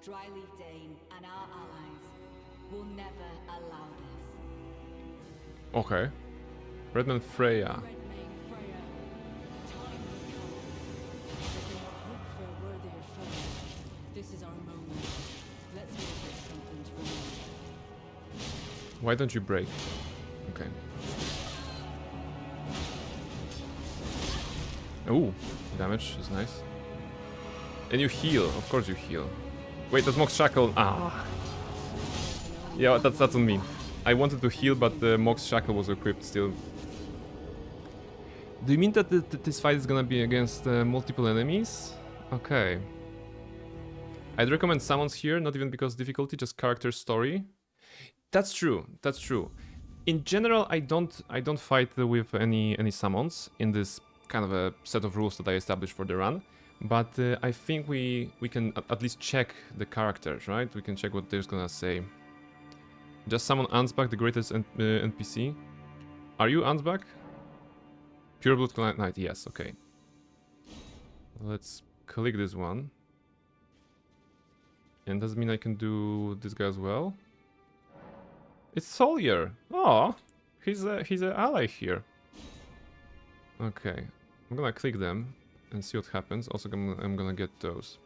Dryleaf Dane, and our allies will never allow this. Okay. Redman Freya. Redmane Freya, time has come. There cannot hope for a worthier foe. This is our moment. Let's hope there's something to remember. Why don't you break? Okay. Ooh, damage is nice. And you heal, of course you heal. Wait, that's Mox Shackle. Ah. Yeah, that's on me. I wanted to heal, but the Mox Shackle was equipped still. Do you mean that this fight is gonna be against multiple enemies? Okay. I'd recommend summons here, not even because difficulty, just character story. That's true. That's true. In general, I don't fight with any summons in this kind of a set of rules that I established for the run. But I think we can at least check the characters, right? We can check what they're gonna say. Just summon Ansbach, the greatest NPC. Are you Ansbach? Pureblood Knight, yes, okay. Let's click this one. And does it mean I can do this guy as well? It's Sawyer! Oh, he's an ally here. Okay, I'm gonna click them and see what happens. Also, I'm gonna get those.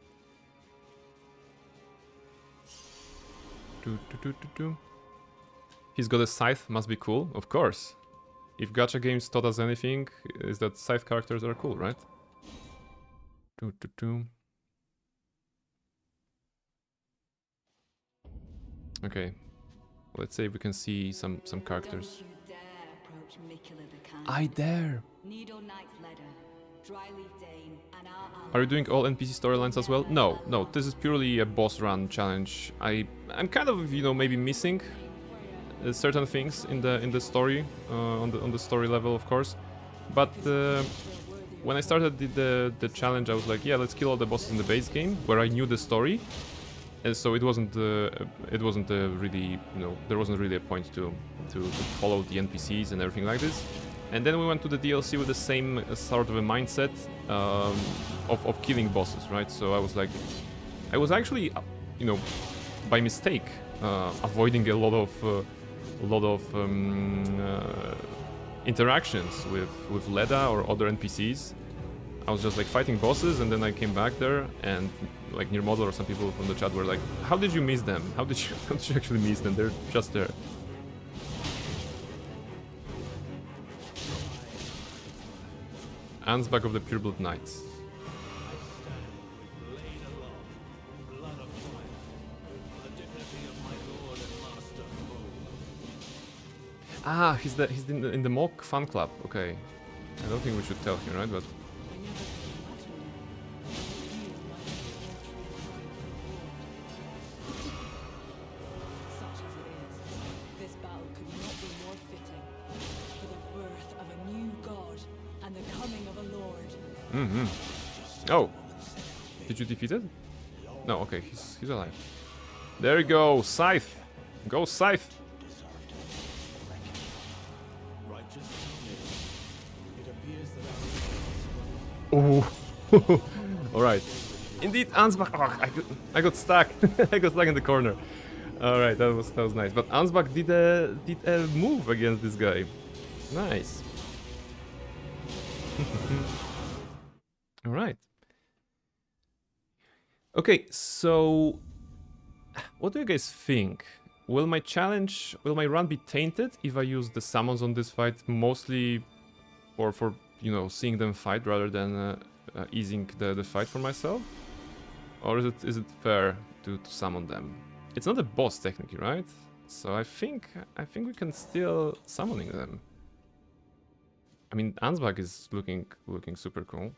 He's got a scythe, must be cool, of course. If gacha games taught us anything, is that scythe characters are cool, right? Okay, let's say we can see some characters. Don't you dare approach Mikula the Kind. I dare! Nido Knight's leader, Dryleaf Dane, and our allies. Are you doing all NPC storylines as well? No, this is purely a boss run challenge. I'm kind of, you know, maybe missing certain things in the story, on the story level, of course. But when I started the challenge, I was like, yeah, let's kill all the bosses in the base game, where I knew the story. And so it wasn't really, you know, there wasn't really a point to follow the NPCs and everything like this. And then we went to the DLC with the same sort of a mindset of killing bosses, right? So I was like, I was actually, you know, by mistake, avoiding a lot of interactions with Leda or other NPCs. I was just like fighting bosses, and then I came back there, and like near model or some people from the chat were like, "How did you miss them? How did you actually miss them? They're just there." Ansbach of the Pureblood Knights. Ah, he's in the Mock fan club. Okay, I don't think we should tell him, right? But Such as it is, this battle could not be more fitting for the birth of a new god and the coming of a lord. oh, did you defeat it? No. Okay, he's alive. There you go, Scythe. Go Scythe. Oh, all right. Indeed, Ansbach. Oh, I got stuck. I got stuck in the corner. All right, that was nice. But Ansbach did a move against this guy. Nice. All right. Okay, so what do you guys think? Will my run be tainted if I use the summons on this fight mostly, or for you know, seeing them fight rather than easing the fight for myself? Or is it fair to summon them? It's not a boss technically, right? So I think we can still summoning them. I mean, Ansbach is looking super cool.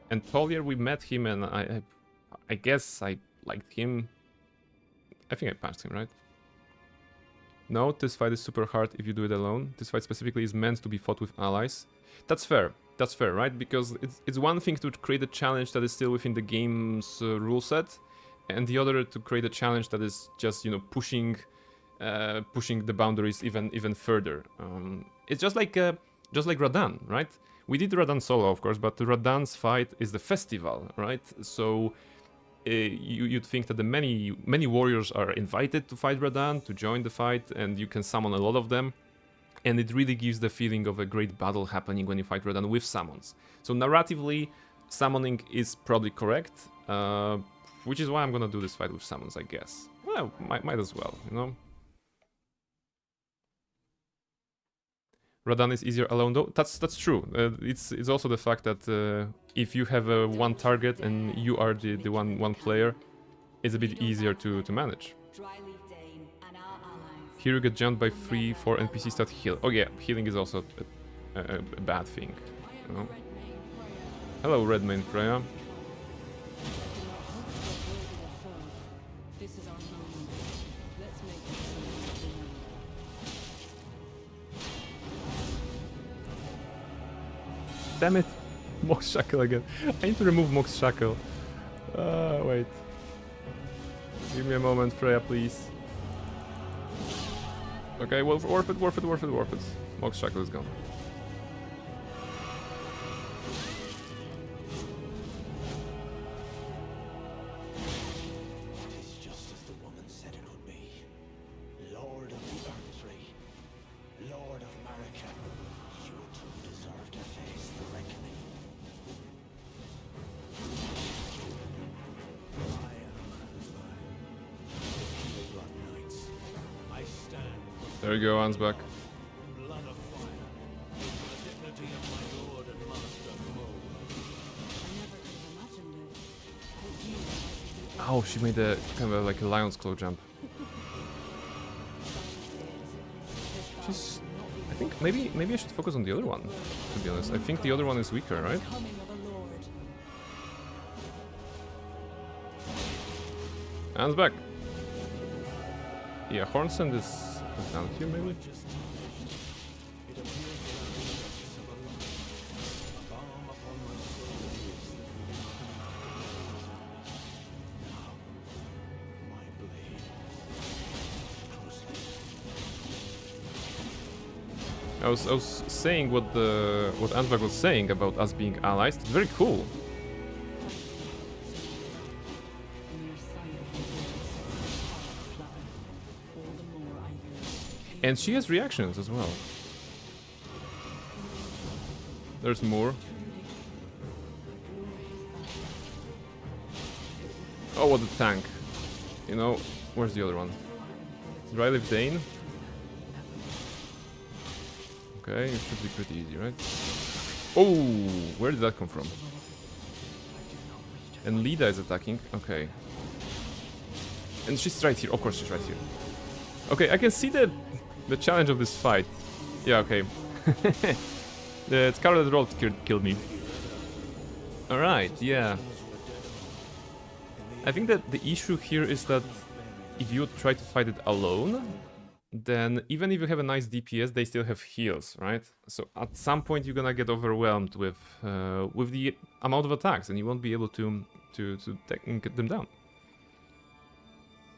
And Tolier, we met him, and I guess I liked him. I think I passed him, right? No, this fight is super hard if you do it alone. This fight specifically is meant to be fought with allies. That's fair, right? Because it's one thing to create a challenge that is still within the game's rule set, and the other to create a challenge that is just, you know, pushing the boundaries even further. It's just like just like Radan, right? We did Radan solo, of course, but Radan's fight is the festival, right? So you'd think that the many warriors are invited to fight Radan, to join the fight, and you can summon a lot of them. And it really gives the feeling of a great battle happening when you fight Radan with summons. So narratively, summoning is probably correct, which is why I'm gonna do this fight with summons, I guess. Well, might as well, you know? Radan is easier alone though. That's true. It's also the fact that if you have one target and you are the one player, it's a bit easier to manage. Here you get jumped by 3-4 NPCs that heal. Oh yeah, healing is also a bad thing. You know? Hello, Redmane Freya. This is our moment. Let's make it something to remember. Damn it! Mox Shackle again. I need to remove Mox Shackle. Wait. Give me a moment, Freya, please. Okay, well, worth it. Mox Shackle is gone. It is just as the woman said it would be. Lord of the Earthtree, Lord of Marika, you two deserve to face the reckoning. I am Ansvar, the Blood Knights. I stand There you go, Ansbach. blood of fire, the dignity of my lord and master Mo. I never could have imagined it. But you might be Oh, she made a kind of like a lion's claw jump. She's... I think maybe I should focus on the other one, to be honest. I think the other one is weaker, right? coming of a lord. Ansbach! Yeah, Hornsend is down here, maybe? It appears that I am justice of a life. A balm upon my soul is the now, my blade. Closely. I was saying what Ansbach was saying about us being allies. It's very cool. Mere sight of your voice, fly. All the more I yearn. And she has reactions as well. There's more. Oh, what a tank. You know, where's the other one? Drylift Dane. Okay, it should be pretty easy, right? Oh, where did that come from? And Lida is attacking. Okay. And she's right here. Of course, she's right here. Okay, I can see the challenge of this fight. Yeah, okay. The Scarlet Road killed me. Alright, yeah. I think that the issue here is that if you try to fight it alone, then even if you have a nice DPS, they still have heals, right? So at some point you're gonna get overwhelmed with the amount of attacks, and you won't be able to get them down.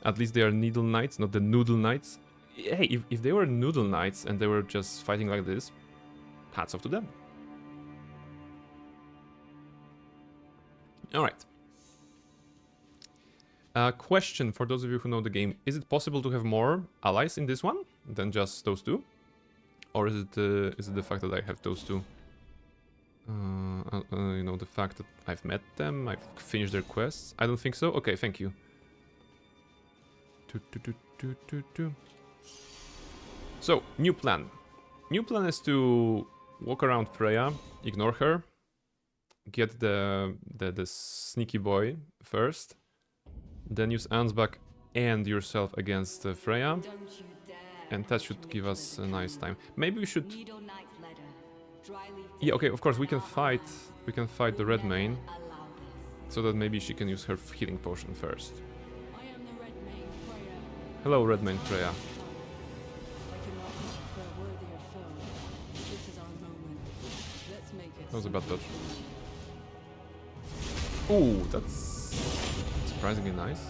At least they are Needle Knights, not the Noodle Knights. Hey, if they were Noodle Knights and they were just fighting like this, hats off to them. Alright. Question for those of you who know the game. Is it possible to have more allies in this one than just those two? Or is it the fact that I have those two? You know, the fact that I've met them, I've finished their quests? I don't think so. Okay, thank you. So, new plan. New plan is to walk around Freya, ignore her, get the sneaky boy first, then use Ansbach and yourself against Freya, Don't you dare. and that should give us a nice time. Maybe we should... Needle Knight's letter. Dryleaf Yeah, okay, of course, we can fight the Redmane, allow this. so that maybe she can use her healing potion first. I am the Red Mane Freya. Hello, Redmane Freya. I cannot hope for a worthier foe. This is our moment. Let's make it. That was a bad touch. something. Ooh, that's surprisingly nice.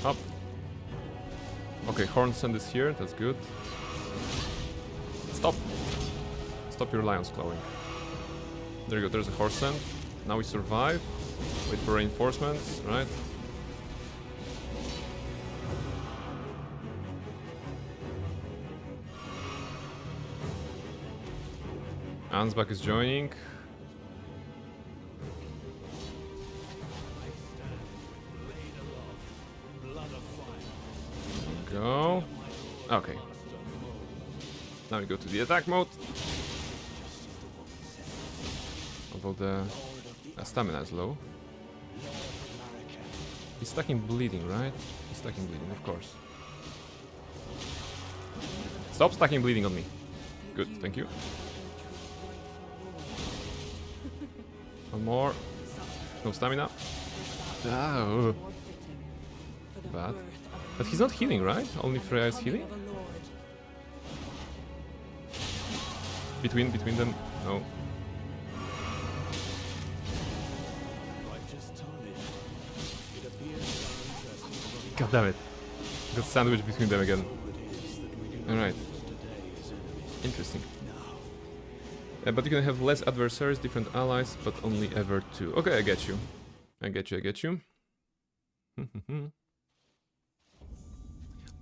Up. Okay, Horn Sand is here, that's good. Stop! Stop your lion's clawing. There you go, there's a Horse Sand. Now we survive. Wait for reinforcements, right? Ansbach is joining. Go. Okay. Now we go to the attack mode. Although the stamina is low. He's stacking bleeding, right? He's stacking bleeding, of course. Stop stacking bleeding on me. Good, thank you. One more. No stamina. Ah, bad. But he's not healing, right? Only Freya is healing? Between them? No. God damn it. Got sandwiched between them again. Alright. Interesting. But you can have less adversaries, different allies, but only ever 2. Okay, I get you. I get you.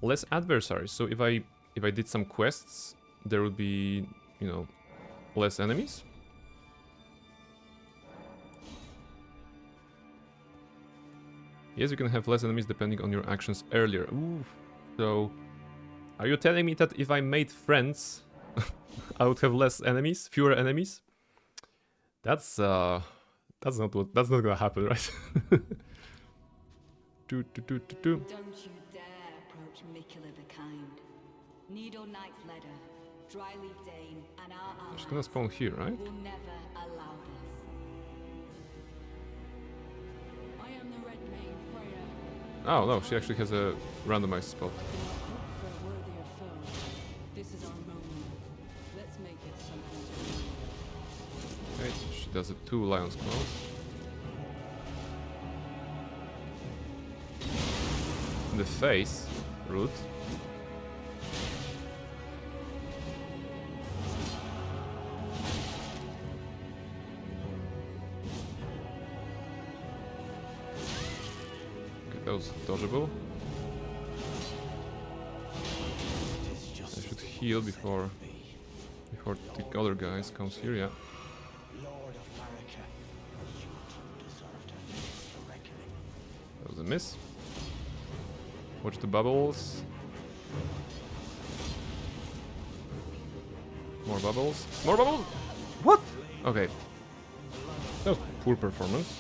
Less adversaries. So if I did some quests, there would be, you know, less enemies. Yes, you can have less enemies depending on your actions earlier. Ooh. So, are you telling me that if I made friends, I would have less enemies, fewer enemies? That's not gonna happen, right? Don't you dare approach Mikula the Kind. Needle Knight's Ladder, Dryleaf Dane, and our allies She's gonna spawn here, right? will never allow this. I am the Red Mane Freya. Oh no, she actually has a randomized spot. For a worthier foe, this is our moment. Let's make it something to remember. Okay, she does it 2 Lion's Claws. In the face, root. Okay, that was dodgeable. I should heal before the other guys comes here, yeah. Lord of Marika, you too deserve to face the reckoning. That was a miss. Watch the bubbles. More bubbles. More bubbles! What? Okay. That was poor performance.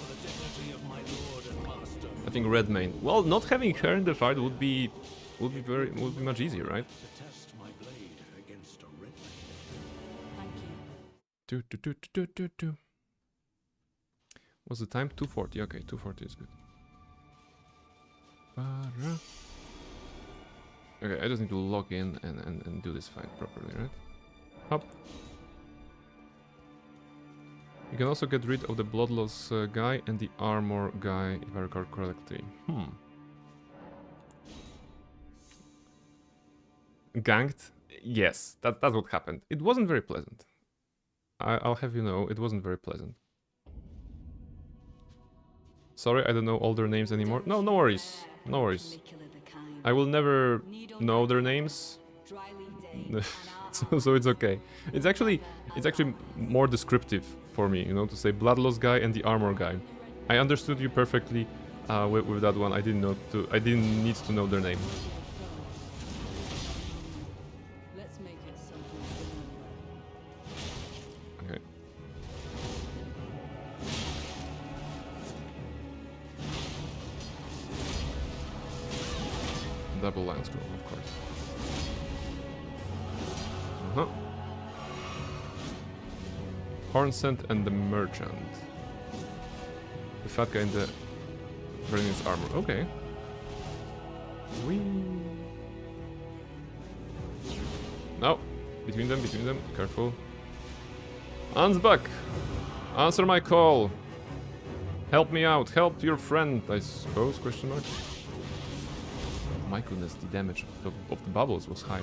I think Red Mane. Well, not having her in the fight would be much easier, right? Test my blade against a red Thank you. What's the time? 2:40. Okay, 2:40 is good. Okay, I just need to log in and do this fight properly, right? Hop. You can also get rid of the Bloodloss guy and the armor guy, if I recall correctly. Ganked? Yes, that's what happened. It wasn't very pleasant. I'll have you know, it wasn't very pleasant. Sorry, I don't know all their names anymore. No, no worries. No worries. I will never know their names. so it's okay. It's actually more descriptive for me, you know, to say Bloodloss guy and the armor guy. I understood you perfectly with that one. I didn't need to know their name. Let's make it something to remember. Okay. Double line scroll, of course. Horn Scent and the Merchant. The fat guy in the Brilliance armor. Okay. Whee. No. Between them. Careful. Ansbach! Answer my call! Help me out. Help your friend, I suppose, question mark. My goodness, the damage of the bubbles was high.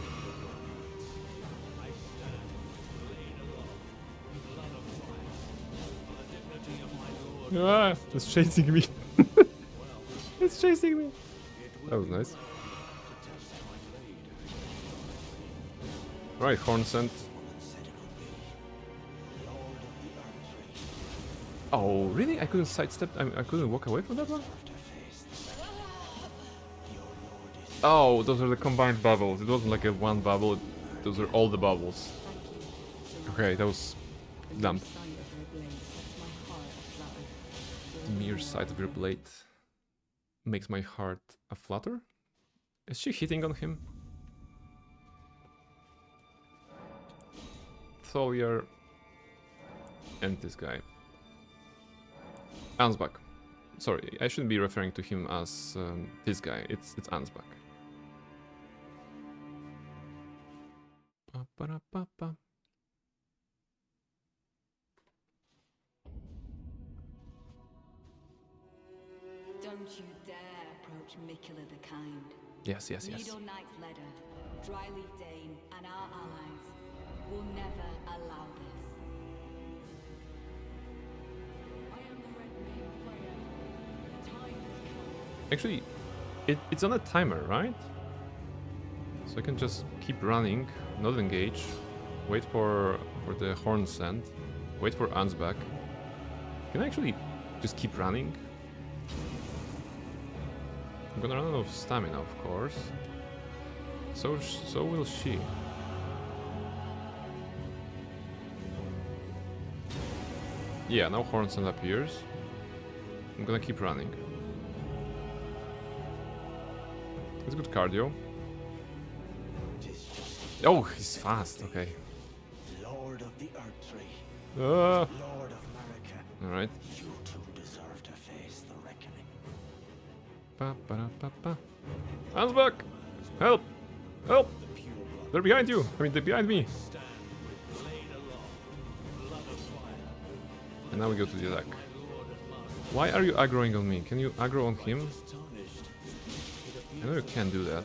Ah, it's chasing me. It's chasing me. That was nice. Right, horn scent. Oh, really? I couldn't sidestep? I couldn't walk away from that one? Oh, those are the combined bubbles. It wasn't like a one bubble. Those are all the bubbles. Okay, that was dumb. The mere sight of your blade makes my heart a flutter. Is she hitting on him? Tholier and this guy. Ansbach. Sorry, I shouldn't be referring to him as this guy. It's Ansbach. Pa-pa-ra-pa-pa. Don't you dare approach Mikula the Kind. Yes. Needle Knight's Ledder, Dryleaf Dane, and our allies will never allow this. I am the Red Main player. The time has come. Actually, it's on a timer, right? So I can just keep running, not engage, wait for the horn scent, wait for Ansbach. Can I actually just keep running? I'm gonna run out of stamina, of course. So will she. Yeah, now horn scent appears. I'm gonna keep running. It's good cardio. Oh, he's fast. Okay. Lord of the Earth Tree, Ah. Lord of America, All right. you two deserve to face the reckoning. Pa-pa-ra-pa-pa. Ansbach! Help! Help! They're behind you! I mean, they're behind me! And now we go to the attack. Why are you aggroing on me? Can you aggro on him? I know you can't do that.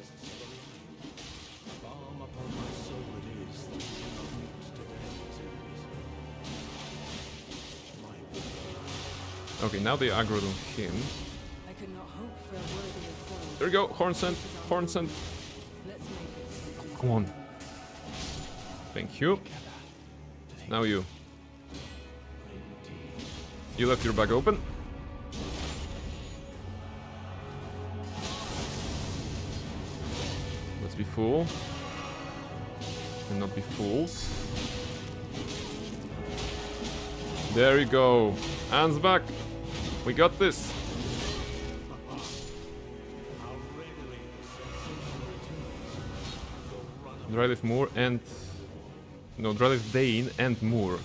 Okay, now they aggroed on him. I could not hope for a worthier foe. There we go, horn scent, horn scent. Let's make it simple. Come on. Thank you. Now you. You left your bag open. Let's be fool. And not be fooled. There you go. Ansbach. We got this. Dryleaf Moore and... No, Dryleaf Dane and Moore.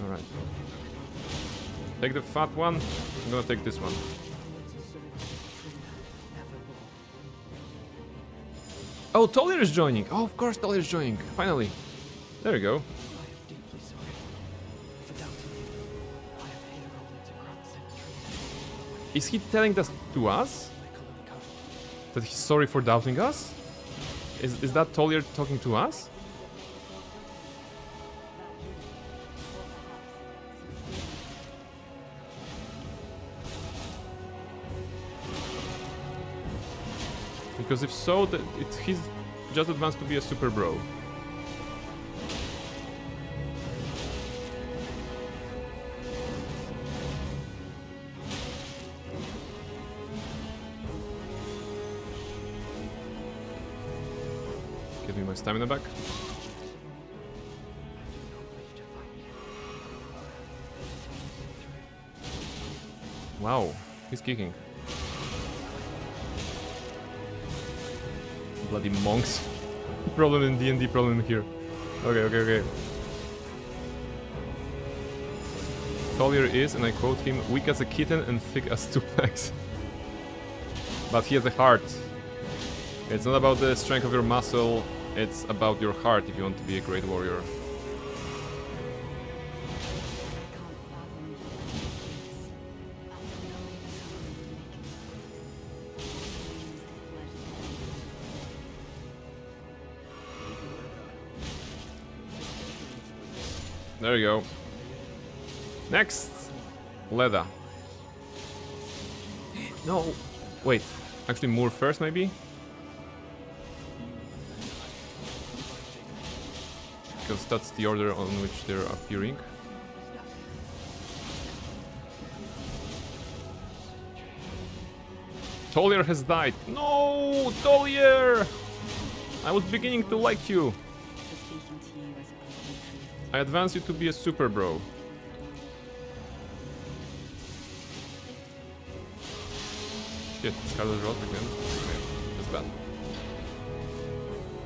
Alright. Take the fat one. I'm gonna take this one. Oh, Tolier is joining! Oh, of course Tolier is joining. Finally. There we go. Is he telling this to us? That he's sorry for doubting us? Is that Tolier talking to us? Because if so, he's just advanced to be a super bro. Give me my stamina back. Wow, he's kicking. Bloody monks. Problem in D&D, problem here. Okay. Collier is, and I quote him, weak as a kitten and thick as two pegs. But he has a heart. It's not about the strength of your muscle, it's about your heart if you want to be a great warrior. There you go. Next, Leda. No, wait. Actually, Moore first, maybe. Because that's the order on which they're appearing. Tolier has died. No, Tolier! I was beginning to like you. I advance you to be a super bro. Shit, Scarlet Rot again. Okay, that's bad.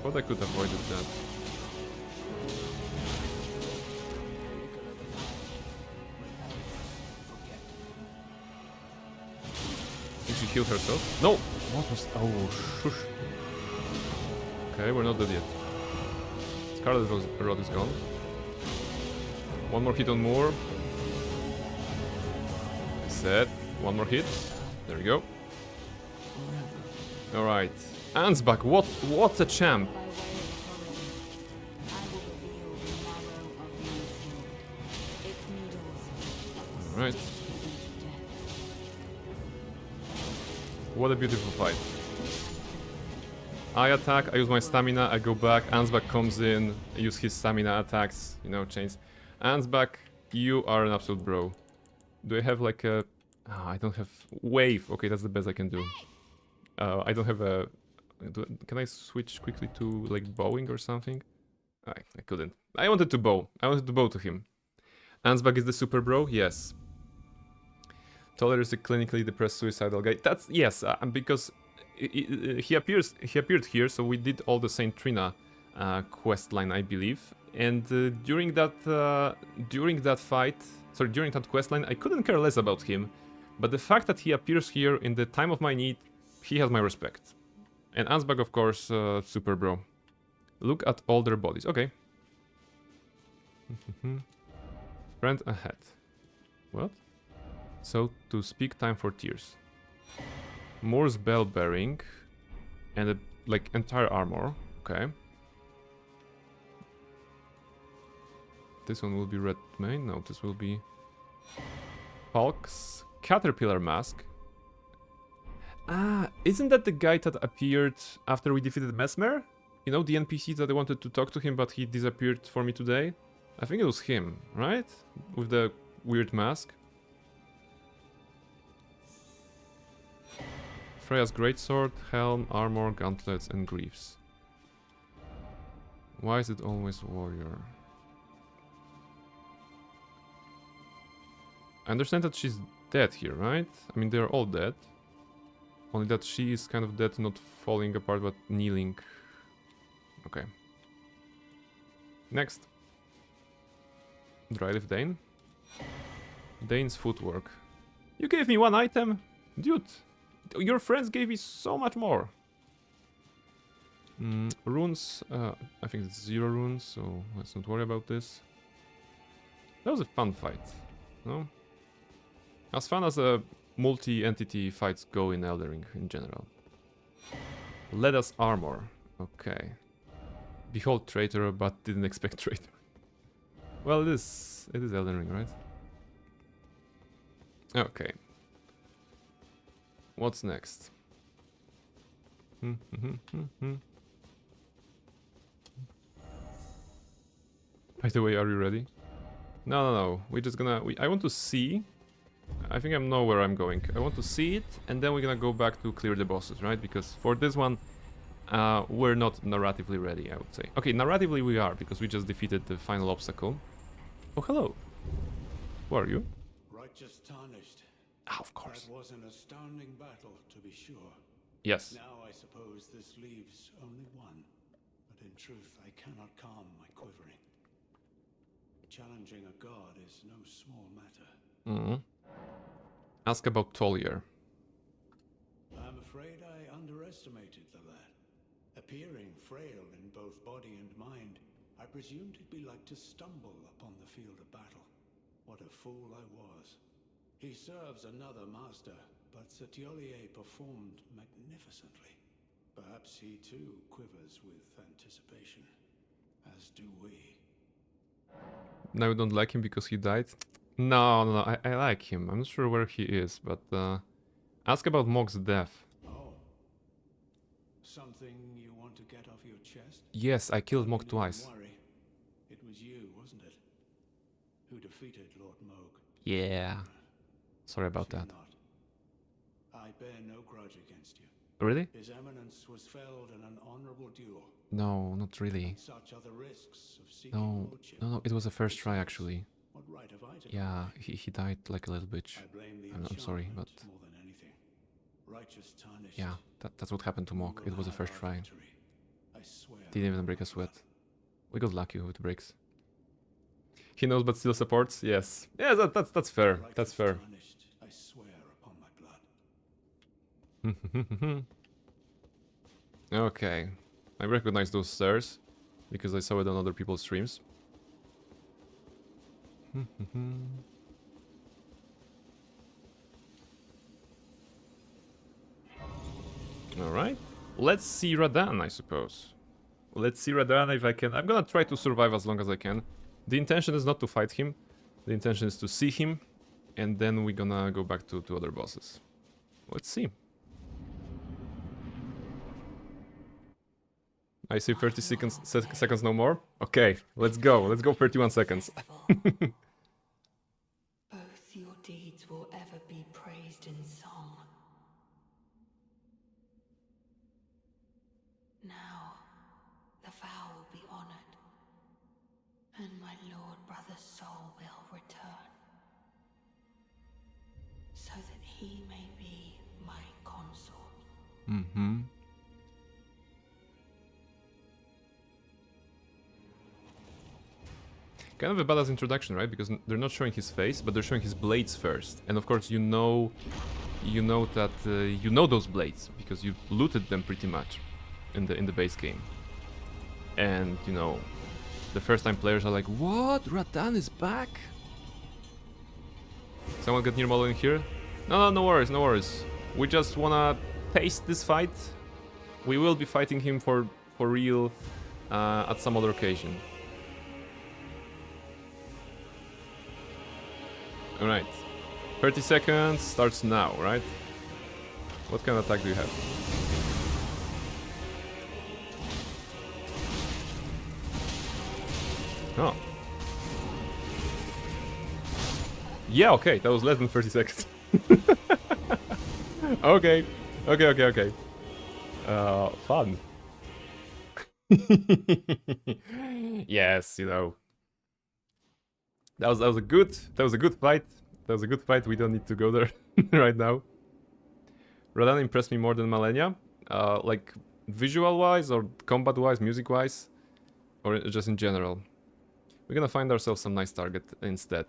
Thought I could avoid that. Did she heal herself? No! What was... Oh, shush. Okay, we're not dead yet. Scarlet Rot is gone. One more hit on Moore. I said, one more hit. There we go. Alright. Ansbach, what a champ! Alright. What a beautiful fight. I attack, I use my stamina, I go back, Ansbach comes in, I use his stamina attacks, you know, chains. Ansbach, you are an absolute bro. Do I have like a... Oh, I don't have... Wave! Okay, that's the best I can do. I don't have a... Can I switch quickly to like bowing or something? I couldn't. I wanted to bow. I wanted to bow to him. Ansbach is the super bro? Yes. Toller is a clinically depressed suicidal guy. That's... Yes, because he appeared here, so we did all the Saint Trina quest line, I believe. And during that quest line, I couldn't care less about him. But the fact that he appears here in the time of my need, he has my respect. And Ansbach, of course, super bro. Look at all their bodies. Okay. Friend ahead. What? So, to speak time for tears. Moore's bell bearing. And a, like, entire armor. Okay. This one will be red main. No, this will be... Hulk's caterpillar mask. Ah, isn't that the guy that appeared after we defeated Mesmer? You know, the NPC that I wanted to talk to him, but he disappeared for me today? I think it was him, right? With the weird mask. Freya's greatsword, helm, armor, gauntlets, and greaves. Why is it always warrior? I understand that she's dead here, right? I mean, they're all dead. Only that she is kind of dead, not falling apart, but kneeling. Okay. Next. Dryleaf Dane. Dane's footwork. You gave me one item? Dude, your friends gave me so much more. Runes, I think it's 0 runes, so let's not worry about this. That was a fun fight, no? As fun as a multi-entity fights go in Elden Ring in general. Let us armor. Okay. Behold traitor, but didn't expect traitor. Well, it is Elden Ring, right? Okay. What's next? By the way, are you ready? No. We're just gonna... I want to see... I think I know where I'm going. I want to see it, and then we're gonna go back to clear the bosses, right? Because for this one, we're not narratively ready, I would say. Okay, narratively we are, because we just defeated the final obstacle. Oh, hello. Who are you? Righteous tarnished. Ah, of course. That was an astounding battle, to be sure. Yes. Now I suppose this leaves only one. But in truth, I cannot calm my quivering. Challenging a god is no small matter. Ask about Tolier. I'm afraid I underestimated the lad. Appearing frail in both body and mind, I presumed he'd be like to stumble upon the field of battle. What a fool I was. He serves another master, but Setiolier performed magnificently. Perhaps he too quivers with anticipation, as do we. Now you don't like him because he died? No, no, no, I like him. I'm not sure where he is, but ask about Mock's death. Oh. Something you want to get off your chest? Yes, I killed Well, Mock you twice. needn't worry. It was you, wasn't it? Who defeated Lord Moog. Yeah. Sorry about Fear that. not. I bear no grudge against you. Really? His Eminence was felled in an honorable duel. No, not really. Such are the risks of seeking No, lordship. no, no, it was a first try Besides, actually. what right have I to Yeah, complain? he died like a little bitch. I blame the I'm sorry, but enchantment more than anything. Righteous tarnished. yeah, that's what happened to We Mock. will It was a have first our try. victory. I swear. Didn't even upon break my a sweat. blood. We got lucky with the breaks. He knows but still supports? Yes. Yeah, that's fair. That's Righteous fair. tarnished. I swear upon my blood. Okay. I recognize those stairs because I saw it on other people's streams. Alright. Let's see Radan, I suppose. Let's see Radan if I can. I'm gonna try to survive as long as I can. The intention is not to fight him. The intention is to see him. And then we're gonna go back to other bosses. Let's see. I see 30 seconds no more. Okay, let's go. Let's go 31 seconds. Both your deeds will ever be praised in song. Now, the vow will be honored, and my lord brother's soul will return, so that he may be my consort. Mm-hmm. Kind of a badass introduction, right? Because they're not showing his face, but they're showing his blades first. And of course, you know that you know those blades because you looted them pretty much in the base game. And you know, the first time players are like, "What? Radan is back?" Someone got near model in here? No, no worries, no worries. We just wanna taste this fight. We will be fighting him for real at some other occasion. Alright. 30 seconds starts now, right? What kind of attack do you have? Oh. Yeah, okay, that was less than 30 seconds. Okay. Okay. Fun. Yes, you know. That was a good fight. That was a good fight. We don't need to go there right now. Radan impressed me more than Malenia, like visual-wise or combat-wise, music-wise, or just in general. We're gonna find ourselves some nice target instead.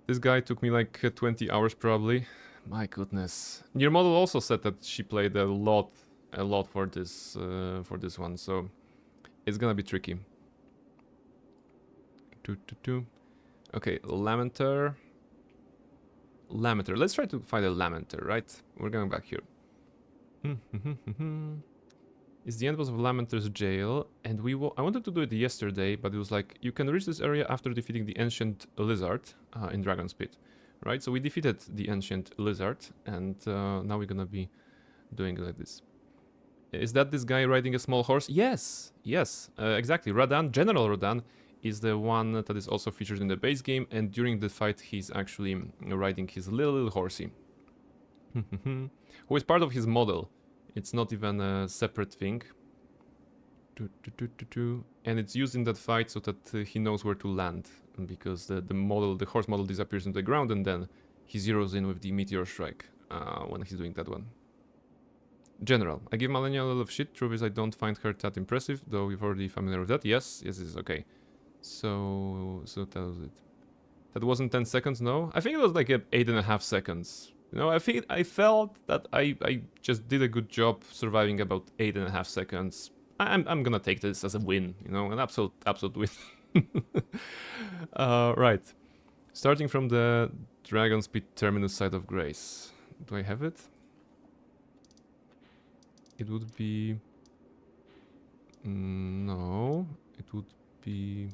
This guy took me like 20 hours probably. My goodness. Your model also said that she played a lot for this one, so it's gonna be tricky. Okay, Lamenter. Let's try to find a Lamenter, right? We're going back here. It's the end boss of Lamenter's jail, and I wanted to do it yesterday, but it was like, you can reach this area after defeating the Ancient Lizard in Dragon's Pit, right? So we defeated the Ancient Lizard, and now we're gonna be doing like this. Is that this guy riding a small horse? Yes, exactly. Radan, General Radan, is the one that is also featured in the base game, and during the fight he's actually riding his little horsey. Who is part of his model. It's not even a separate thing. And it's used in that fight so that he knows where to land, because the horse model disappears in the ground, and then he zeroes in with the meteor strike when he's doing that one. General. I give Malenia a lot of shit. Truth is, I don't find her that impressive, though we're already familiar with that. Yes, it's okay. So that was it. That wasn't 10 seconds, no? I think it was like 8.5 seconds. You know, I felt that I just did a good job surviving about 8.5 seconds. I'm gonna take this as a win, you know, an absolute win. Right. Starting from the Dragon's Pit Terminus side of Grace. Do I have it? It would be... no. It would be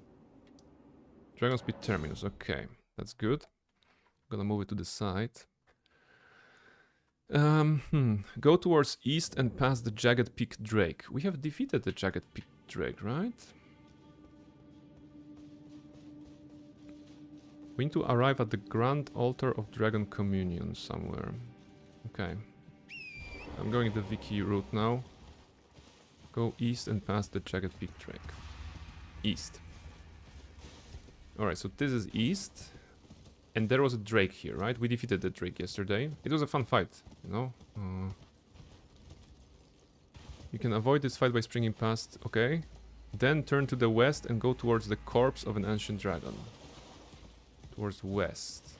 Dragon Speed Terminus. Okay, that's good. Gonna move it to the side. Go towards east and pass the Jagged Peak Drake. We have defeated the Jagged Peak Drake, right? We need to arrive at the Grand Altar of Dragon Communion somewhere. Okay. I'm going the Wiki route now. Go east and pass the Jagged Peak Drake. East. Alright, so this is east. And there was a Drake here, right? We defeated the Drake yesterday. It was a fun fight, you know? You can avoid this fight by springing past. Okay. Then turn to the west and go towards the corpse of an ancient dragon. Towards west.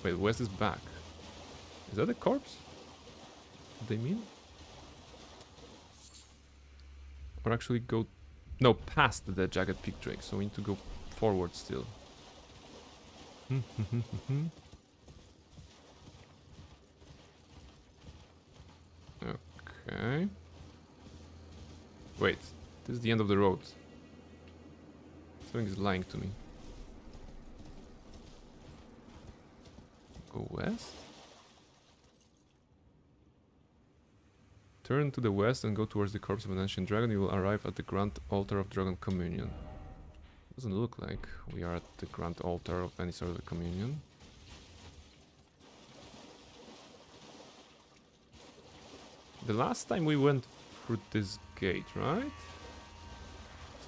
Wait, west is back. Is that a corpse? What they mean? Or actually go... No, past the Jagged Peak Drake. So we need to go forward still. Okay. Wait, this is the end of the road. Something is lying to me. Go west? Turn to the west and go towards the corpse of an ancient dragon. You will arrive at the Grand Altar of Dragon Communion. Doesn't look like we are at the Grand Altar of any sort of communion. The last time we went through this gate, right?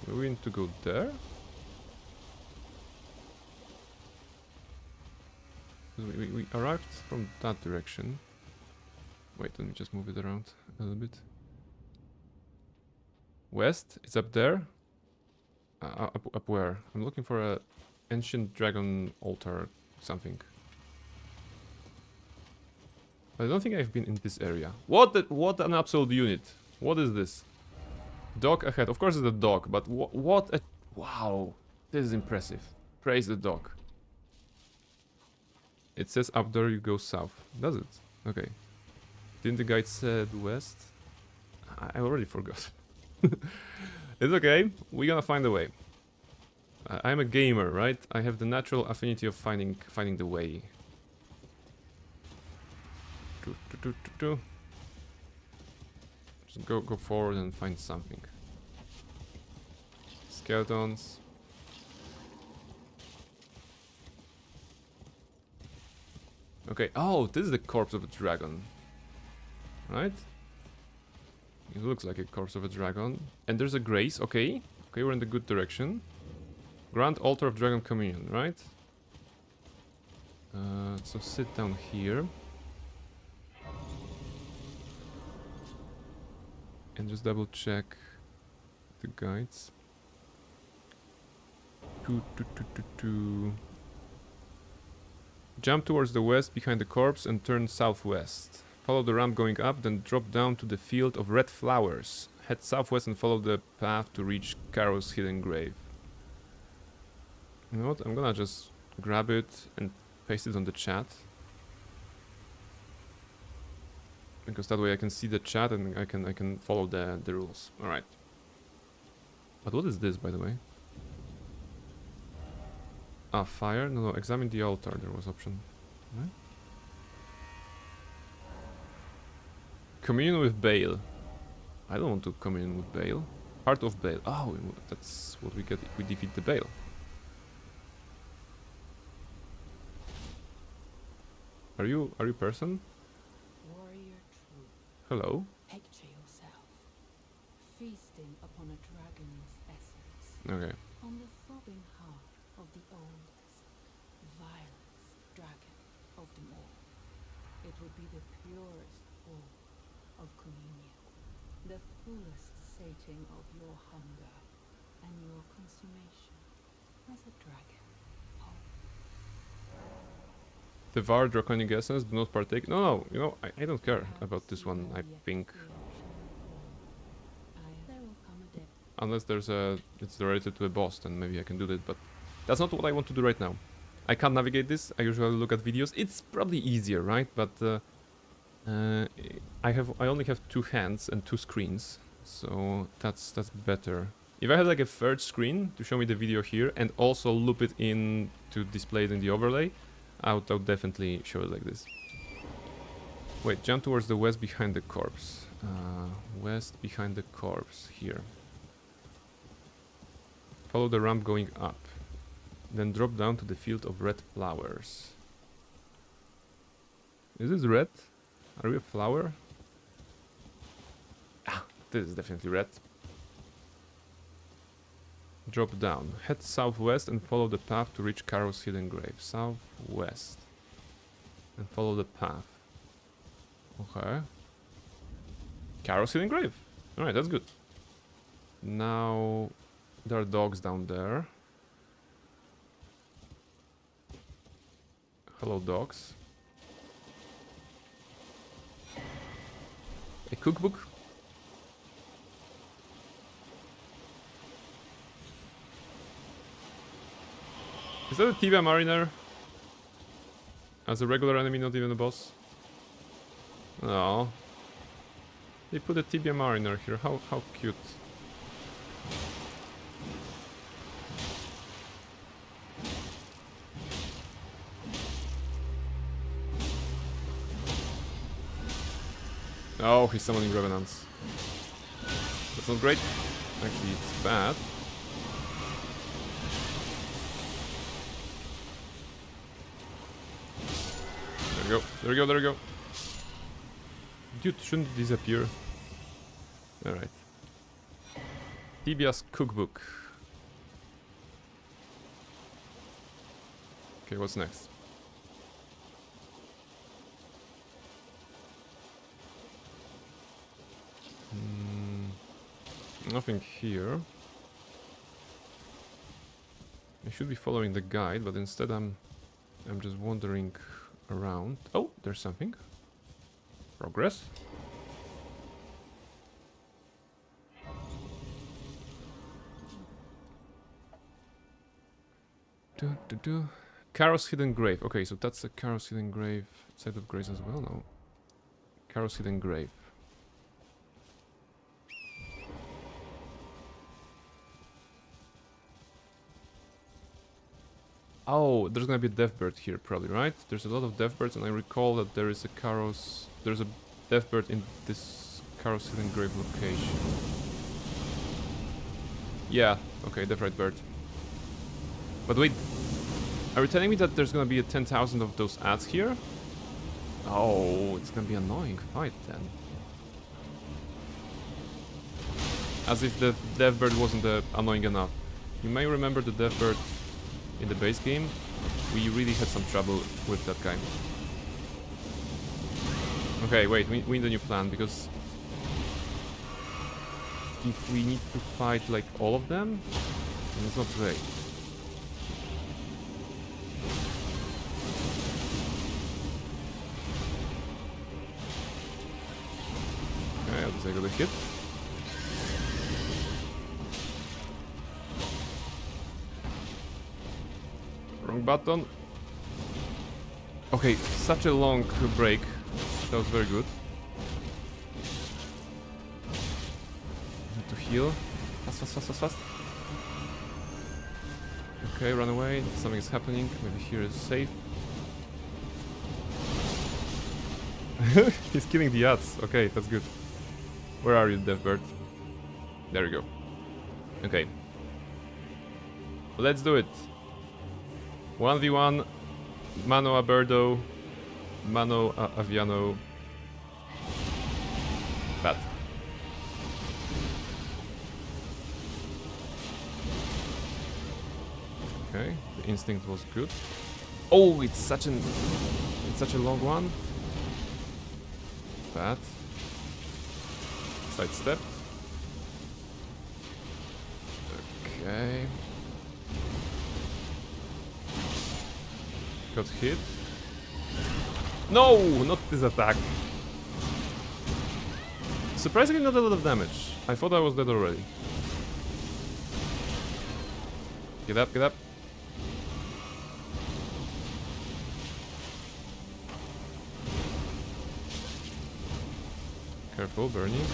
So we need to go there. We arrived from that direction. Wait, let me just move it around a little bit. West, it's up there. Up where? I'm looking for a ancient dragon altar something. I don't think I've been in this area. What an absolute unit. What is this? Dog ahead. Of course it's a dog, but what a... Wow. This is impressive. Praise the dog. It says up there you go south. Does it? Okay. Didn't the guide said west? I already forgot. It's okay. We're gonna find a way. I'm a gamer, right? I have the natural affinity of finding the way. Just go forward and find something. Skeletons. Okay. Oh, this is the corpse of a dragon. Right? It looks like a corpse of a dragon. And there's a grace. Okay. Okay, we're in the good direction. Grand Altar of Dragon Communion, right? So sit down here. And just double check the guides. Jump towards the west behind the corpse and turn southwest. Follow the ramp going up, then drop down to the field of red flowers. Head southwest and follow the path to reach Karo's hidden grave. You know what? I'm gonna just grab it and paste it on the chat. Because that way I can see the chat and I can follow the rules. Alright. But what is this, by the way? Ah, fire? No, examine the altar. There was option. Right? Communion with Baal. I don't want to commune with Baal. Heart of Baal. Oh, that's what we get if we defeat the Baal. Are you person? Warrior true. Hello. Picture yourself feasting upon a dragon's essence. Okay. On the throbbing heart of the oldest, vilest dragon of them all. It would be the purest form of communion, the fullest sating of your hunger and your consummation as a dragon. Devour draconic essence, do not partake. No, you know, I don't care about this one, I think. Unless there's it's related to a boss, then maybe I can do that, but that's not what I want to do right now. I can't navigate this, I usually look at videos. It's probably easier, right? But I only have two hands and two screens, so that's better. If I had like a third screen to show me the video here and also loop it in to display it in the overlay, I would definitely show it like this. Wait, jump towards the west behind the corpse. West behind the corpse, here. Follow the ramp going up. Then drop down to the field of red flowers. Is this red? Are we a flower? Ah, this is definitely red. Drop down. Head southwest and follow the path to reach Carol's hidden grave. Southwest. And follow the path. Okay. Carol's hidden grave. Alright, that's good. Now there are dogs down there. Hello, dogs. A cookbook. Is that a Tibia Mariner? As a regular enemy, not even a boss? No. They put a Tibia Mariner here. How cute. Oh, he's summoning revenants. That's not great. Actually, it's bad. There we go, there we go, there we go. Dude, shouldn't disappear. Alright. Tibia's cookbook. Okay, what's next? Nothing here. I should be following the guide, but instead I'm just wandering around. Oh, there's something. Progress. Carol's hidden grave. Okay, so that's the Carol's hidden grave. Site of grace as well. No. Carol's hidden grave. Oh, there's gonna be a death bird here, probably, right? There's a lot of death birds, and I recall that there is a there's a death bird in this Carol's hidden grave location. Yeah, okay, death right bird. But wait, are you telling me that there's gonna be a 10,000 of those ads here? Oh, it's gonna be an annoying fight then. As if the death bird wasn't annoying enough. You may remember the death bird in the base game. We really had some trouble with that guy. Okay, wait, we need a new plan, because if we need to fight like all of them, then it's not great. Okay, I'll just take a hit. Wrong button. Okay, such a long break. That was very good. Need to heal. Fast, fast, fast, fast, fast. Okay, run away. Something is happening. Maybe here is safe. He's killing the ads. Okay, that's good. Where are you, Deathbird? There we go. Okay. Let's do it. 1v1. Mano a Birdo. Mano a Aviano. Bad. Okay, the instinct was good. Oh, it's such a long one. Bad. Sidestep. Okay. Got hit. No, not this attack. Surprisingly not a lot of damage. I thought I was dead already. Get up, get up. Careful, Bernie.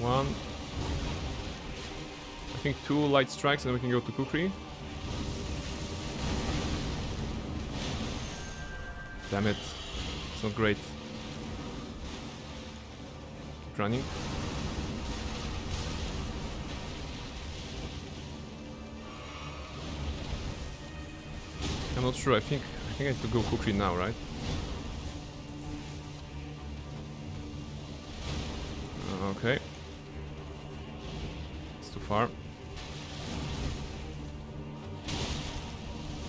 One. I think 2 light strikes and we can go to Kukri. Damn it. It's not great. Keep running. I'm not sure. I think I have to go Kukri now, right? Okay. It's too far.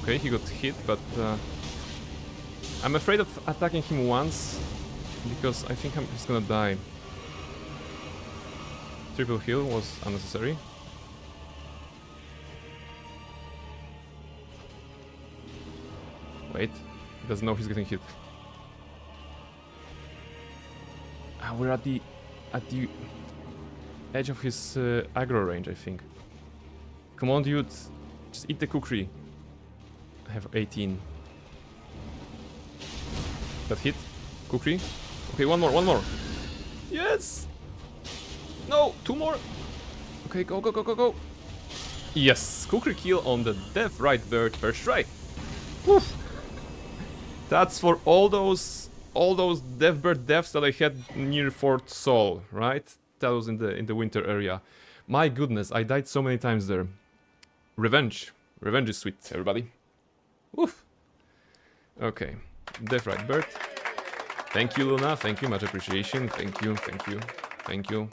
Okay, he got hit, but I'm afraid of attacking him once because I think he's gonna die. Triple heal was unnecessary. Wait, he doesn't know he's getting hit. Ah, we're at the edge of his aggro range, I think. Come on, dude, just eat the Kukri. I have 18. That hit. Kukri. Okay, one more. Yes! No, 2 more. Okay, go. Yes, Kukri kill on the Death Right Bird first try. Woof. That's for all those Death Bird deaths that I had near Fort Sol, right? That was in the winter area. My goodness, I died so many times there. Revenge is sweet, everybody. Woof. Okay, Death Right Bird. Thank you, Luna. Thank you, much appreciation. Thank you.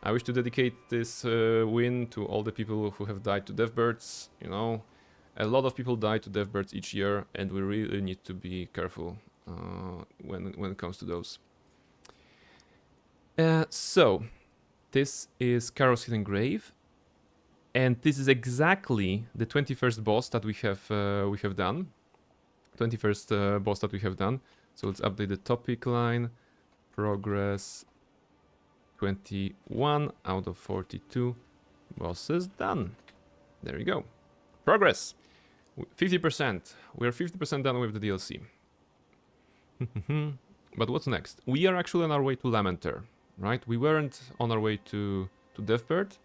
I wish to dedicate this win to all the people who have died to Death Birds. You know, a lot of people die to Death Birds each year, and we really need to be careful when it comes to those. So, this is Carol's Hidden Grave, and this is exactly the 21st boss that we have done. 21st boss that we have done. So let's update the topic line. Progress 21 out of 42 bosses done. There you go. Progress 50%. We are 50% done with the DLC. But what's next? We are actually on our way to Lamenter, right? We weren't on our way to Deathbird.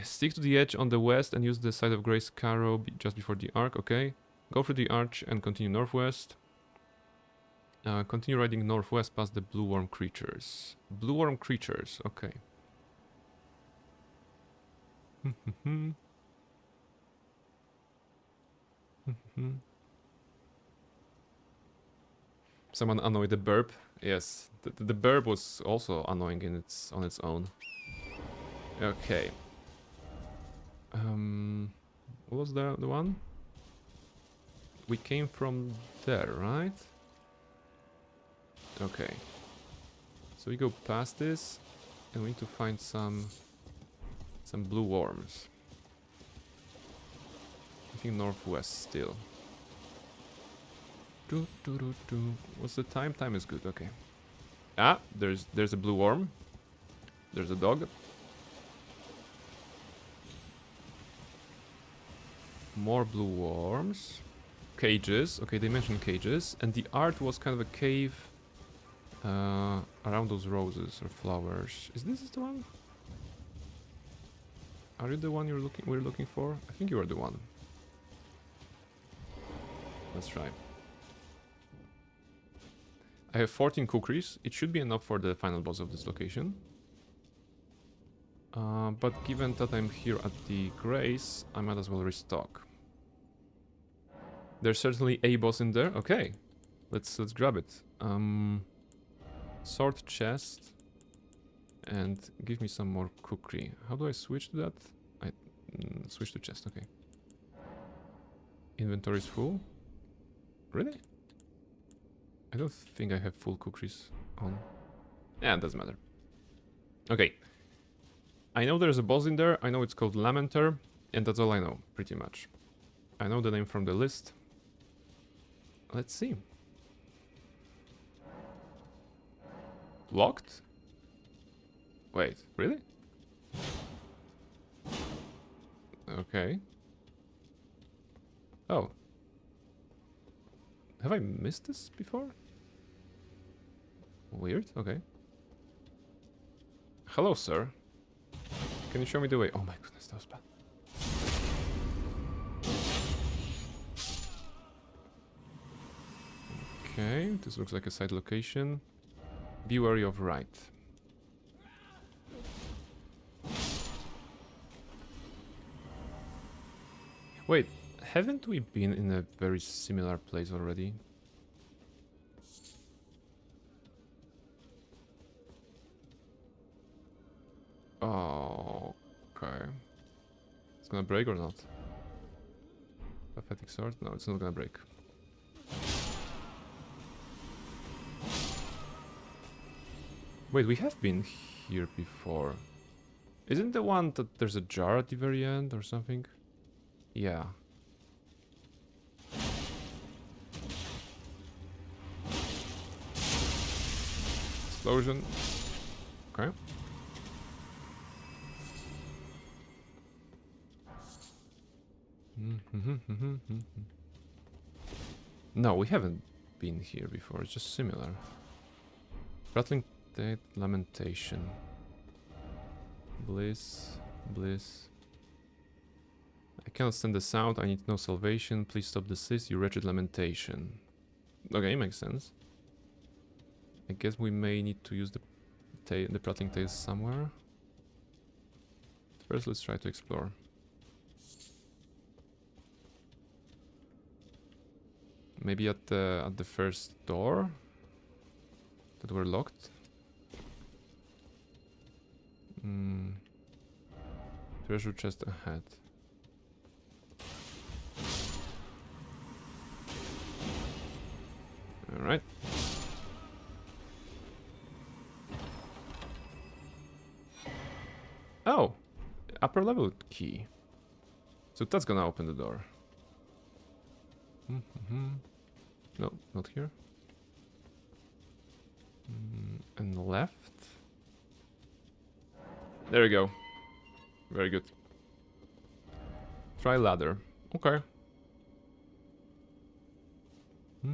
Stick to the edge on the west and use the side of Grace Carrow just before the arc, okay? Go through the arch and continue northwest. Continue riding northwest past the blue worm creatures. Blue worm creatures, okay. Someone annoyed the burp. Yes, the burp was also annoying on its own. Okay. What was the one? We came from there, right? Okay. So we go past this, and we need to find some blue worms. I think northwest still. What's the time? Time is good. Okay. Ah, there's a blue worm. There's a dog. More blue worms. Cages. Okay, they mentioned cages, and the art was kind of a cave around those roses or flowers. Is this the one? Are you the one we're looking for? I think you are the one. Let's try. I have 14 kukris. It should be enough for the final boss of this location. But given that I'm here at the Grace, I might as well restock. There's certainly a boss in there. Okay, let's grab it. Sword chest, and give me some more kukri. How do I switch to that? I switch to chest. Okay. Inventory is full. Really? I don't think I have full kukris on. Yeah, it doesn't matter. Okay. I know there's a boss in there. I know it's called Lamenter, and that's all I know, pretty much. I know the name from the list. Let's see. Locked? Wait, really? Okay. Oh. Have I missed this before? Weird, okay. Hello, sir. Can you show me the way? Oh my goodness, that was bad. Okay, this looks like a side location. Be wary of right. Wait, haven't we been in a very similar place already? Oh, okay. It's gonna break or not? Pathetic sword? No, it's not gonna break. Wait, we have been here before. Isn't the one that there's a jar at the very end or something? Yeah. Explosion. Okay. No, we haven't been here before. It's just similar. Rattling Date, Lamentation. Bliss. Bliss. I cannot stand the sound. I need no salvation. Please stop the cyst, you wretched lamentation. Okay, makes sense. I guess we may need to use the prattling tales somewhere. First, let's try to explore. Maybe at the first door that were locked. Treasure chest ahead. All right. Oh, upper level key. So that's gonna open the door. No, not here. And left. There we go. Very good. Try ladder. Okay. Okay,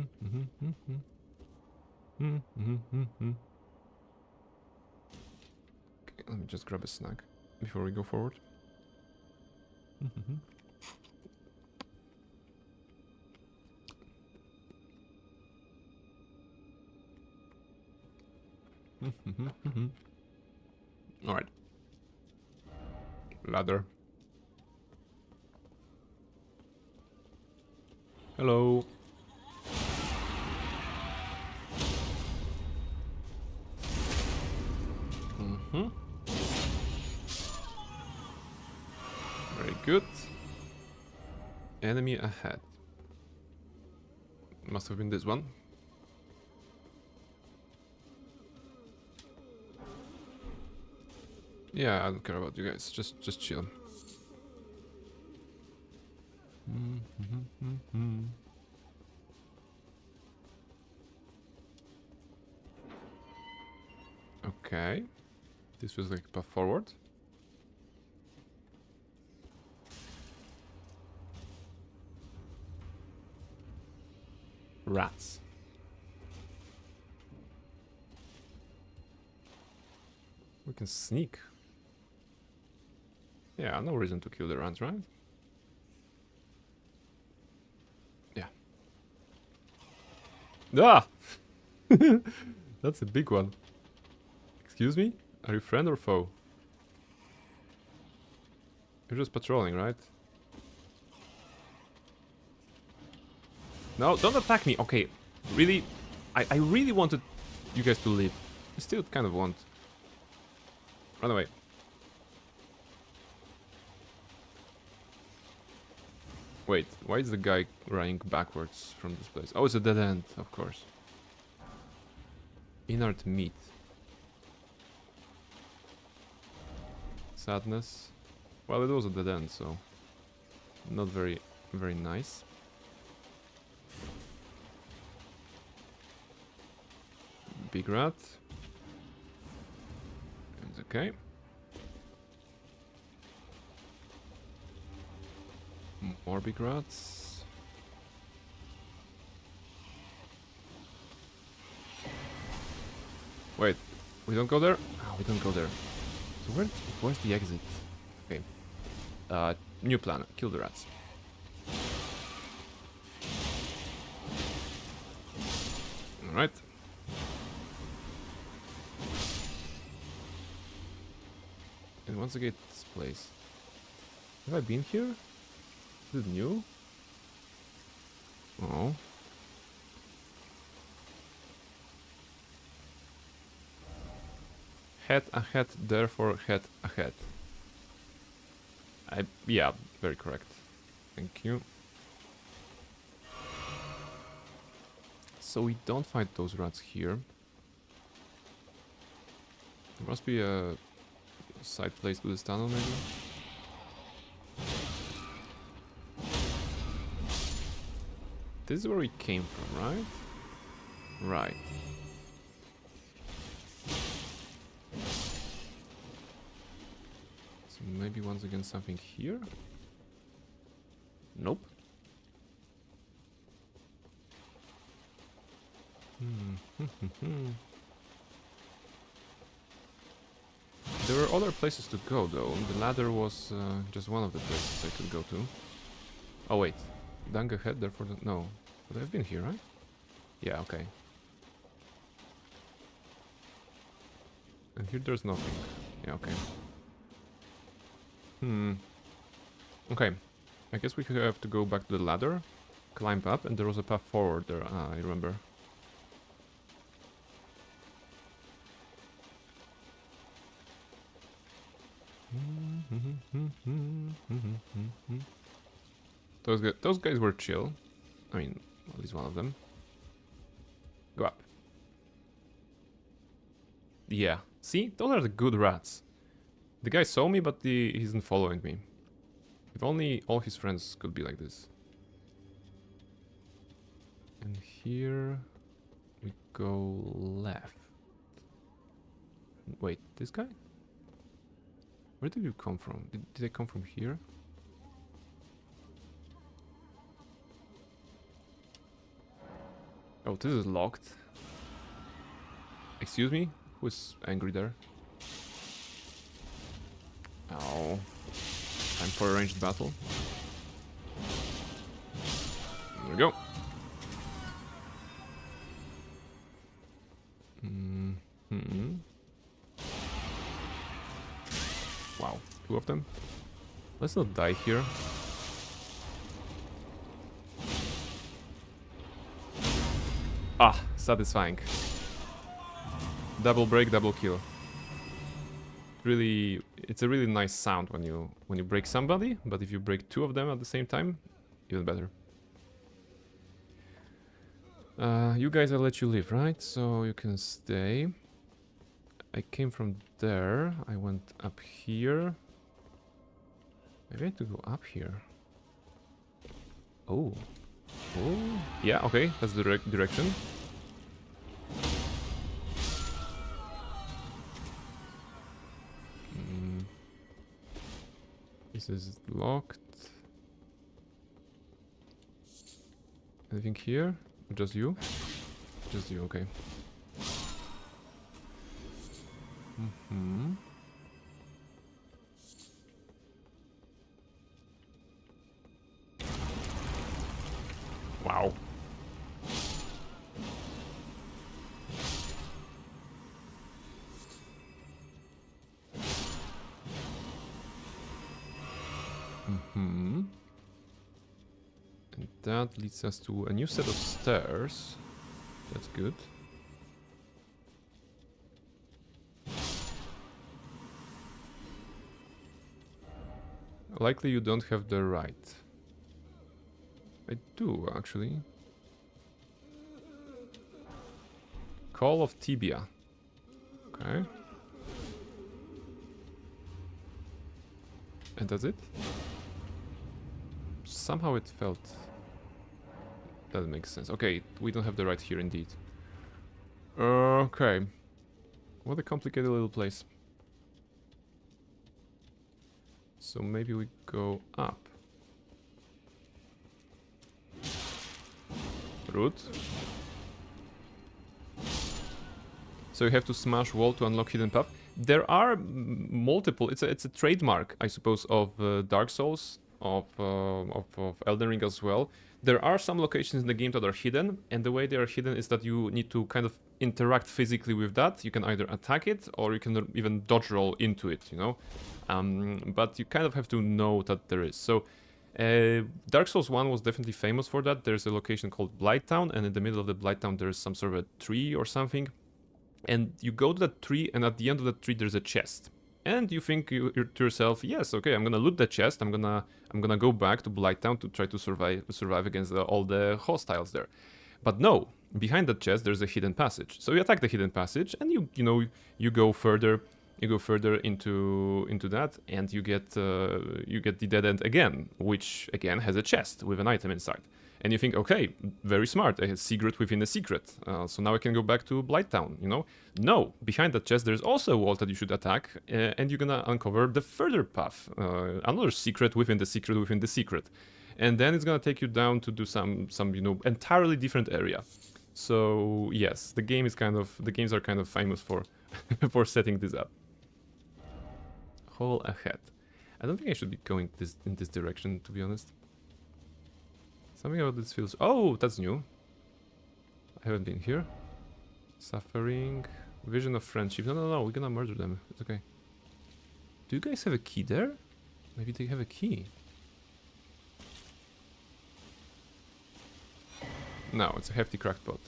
let me just grab a snack before we go forward. All right. Ladder. Hello. Very good. Enemy ahead. Must have been this one. Yeah, I don't care about you guys. Just chill. Okay. This feels like a path forward. Rats. We can sneak. Yeah, no reason to kill the rats, right? Yeah. Ah! That's a big one. Excuse me? Are you friend or foe? You're just patrolling, right? No, don't attack me. Okay, really? I really wanted you guys to leave. I still kind of want. Run away. Wait, why is the guy running backwards from this place? Oh, it's a dead end, of course. Inert meat. Sadness. Well, it was a dead end, so not very nice. Big rat. It's okay. More big rats. Wait, we don't go there? Oh, we don't go there. So where's the exit? Okay. New plan. Kill the rats. Alright. And once again, this place. Have I been here? Is it new? Oh. Head ahead, therefore head ahead. Yeah, very correct. Thank you. So we don't find those rats here. There must be a side place to this tunnel, maybe? This is where we came from, right? Right. So maybe once again something here? Nope. There were other places to go though. The ladder was just one of the places I could go to. Oh wait. Dung ahead, therefore no. But I've been here, right? Yeah, okay. And here there's nothing. Yeah, okay. Okay. I guess we have to go back to the ladder, climb up, and there was a path forward there. Ah, I remember. Those guys were chill. I mean, at least one of them. Go up. Yeah. See? Those are the good rats. The guy saw me, but he isn't following me. If only all his friends could be like this. And here we go left. Wait, this guy? Where did you come from? Did I come from here? Oh, this is locked. Excuse me? Who's angry there? Oh. Time for a ranged battle. There we go. Wow, 2 of them. Let's not die here. Ah, satisfying. Double break, double kill. Really, it's a really nice sound when you break somebody, but if you break 2 of them at the same time, even better. You guys, I'll let you live, right? So you can stay. I came from there. I went up here. Maybe I have to go up here. Oh. Oh. Yeah, okay. That's the direction. This is locked. Anything here? Just you? Just you, okay. Wow. And that leads us to a new set of stairs. That's good. Likely you don't have the right. I do, actually. Call of Tibia. Okay. And that's it? Somehow it felt... That makes sense. Okay, we don't have the right here indeed. Okay. What a complicated little place. So maybe we go up. Root. So you have to smash wall to unlock hidden path. There are multiple. It's a trademark, I suppose, of Dark Souls, of Elden Ring as well. There are some locations in the game that are hidden, and the way they are hidden is that you need to kind of interact physically with that. You can either attack it or you can even dodge roll into it, you know. But you kind of have to know that there is. So Dark Souls 1 was definitely famous for that. There's a location called Blighttown, and in the middle of the Blighttown there's some sort of a tree or something. And you go to that tree, and at the end of that tree there's a chest. And you think to yourself, yes, okay, I'm gonna loot the chest. I'm gonna go back to Blighttown to try to survive against all the hostiles there. But no, behind that chest there's a hidden passage. So you attack the hidden passage, and you go further. You go further into that, and you get the dead end again, which again has a chest with an item inside. And you think, okay, very smart, a secret within a secret. So now I can go back to Blighttown, you know? No, behind that chest there's also a wall that you should attack, and you're gonna uncover the further path, another secret within the secret within the secret. And then it's gonna take you down to do some entirely different area. So yes, the games are kind of famous for for setting this up. Hole ahead. I don't think I should be going in this direction, to be honest. Something about this feels... Oh, that's new. I haven't been here. Suffering. Vision of friendship. No, we're gonna murder them. It's okay. Do you guys have a key there? Maybe they have a key. No, it's a hefty crackpot.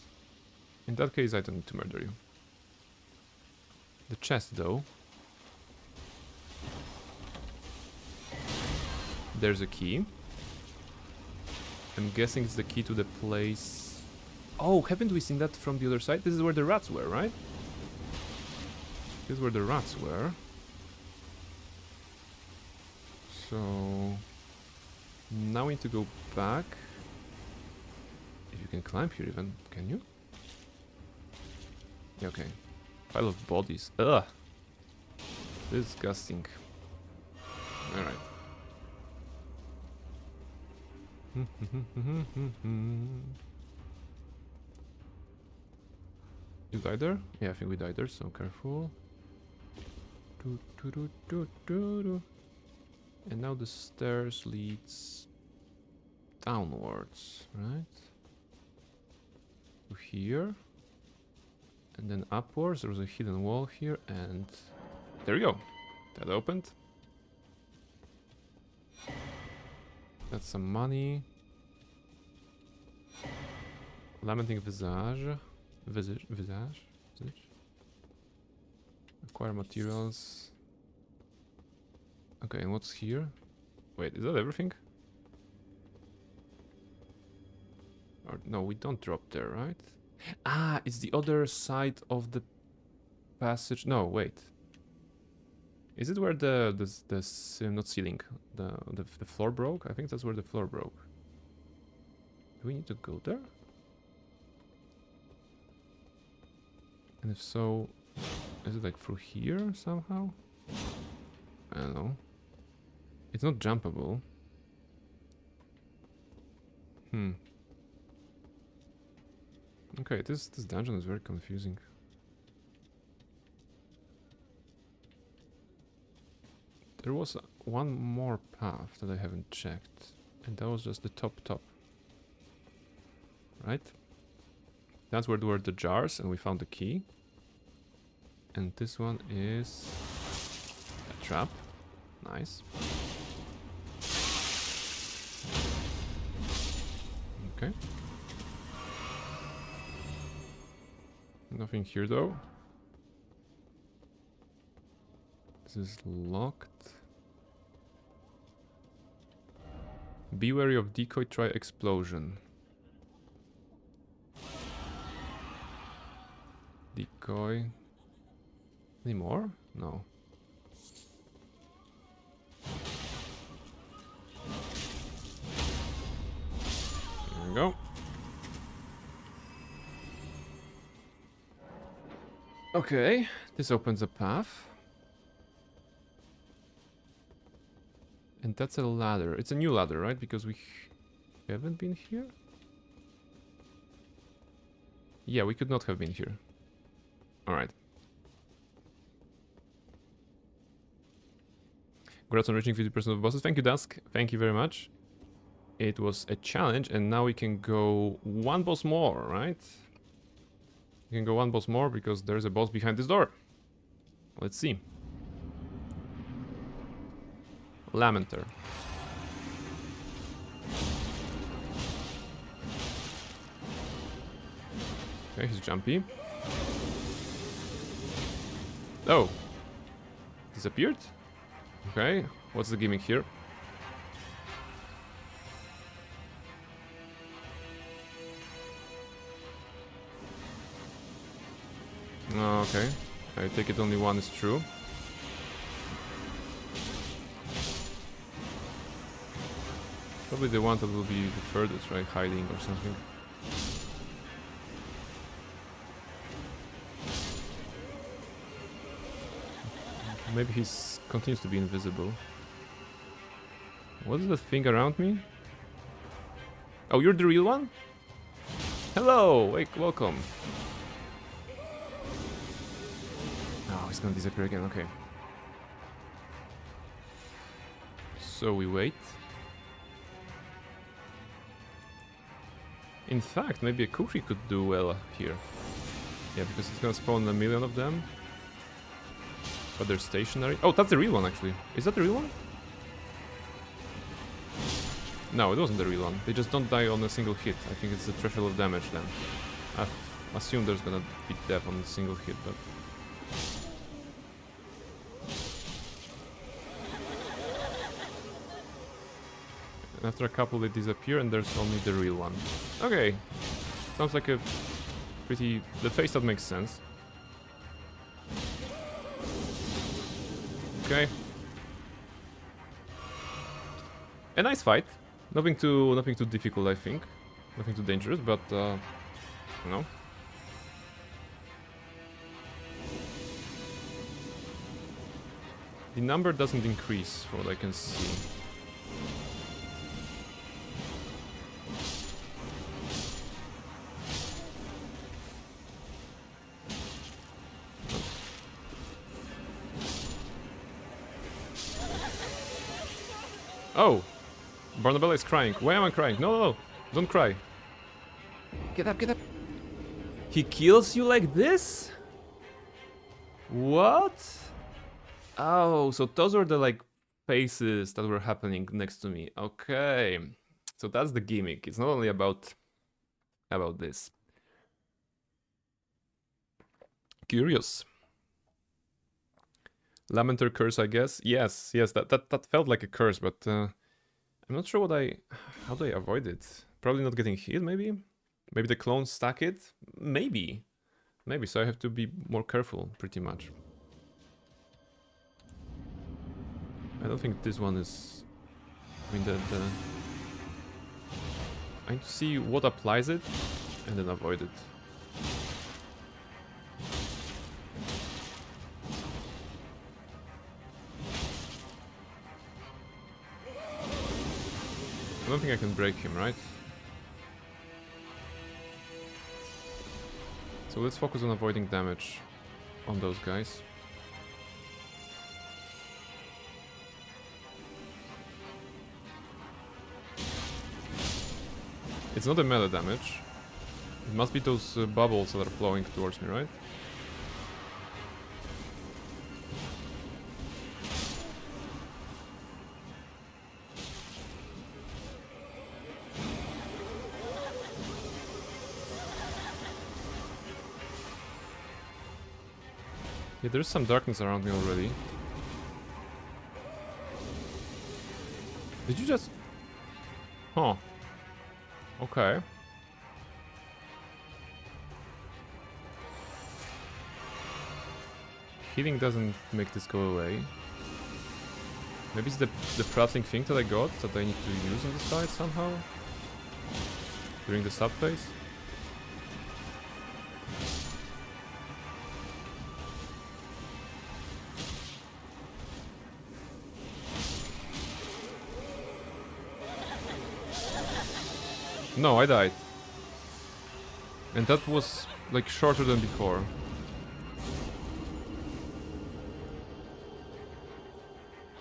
In that case, I don't need to murder you. The chest, though. There's a key. I'm guessing it's the key to the place... Oh, haven't we seen that from the other side? This is where the rats were, right? This is where the rats were. So... Now we need to go back. If you can climb here even, can you? Yeah, okay. Pile of bodies. Ugh! Disgusting. Alright. You died there? Yeah, I think we died there, so careful. And now the stairs leads downwards, right? To here. And then upwards, there was a hidden wall here, and there you go. That opened. That's some money. Lamenting visage. Visage. Acquire materials. Okay, and what's here? Wait, is that everything? Or, no, we don't drop there, right? Ah, it's the other side of the passage. No, wait. Is it where the not ceiling, the floor broke? I think that's where the floor broke. Do we need to go there? And if so, is it like through here somehow? I don't know. It's not jumpable. Okay, this dungeon is very confusing. There was one more path that I haven't checked, and that was just the top. Right? That's where there were the jars, and we found the key. And this one is a trap. Nice. Okay. Nothing here though. This is locked. Be wary of decoy, try explosion. Decoy. Any more? No. There we go. Okay, this opens a path. And that's a ladder. It's a new ladder, right? Because we haven't been here? Yeah, we could not have been here. Alright. Congrats on reaching 50% of bosses. Thank you, Dusk. Thank you very much. It was a challenge, and now we can go one boss more, right? We can go one boss more because there's a boss behind this door. Let's see. Lamenter. Okay, he's jumpy. Oh. Disappeared? Okay, what's the gimmick here? Okay, I take it only one is true. Probably the one that will be the furthest, right? Hiding or something. Maybe he continues to be invisible. What is that thing around me? Oh, you're the real one? Hello! Welcome. Oh, he's gonna disappear again, okay. So we wait. In fact, maybe a Kukri could do well here. Yeah, because it's gonna spawn a million of them. But they're stationary. Oh, that's the real one, actually. Is that the real one? No, it wasn't the real one. They just don't die on a single hit. I think it's the threshold of damage then. I assume there's gonna be death on a single hit, but... And after a couple they disappear and there's only the real one. Okay. Sounds like a pretty... The face that makes sense. Okay. A nice fight. Nothing too difficult, I think. Nothing too dangerous, but you know. The number doesn't increase from what I can see. Oh! Barnabella is crying. Why am I crying? No, no, no! Don't cry. Get up, get up! He kills you like this? What? Oh, so those were the, like, faces that were happening next to me. Okay. So that's the gimmick. It's not only about this. Curious. Lamenter curse, I guess. Yes, that felt like a curse, but I'm not sure how do I avoid it? Probably not getting hit, maybe? Maybe the clones stack it? Maybe. Maybe, so I have to be more careful, pretty much. I don't think this one is... I mean, I need to see what applies it, and then avoid it. I don't think I can break him, right? So let's focus on avoiding damage on those guys. It's not a melee damage. It must be those bubbles that are flowing towards me, right? Yeah, there's some darkness around me already. Did you just... Huh. Okay. Healing doesn't make this go away. Maybe it's the prattling thing that I got that I need to use on this fight somehow? During the sub phase? No, I died. And that was like shorter than before.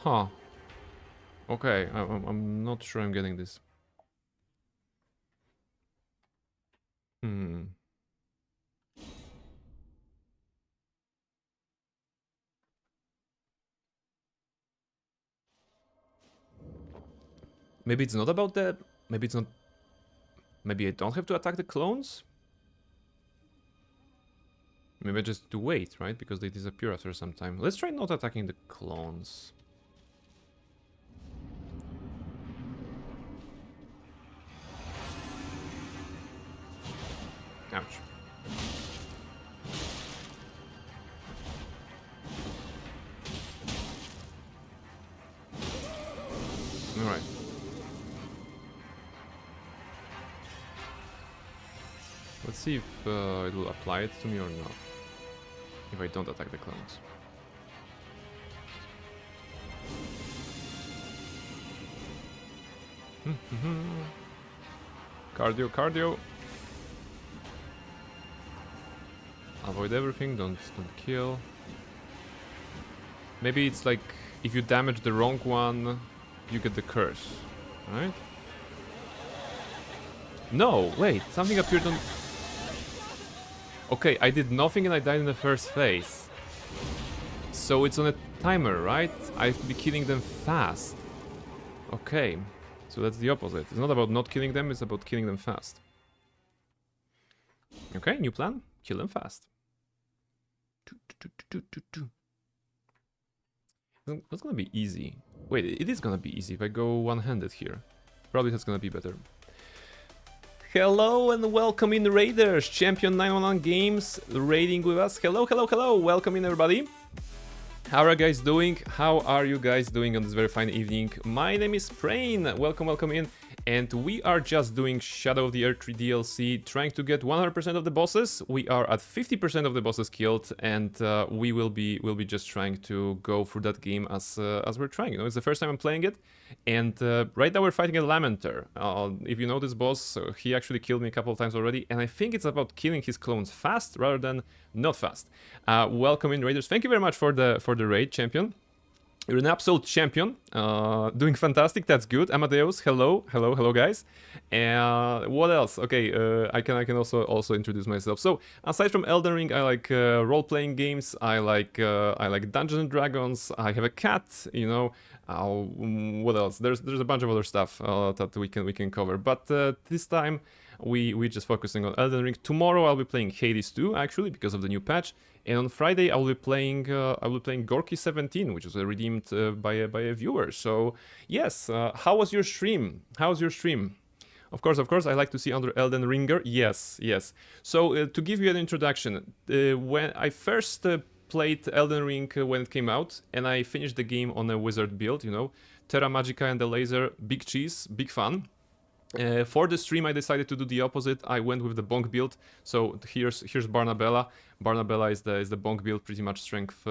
Huh. Okay, I'm not sure I'm getting this. Hmm. Maybe it's not about the... Maybe it's not... Maybe I don't have to attack the clones? Maybe I just do wait, right? Because they disappear after some time. Let's try not attacking the clones. Ouch. Alright. Let's see if it will apply it to me or not. If I don't attack the clones. Cardio, cardio. Avoid everything, don't kill. Maybe it's like if you damage the wrong one, you get the curse, right? No, wait, something appeared on... Okay, I did nothing and I died in the first phase. So it's on a timer, right? I have to be killing them fast. Okay, so that's the opposite. It's not about not killing them, it's about killing them fast. Okay, new plan. Kill them fast. That's gonna be easy. Wait, it is gonna be easy if I go one-handed here. Probably that's gonna be better. Hello and welcome in, Raiders! Champion 911 Games raiding with us. Hello, hello, hello! Welcome in, everybody! How are you guys doing? How are you guys doing on this very fine evening? My name is Prain. Welcome, welcome in. And we are just doing Shadow of the Earth 3 DLC, trying to get 100% of the bosses. We are at 50% of the bosses killed, and we'll be just trying to go through that game as we're trying. You know, it's the first time I'm playing it, and right now we're fighting a Lamenter. If you know this boss, he actually killed me a couple of times already, and I think it's about killing his clones fast rather than not fast. Welcome in, Raiders. Thank you very much for the raid, champion. You're an absolute champion, doing fantastic. That's good. Amadeus, hello, hello, hello, guys. What else? Okay, I can also introduce myself. So aside from Elden Ring, I like role-playing games. I like Dungeons and Dragons. I have a cat. You know. What else? There's a bunch of other stuff that we can cover. But this time we're just focusing on Elden Ring. Tomorrow I'll be playing Hades 2 actually because of the new patch. And on Friday, I will be playing Gorky 17, which was redeemed by a viewer. So yes, how was your stream? How's your stream? Of course, I like to see under Elden Ringer. Yes, yes. So to give you an introduction, when I first played Elden Ring when it came out, and I finished the game on a wizard build, you know, Terra Magica and the laser, big cheese, big fun. For the stream, I decided to do the opposite. I went with the Bonk build. So here's Barnabella. Barnabella is the Bonk build, pretty much strength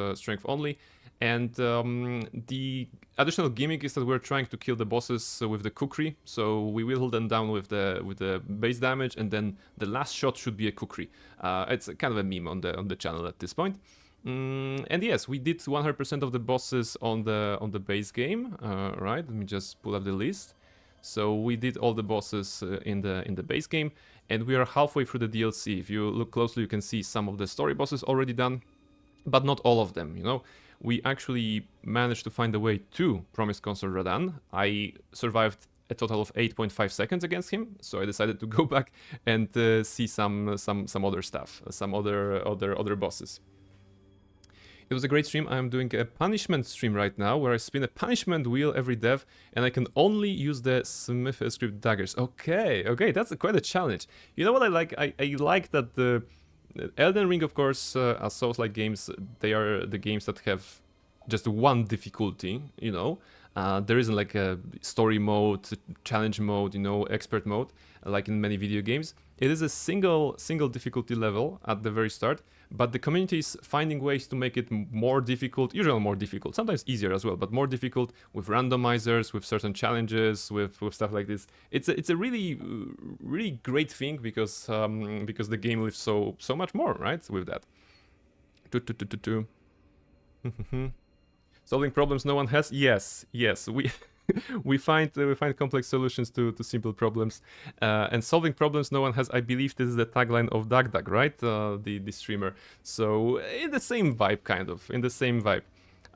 only. And the additional gimmick is that we're trying to kill the bosses with the kukri. So we will hold them down with the base damage, and then the last shot should be a kukri. It's kind of a meme on the channel at this point. And yes, we did 100% of the bosses on the base game. Right, let me just pull up the list. So we did all the bosses in the base game, and we are halfway through the DLC. If you look closely, you can see some of the story bosses already done, but not all of them, you know. We actually managed to find a way to Promised Consort Radan. I survived a total of 8.5 seconds against him, so I decided to go back and see some other stuff, some other bosses. It was a great stream. I'm doing a punishment stream right now where I spin a punishment wheel every dev and I can only use the Smith script daggers. Okay, that's quite a challenge. You know what I like? I like that the Elden Ring, of course, as Souls-like games, they are the games that have just one difficulty, you know. There isn't like a story mode, challenge mode, you know, expert mode, like in many video games. It is a single difficulty level at the very start, but the community is finding ways to make it more difficult, usually more difficult, sometimes easier as well, but more difficult with randomizers, with certain challenges, with stuff like this. It's a really great thing because the game lives so much more, right, with that. Solving problems no one has? Yes, we we find complex solutions to simple problems, and solving problems no one has. I believe this is the tagline of Dag, right? The streamer. So in the same vibe, kind of in the same vibe.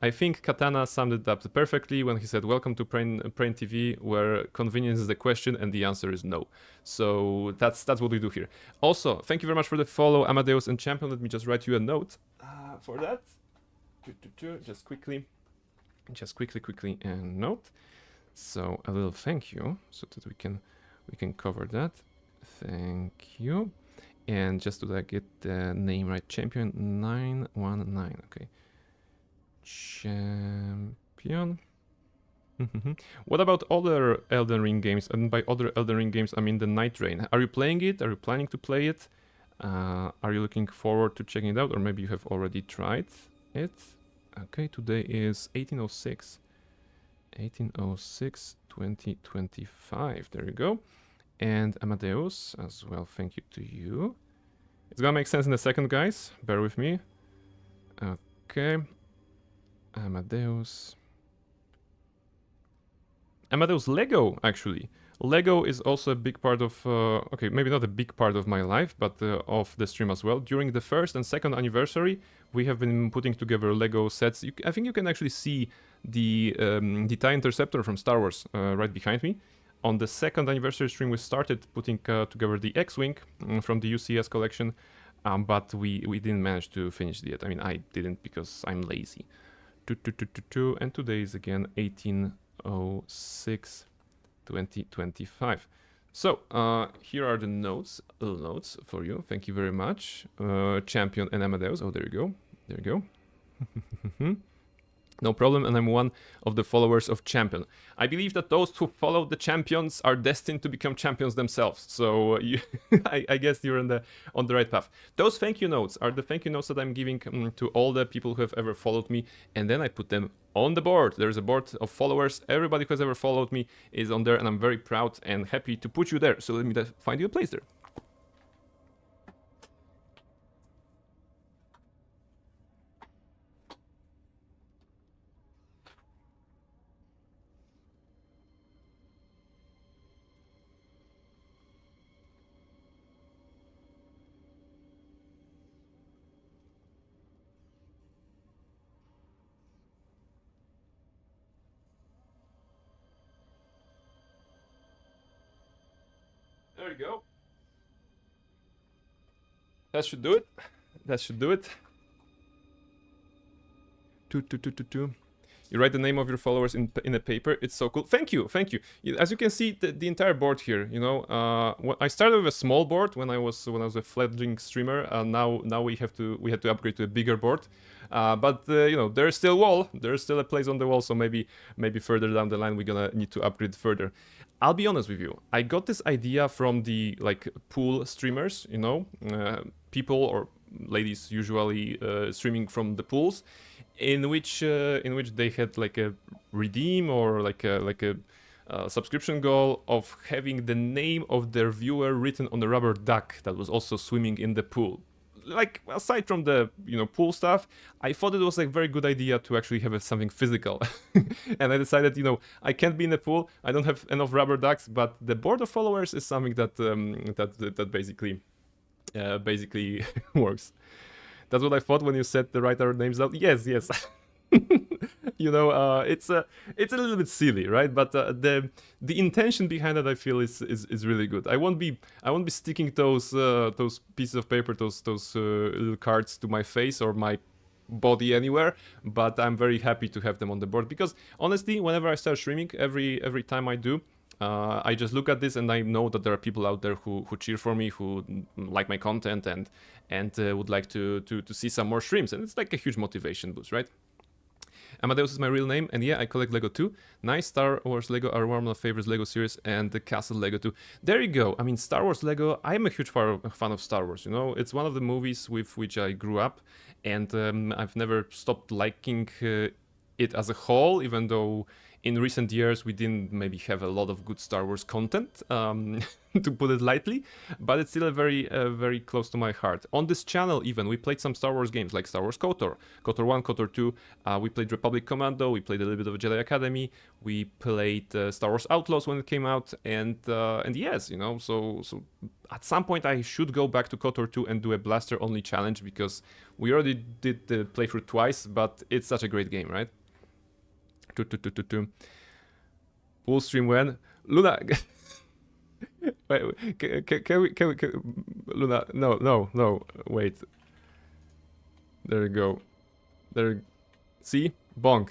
I think Katana summed it up perfectly when he said, "Welcome to Brain TV, where convenience is the question and the answer is no." So that's what we do here. Also, thank you very much for the follow, Amadeus and Champion. Let me just write you a note for that. Just quickly, and note. So a little thank you, so that we can cover that. Thank you. And just to get the name right, Champion 919. Okay. Champion. What about other Elden Ring games? And by other Elden Ring games, I mean the Night Rain. Are you playing it? Are you planning to play it? Are you looking forward to checking it out? Or maybe you have already tried it? Okay, today is 1806. 1806 2025. There you go. And Amadeus as well. Thank you to you. It's gonna make sense in a second, guys. Bear with me. Okay. Amadeus Lego, actually. Lego is also a big part of, okay, maybe not a big part of my life, but of the stream as well. During the first and second anniversary, we have been putting together Lego sets. I think you can actually see the TIE Interceptor from Star Wars right behind me. On the second anniversary stream, we started putting together the X-Wing from the UCS collection, but we didn't manage to finish it yet. I mean, I didn't because I'm lazy. And today is again 1806 2025. So here are the notes, little notes for you. Thank you very much, Champion and Amadeus. Oh, there you go. No problem, and I'm one of the followers of Champion. I believe that those who follow the champions are destined to become champions themselves. So I guess you're on the right path. Those thank you notes are the thank you notes that I'm giving to all the people who have ever followed me, and then I put them on the board. There's a board of followers. Everybody who has ever followed me is on there, and I'm very proud and happy to put you there. So let me find you a place there. There you go. That should do it. You write the name of your followers in a paper. It's so cool. Thank you. As you can see, the entire board here. You know, I started with a small board when I was a fledgling streamer. Now we had to upgrade to a bigger board. But you know, there's still a place on the wall. So maybe further down the line we're gonna need to upgrade further. I'll be honest with you. I got this idea from the pool streamers. You know, people or ladies usually streaming from the pools, in which they had a redeem or a subscription goal of having the name of their viewer written on a rubber duck that was also swimming in the pool. Aside from the pool stuff, I thought it was a very good idea to actually have something physical. And I decided, I can't be in the pool, I don't have enough rubber ducks, but the board of followers is something that basically works. That's what I thought when you said the write our names out. Yes. It's a little bit silly, right? But the intention behind it, I feel, is really good. I won't be sticking those pieces of paper, those little cards to my face or my body anywhere. But I'm very happy to have them on the board because honestly, whenever I start streaming, every time I do, I just look at this and I know that there are people out there who cheer for me, who like my content and would like to see some more streams, and it's like a huge motivation boost, right? Amadeus is my real name, and yeah, I collect Lego too. Nice. Star Wars Lego are one of my favorites Lego series, and the Castle Lego too. There you go. I mean, Star Wars Lego, I'm a huge fan of Star Wars, It's one of the movies with which I grew up, and I've never stopped liking it as a whole, even though in recent years we didn't maybe have a lot of good Star Wars content, to put it lightly, but it's still a very close to my heart. On this channel even, we played some Star Wars games like Star Wars KOTOR, KOTOR 1, KOTOR 2, we played Republic Commando, we played a little bit of Jedi Academy, we played Star Wars Outlaws when it came out, and yes, you know, so at some point I should go back to KOTOR 2 and do a blaster only challenge, because we already did the playthrough twice, but it's such a great game, right? Full stream when? Luna... Wait, can we... Luna, no, wait. There you go. There... See? Bonk.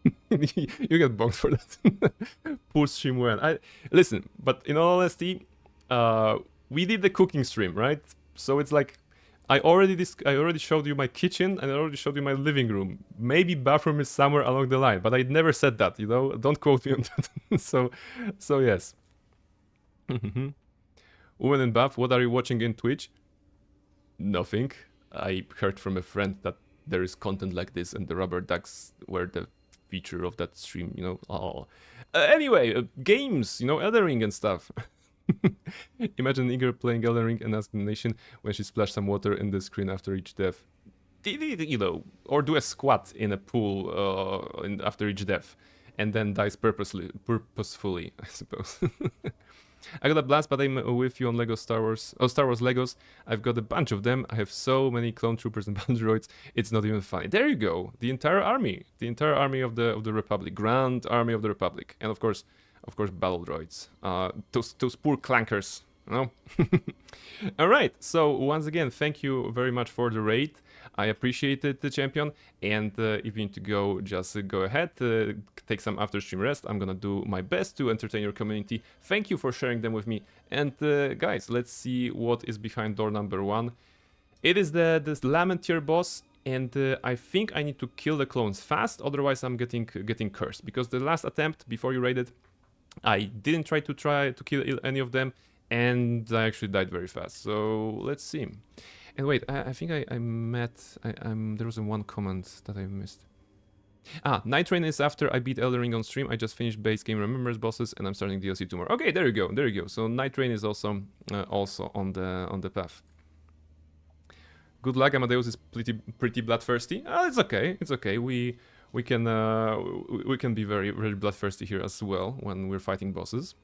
You get bonked for that. Full stream when? Listen, but in all honesty, we did the cooking stream, right? So it's like... I already showed you my kitchen and I already showed you my living room. Maybe bathroom is somewhere along the line, but I never said that, you know? Don't quote me on that. so yes. Woman in bath, what are you watching in Twitch? Nothing. I heard from a friend that there is content like this and the rubber ducks were the feature of that stream, you know? Oh. Anyway, games, you know, Elden Ring and stuff. Imagine Igor playing Elden Ring and ask the nation when she splashed some water in the screen after each death. You know, or do a squat in a pool after each death, and then dies purposefully, I suppose. I got a blast, but I'm with you on Lego Star Wars. Oh, Star Wars Legos. I've got a bunch of them. I have so many clone troopers and droids. It's not even funny. There you go. The entire army of the Republic, Grand Army of the Republic, and of course, battle droids. Those poor clankers, you know? Alright, so once again, thank you very much for the raid. I appreciate it, the champion. And if you need to go, just go ahead, take some after stream rest. I'm gonna do my best to entertain your community. Thank you for sharing them with me. And guys, let's see what is behind door number 1. It is this Lamentier boss. And I think I need to kill the clones fast, otherwise I'm getting cursed. Because the last attempt, before you raided, I didn't try to kill any of them, and I actually died very fast. So let's see. And wait, I think I met... there was one comment that I missed. Night Train is after I beat Elden Ring on stream. I just finished base game Remembers bosses, and I'm starting DLC tomorrow. Okay, there you go. So Night Train is also on the path. Good luck, Amadeus is pretty bloodthirsty. It's okay. We can be very bloodthirsty here as well when we're fighting bosses.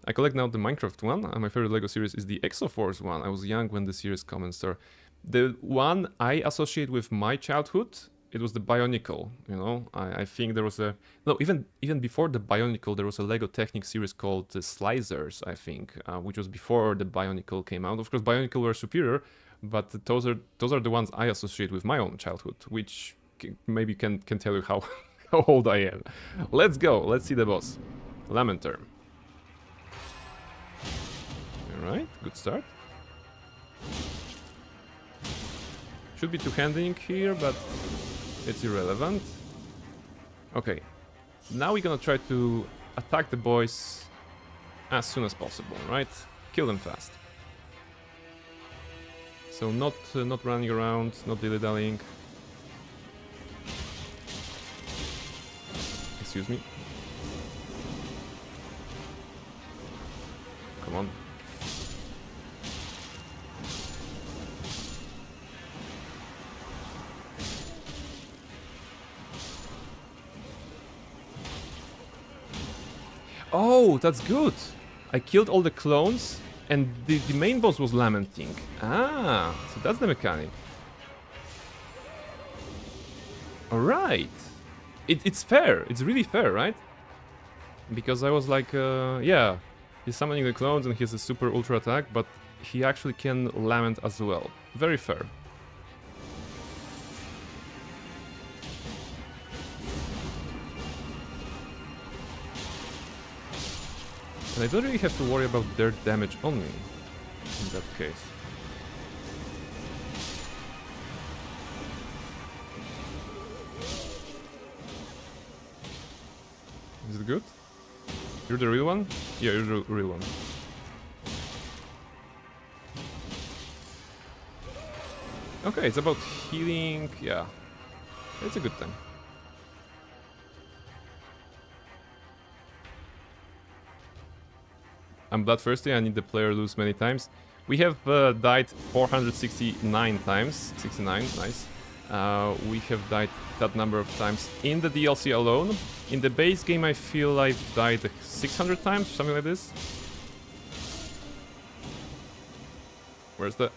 I collect now the Minecraft one. My favorite Lego series is the Exoforce one. I was young when the series came in store. The one I associate with my childhood, it was the Bionicle. You know, I think there was even before the Bionicle, there was a Lego Technic series called the Slicers, I think, which was before the Bionicle came out. Of course, Bionicle were superior, but those are the ones I associate with my own childhood, which maybe can tell you how old I am. Let's go. Let's see the boss. Lamenter. Alright, good start. Should be two-handing here, but it's irrelevant. Okay. Now we're gonna try to attack the boys as soon as possible, right? Kill them fast. So not running around, not dilly-dallying. Excuse me. Come on. Oh, that's good. I killed all the clones and the main boss was lamenting. So that's the mechanic. Alright. It's fair. It's really fair, right? Because I was like, yeah, he's summoning the clones and he has a super ultra attack, but he actually can lament as well. Very fair. And I don't really have to worry about their damage only, in that case. Is it good? You're the real one? Yeah, you're the real one. Okay, it's about healing, yeah. It's a good time. I'm bloodthirsty, I need the player lose many times. We have died 469 times. 69, nice. We have died that number of times in the DLC alone. In the base game, I feel I've died 600 times, something like this. Where's the...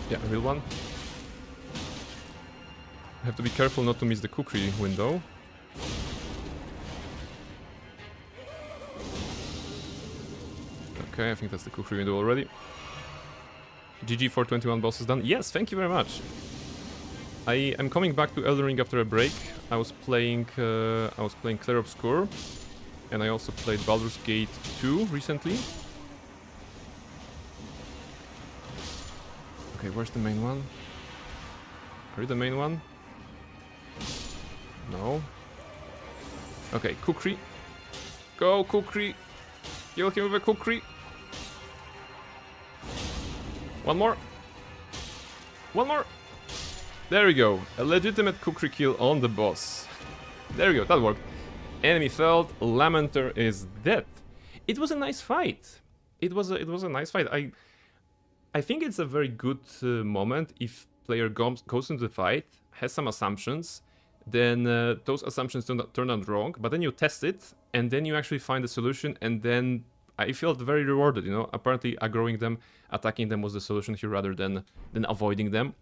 Yeah, real one. I have to be careful not to miss the kukri window. Okay, I think that's the kukri window already. GG for 21 bosses done. Yes, thank you very much. I'm coming back to Elden Ring after a break. I was playing Clair Obscur, and I also played Baldur's Gate 2 recently. Okay, where's the main one? Are you the main one? No. Okay, kukri. Go, kukri. Kill him with a kukri. One more. One more. There we go. A legitimate kukri kill on the boss. There we go. That worked. Enemy felled. Lamenter is dead. It was a nice fight. It was a nice fight. I think it's a very good moment if player goes into the fight, has some assumptions, then those assumptions turn out wrong, but then you test it, and then you actually find a solution, and then I felt very rewarded, you know. Apparently aggroing them, attacking them was the solution here rather than avoiding them.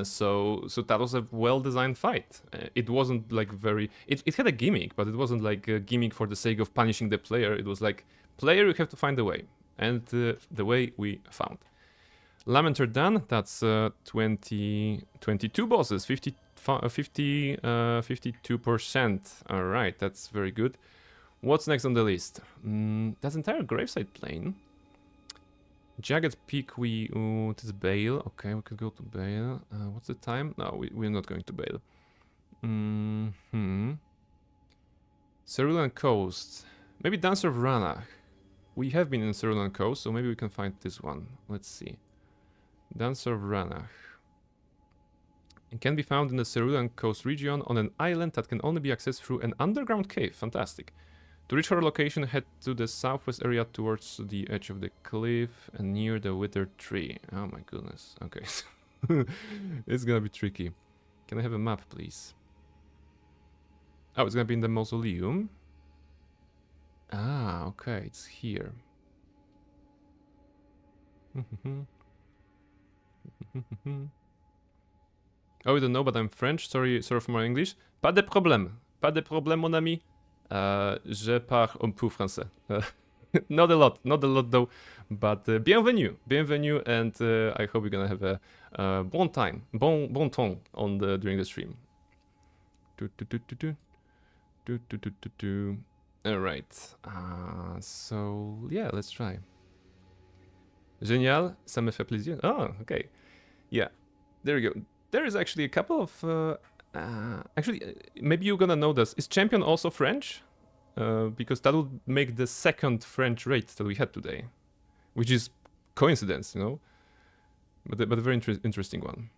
So that was a well-designed fight. It wasn't like very... It had a gimmick, but it wasn't like a gimmick for the sake of punishing the player. It was like, player, you have to find a way. And the way we found. Lamenter done. That's 22 bosses, 52%. Alright, that's very good. What's next on the list? That entire gravesite plane. Jagged Peak, it is Bale. Okay, we could go to Bale. What's the time? No, we're not going to Bale. Cerulean Coast. Maybe Dancer of Ranach. We have been in Cerulean Coast, so maybe we can find this one. Let's see. Dancer of Ranach. It can be found in the Cerulean Coast region on an island that can only be accessed through an underground cave. Fantastic. To reach her location, head to the southwest area towards the edge of the cliff and near the withered tree. Oh my goodness. Okay. It's gonna be tricky. Can I have a map, please? Oh, it's gonna be in the mausoleum. Ah, okay. It's here. Oh, you don't know, but I'm French. Sorry for my English. Pas de problème. Pas de problème, mon ami. Je parle un peu français. Not a lot though. But bienvenue, and I hope you're gonna have a bon time, bon temps on during the stream. All right. So yeah, let's try. Génial, ça me fait plaisir. Oh, okay. Yeah, there we go. There is actually a couple of... actually, maybe you're gonna know this. Is Champion also French? Because that would make the second French raid that we had today. Which is coincidence, you know? But a very interesting one.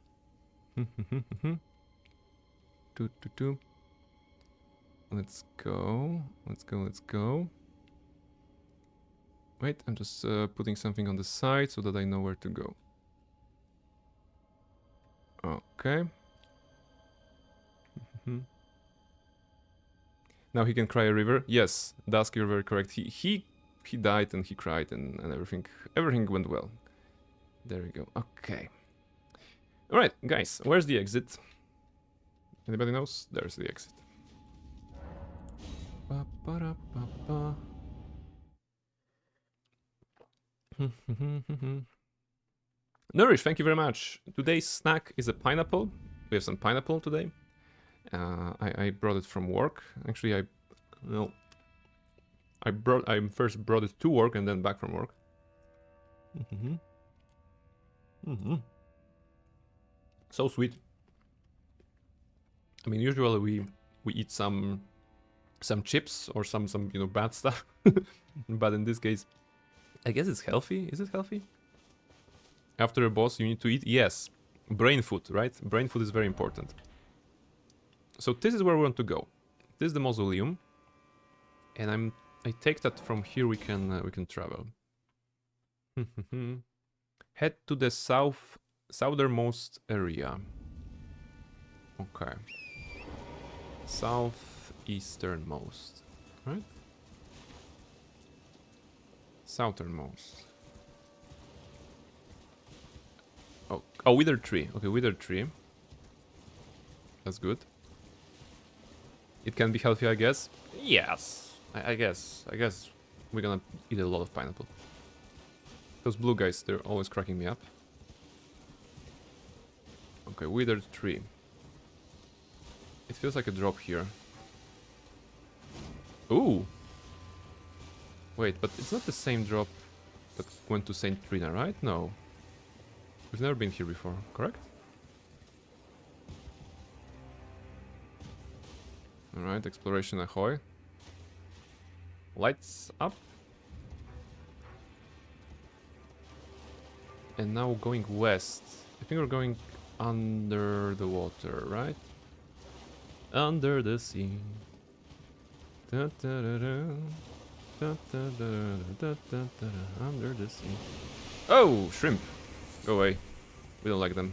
Let's go. Wait, I'm just putting something on the side so that I know where to go. Okay. Now he can cry a river. Yes, Dusk, you're very correct. He died and he cried and everything went well. There we go. Okay. All right, guys, where's the exit? Anybody knows? There's the exit. Nourish, thank you very much. Today's snack is a pineapple. We have some pineapple today. I brought it from work. Actually, I first brought it to work and then back from work. So sweet. I mean, usually we eat some chips or some bad stuff, but in this case, I guess it's healthy. Is it healthy? After a boss, you need to eat. Yes, brain food, right? Brain food is very important. So this is where we want to go. This is the mausoleum, and I'm I take that from here we can travel. Head to the southernmost area. Okay. Southeasternmost, right? Southernmost. Oh, wither tree. Okay, wither tree. That's good. It can be healthy, I guess. Yes, I guess we're gonna eat a lot of pineapple. Those blue guys, they're always cracking me up. Okay, withered tree. It feels like a drop here. Ooh! Wait, but it's not the same drop that went to Saint Trina, right? No. We've never been here before, correct? Alright, exploration ahoy. Lights up. And now going west. I think we're going under the water, right? Under the sea. Da, da, da, da. Da, da, da, da, da, da, da, under the sea. Oh, shrimp! Go away. We don't like them.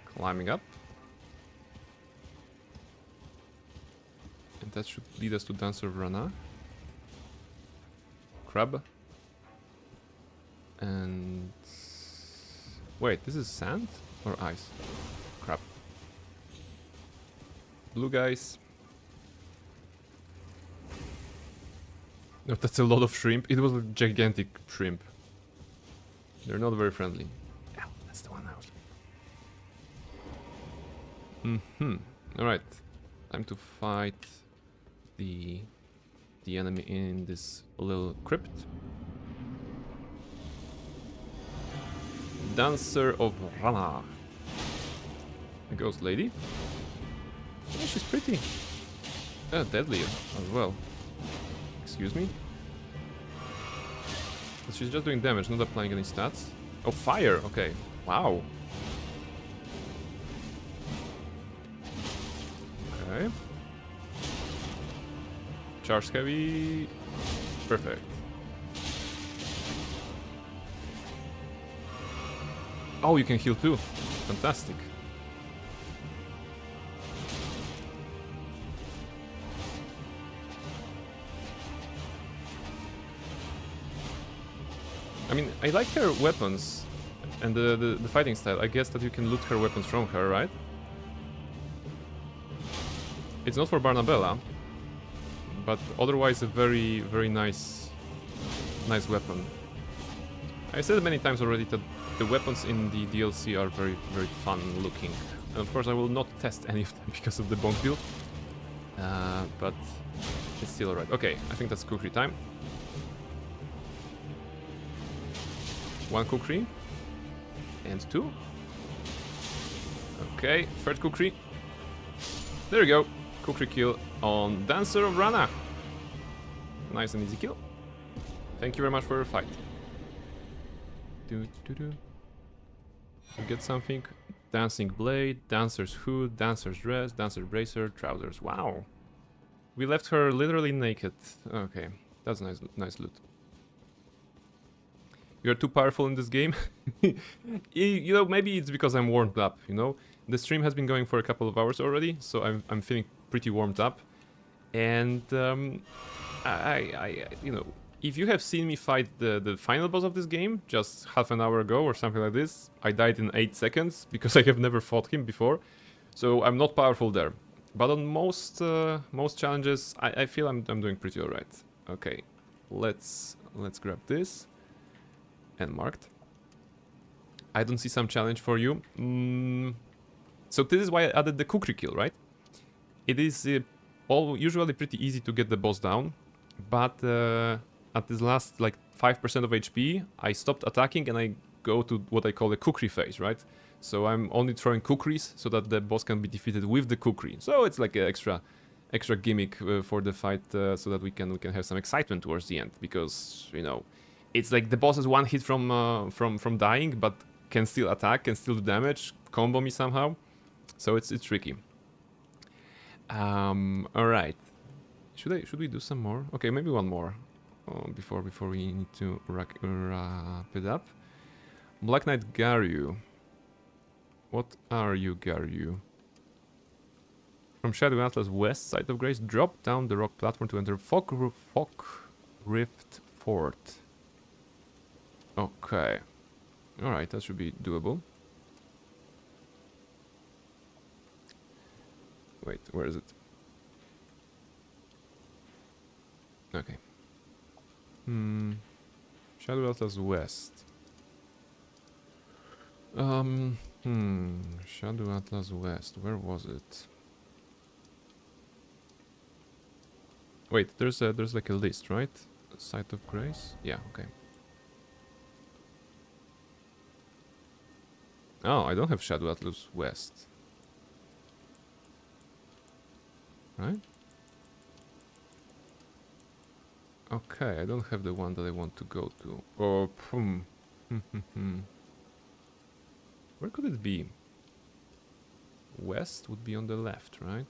Climbing up. And that should lead us to Dancer of Rana. Crab. And... Wait, this is sand or ice? Crab. Blue guys. No, that's a lot of shrimp. It was a gigantic shrimp. They're not very friendly. Yeah, that's the one I was looking. Alright. Time to fight the enemy in this little crypt. Dancer of Rana. A ghost lady. Oh, she's pretty. Deadly as well. Excuse me? But she's just doing damage, not applying any stats. Oh, fire! Okay. Wow. Okay. Charge heavy. Perfect. Oh, you can heal too. Fantastic. I mean, I like her weapons and the fighting style. I guess that you can loot her weapons from her, right? It's not for Barnabella, but otherwise a very, very nice weapon. I said many times already that the weapons in the DLC are very, very fun looking. And of course I will not test any of them because of the bonk build. But it's still alright. Okay, I think that's kukri time. One kukri. And two. Okay, third kukri. There you go. Kukri kill on Dancer of Rana. Nice and easy kill. Thank you very much for your fight. You get something. Dancing blade, dancer's hood, dancer's dress, dancer bracer, trousers. Wow. We left her literally naked. Okay, that's nice loot. You're too powerful in this game. You know, maybe it's because I'm warmed up, you know? The stream has been going for a couple of hours already, so I'm feeling pretty warmed up. And I you know, if you have seen me fight the final boss of this game just half an hour ago or something like this, I died in 8 seconds because I have never fought him before. So I'm not powerful there. But on most challenges, I feel I'm doing pretty alright. Okay, let's grab this. And marked. I don't see some challenge for you. So this is why I added the kukri kill, right? It is usually pretty easy to get the boss down, but at this last like 5% of HP, I stopped attacking and I go to what I call the kukri phase, right? So I'm only throwing kukris so that the boss can be defeated with the kukri. So it's like an extra gimmick for the fight, so that we can have some excitement towards the end, because you know. It's like the boss is one hit from dying, but can still attack, can still do damage, combo me somehow. So it's tricky. All right. Should we do some more? Okay, maybe one more before we need to wrap it up. Black Knight Garyu. What are you, Garyu? From Shadow Atlas west side of Grace, drop down the rock platform to enter Fog Rift Fort. Okay. Alright, that should be doable. Wait, where is it? Okay. Shadow Atlas west. Shadow Atlas west. Where was it? Wait, there's like a list, right? Site of Grace? Yeah, okay. Oh, I don't have Shadow Atlas west. Right? Okay, I don't have the one that I want to go to. Oh, Where could it be? West would be on the left, right?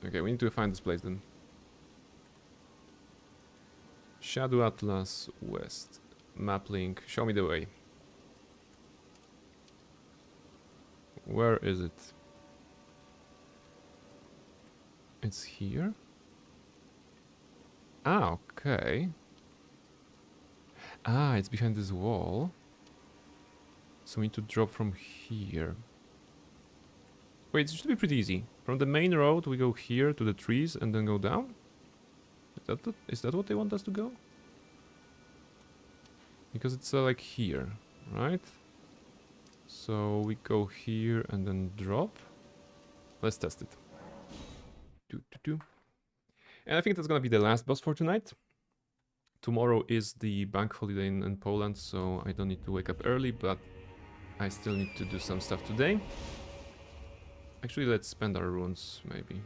Okay, we need to find this place then. Shadow Atlas west. Map link. Show me the way. Where is it? It's here? Ah, okay. Ah, it's behind this wall. So we need to drop from here. Wait, it should be pretty easy. From the main road, we go here to the trees and then go down? Is that what they want us to go? Because it's like here, right? So we go here and then drop. Let's test it. And I think that's gonna be the last boss for tonight. Tomorrow is the bank holiday in Poland, so I don't need to wake up early, but I still need to do some stuff today. Actually, let's spend our runes, maybe.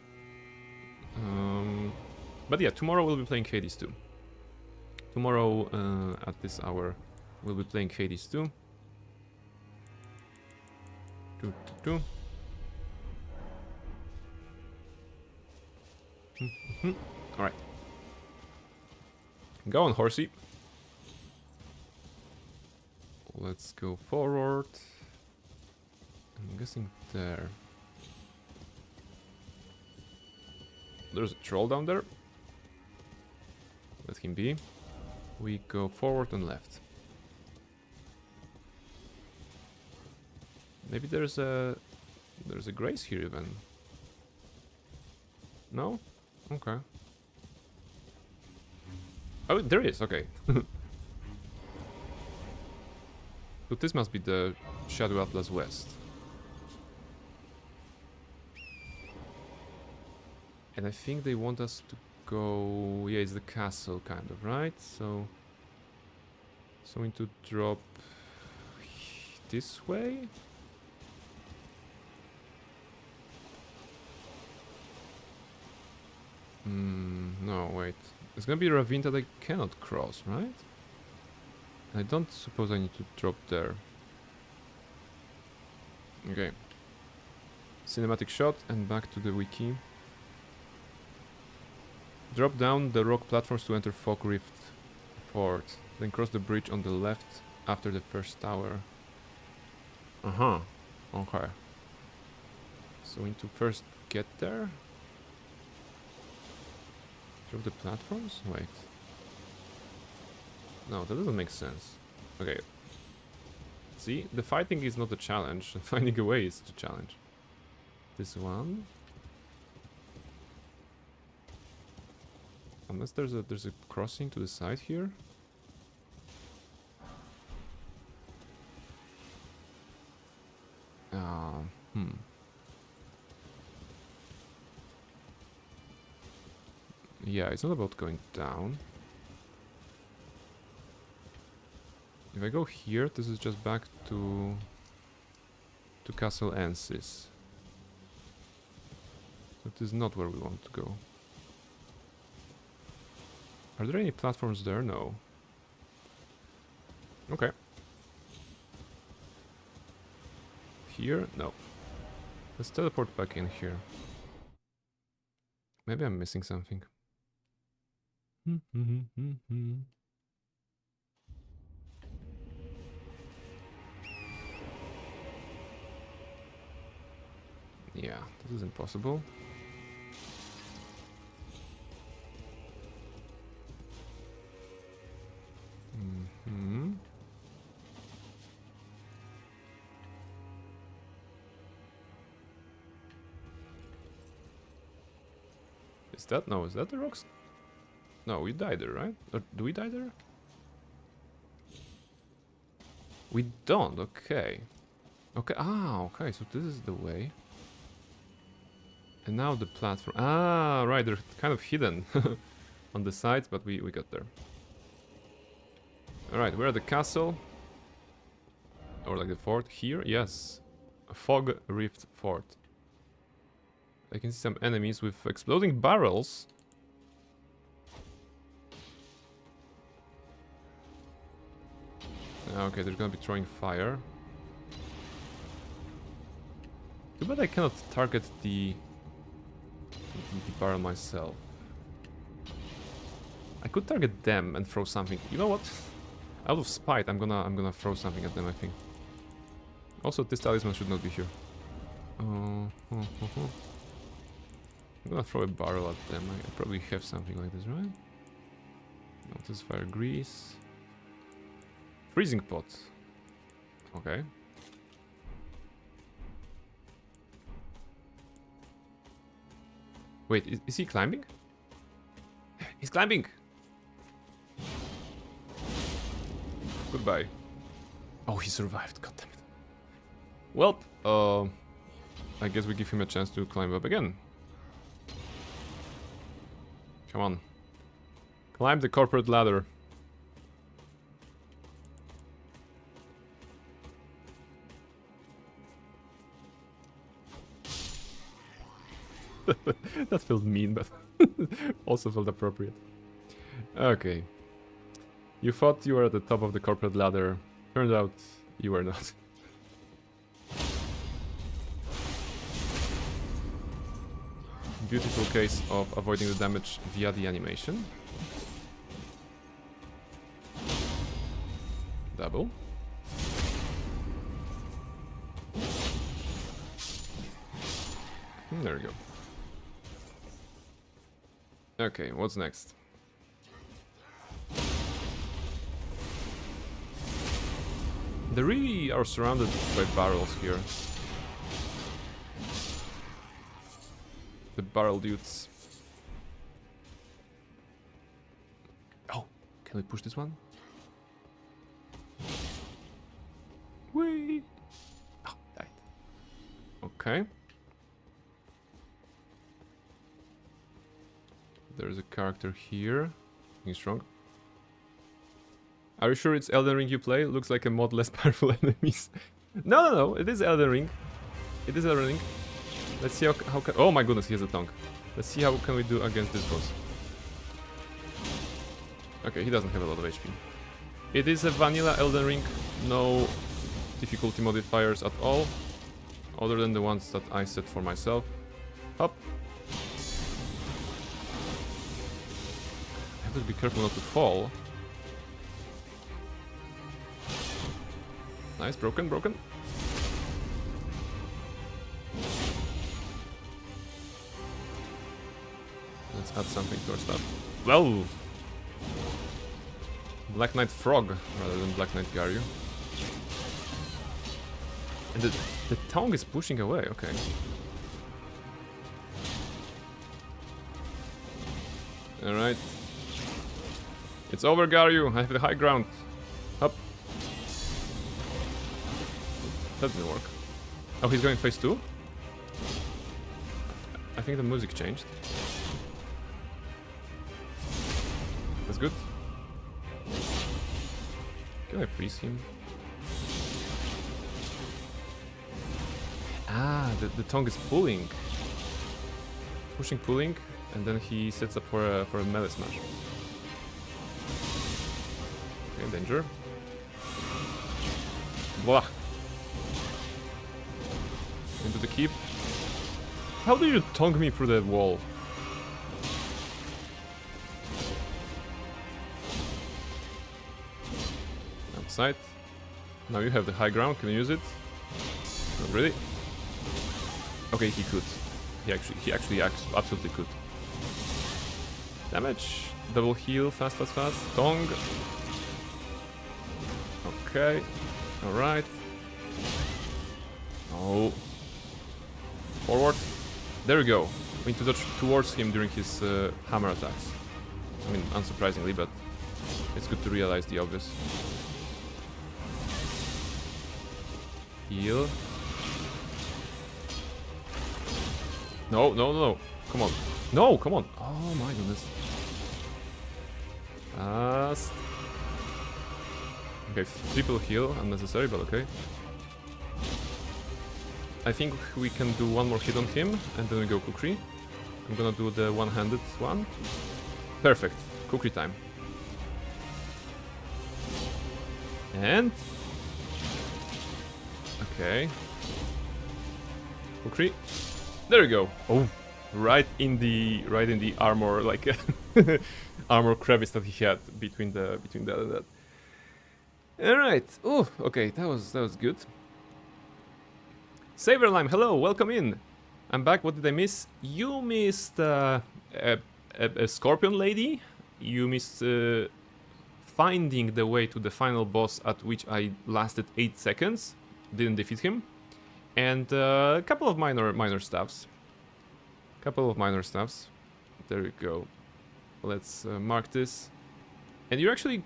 But yeah, tomorrow we'll be playing Hades 2. Tomorrow, at this hour, we'll be playing Hades 2. Alright. Go on, horsey. Let's go forward. I'm guessing there. There's a troll down there. Let him be. We go forward and left. Maybe there's a grace here even. No? Okay. Oh, there is. Okay. So this must be the Shadow Atlas West. And I think they want us to go... Yeah, it's the castle, kind of, right? So we need to drop this way? No, wait. It's gonna be a ravine that I cannot cross, right? I don't suppose I need to drop there. Okay. Cinematic shot and back to the wiki. Drop down the rock platforms to enter Fog Rift Fort. Then cross the bridge on the left after the first tower. Uh-huh. Okay. So we need to first get there. Drop the platforms? Wait. No, that doesn't make sense. Okay. See, the fighting is not a challenge. Finding a way is the challenge. This one. Unless there's a crossing to the side here. Yeah, it's not about going down. If I go here, this is just back to Castle Ansis. That is not where we want to go. Are there any platforms there? No. Okay. here? No. Let's teleport back in here. Maybe I'm missing something. Yeah, this is impossible. Is that no? Is that the rocks? No, we died there, right? Or do we die there? We don't. Okay. Okay. Ah, okay. So this is the way. And now the platform. Ah, right. They're kind of hidden on the sides, but we got there. All right. We're at the castle, or like the fort here. Yes, a fog rift fort. I can see some enemies with exploding barrels. Okay, they're gonna be throwing fire. Too bad I cannot target the barrel myself. I could target them and throw something. You know what? Out of spite, I'm gonna throw something at them, I think. Also, this talisman should not be here. I'm gonna throw a barrel at them. I probably have something like this, right? No, this is fire grease. Freezing pot. Okay. Wait, is he climbing? He's climbing! Goodbye. Oh, he survived. God damn it. Well, I guess we give him a chance to climb up again. Come on. Climb the corporate ladder. That felt mean, but also felt appropriate. Okay. You thought you were at the top of the corporate ladder. Turned out you were not. Beautiful case of avoiding the damage via the animation. Double. There we go. Okay, what's next? They really are surrounded by barrels here. The barrel dudes. Oh, can we push this one? Whee! Oh, died. Okay. There's a character here. He's strong. Are you sure it's Elden Ring you play? Looks like a mod less powerful enemies. No. It is Elden Ring. It is Elden Ring. Let's see how can... Oh my goodness, he has a tongue. Let's see how can we do against this boss. Okay, he doesn't have a lot of HP. It is a vanilla Elden Ring. No difficulty modifiers at all. Other than the ones that I set for myself. Hop. I have to be careful not to fall. Nice, broken. Let's add something to our stuff. Well, Black Knight Frog rather than Black Knight Garyu. And the tongue is pushing away, okay. Alright. It's over, Garyu. I have the high ground. Up. That didn't work. Oh, he's going phase 2? I think the music changed. That's good. Can I freeze him? Ah, the tongue is pulling. Pushing, pulling, and then he sets up for a melee smash. Okay, danger. Blah. the keep. How do you tongue me through that wall? Outside. Now you have the high ground, can you use it? Not really. Okay, he could. He actually absolutely could. Damage. Double heal, fast. Tongue. Okay. Alright. Oh. Forward. There we go. We need to dodge towards him during his hammer attacks. I mean, unsurprisingly, but it's good to realize the obvious. Heal. No. Come on. No, come on. Oh my goodness. Fast. Okay, triple heal, unnecessary, but okay. I think we can do one more hit on him, and then we go Kukri. I'm gonna do the one-handed one. Perfect. Kukri time. And... okay. Kukri. There we go. Oh, right in the armor, like armor crevice that he had between the that. All right. Oh, okay. That was good. Saverlime, hello, welcome in. I'm back. What did I miss? You missed a scorpion lady. You missed finding the way to the final boss, at which I lasted 8 seconds. Didn't defeat him. And a couple of minor stuffs. There we go. Let's mark this. And you're actually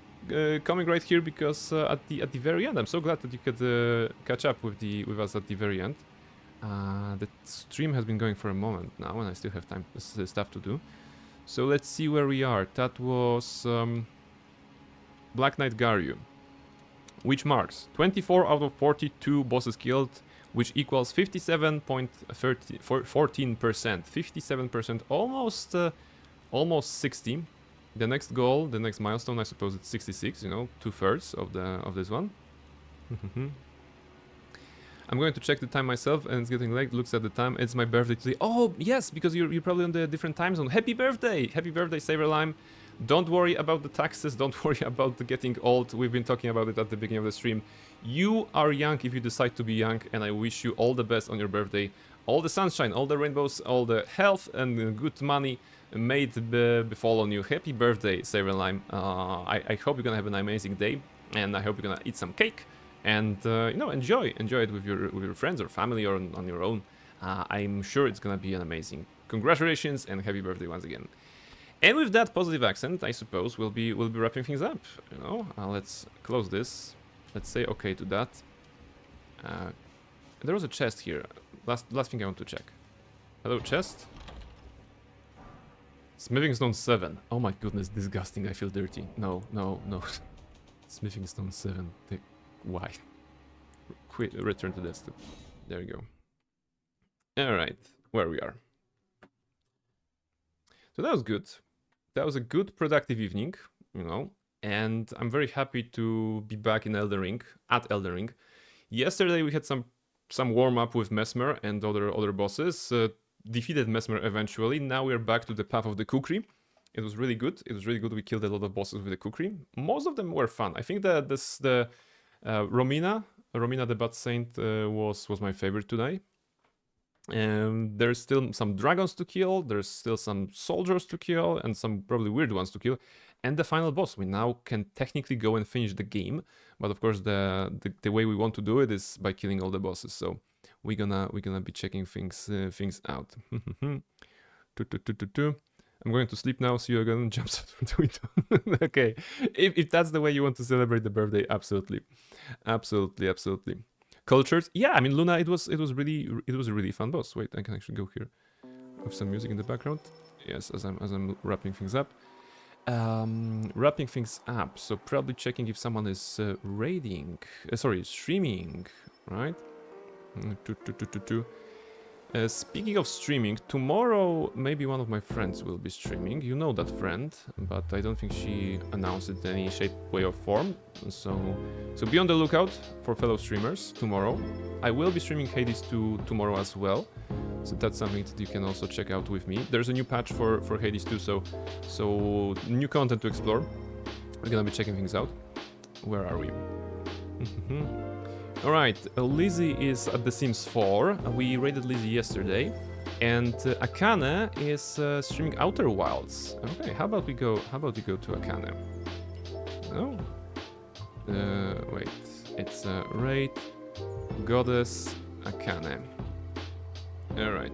coming right here because at the very end, I'm so glad that you could catch up with us at the very end. The stream has been going for a moment now, and I still have stuff to do. So let's see where we are. That was Black Knight Garyu, which marks 24 out of 42 bosses killed, which equals 57.14%. 57%, almost 60. The next goal, the next milestone, I suppose it's 66. You know, 2/3 of this one. I'm going to check the time myself, and it's getting late. Looks at the time. It's my birthday today. Oh yes, because you're probably on the different time zone. Happy birthday, Saverlime. Don't worry about the taxes. Don't worry about the getting old. We've been talking about it at the beginning of the stream. You are young if you decide to be young, and I wish you all the best on your birthday. All the sunshine, all the rainbows, all the health and good money may befall on you. Happy birthday, Saverlime. I hope you're gonna have an amazing day, and I hope you're gonna eat some cake and you know, enjoy it with your friends or family or on your own. I'm sure it's gonna be an amazing. Congratulations and happy birthday once again. And with that positive accent, I suppose we'll be wrapping things up. You know, let's close this. Let's say okay to that. There was a chest here. Last thing I want to check. Hello, chest. Smithing Stone 7. Oh my goodness, disgusting. I feel dirty. No. Smithing Stone 7. Why? Quit. Return to desktop. There you go. Alright, where we are. So that was good. That was a good, productive evening, you know. And I'm very happy to be back in Elden Ring, at Elden Ring. Yesterday we had some warm-up with Mesmer and other bosses. Defeated Mesmer eventually. Now we're back to the path of the Kukri. It was really good. We killed a lot of bosses with the Kukri. Most of them were fun. I think that the Romina the Bat Saint was my favorite today. And there's still some dragons to kill, there's still some soldiers to kill, and some probably weird ones to kill. And the final boss, we now can technically go and finish the game, but of course the way we want to do it is by killing all the bosses. So we're gonna be checking things out. I'm going to sleep now, so you're gonna jump out from the window. Okay, if that's the way you want to celebrate the birthday, absolutely. Cultures, yeah. I mean, Luna, it was a really fun boss. Wait, I can actually go here with some music in the background. Yes, as I'm wrapping things up. So probably checking if someone is streaming, right? Speaking of streaming, tomorrow maybe one of my friends will be streaming. You know that friend, but I don't think she announced it in any shape, way, or form. So be on the lookout for fellow streamers tomorrow. I will be streaming Hades 2 tomorrow as well, so that's something that you can also check out with me. There's a new patch for Hades 2, so new content to explore. We're gonna be checking things out. Where are we? Alright, Lizzie is at The Sims 4. We raided Lizzie yesterday. And Akane is streaming Outer Wilds. Okay, how about we go to Akane? Oh. Wait. It's raid Goddess Akane. Alright.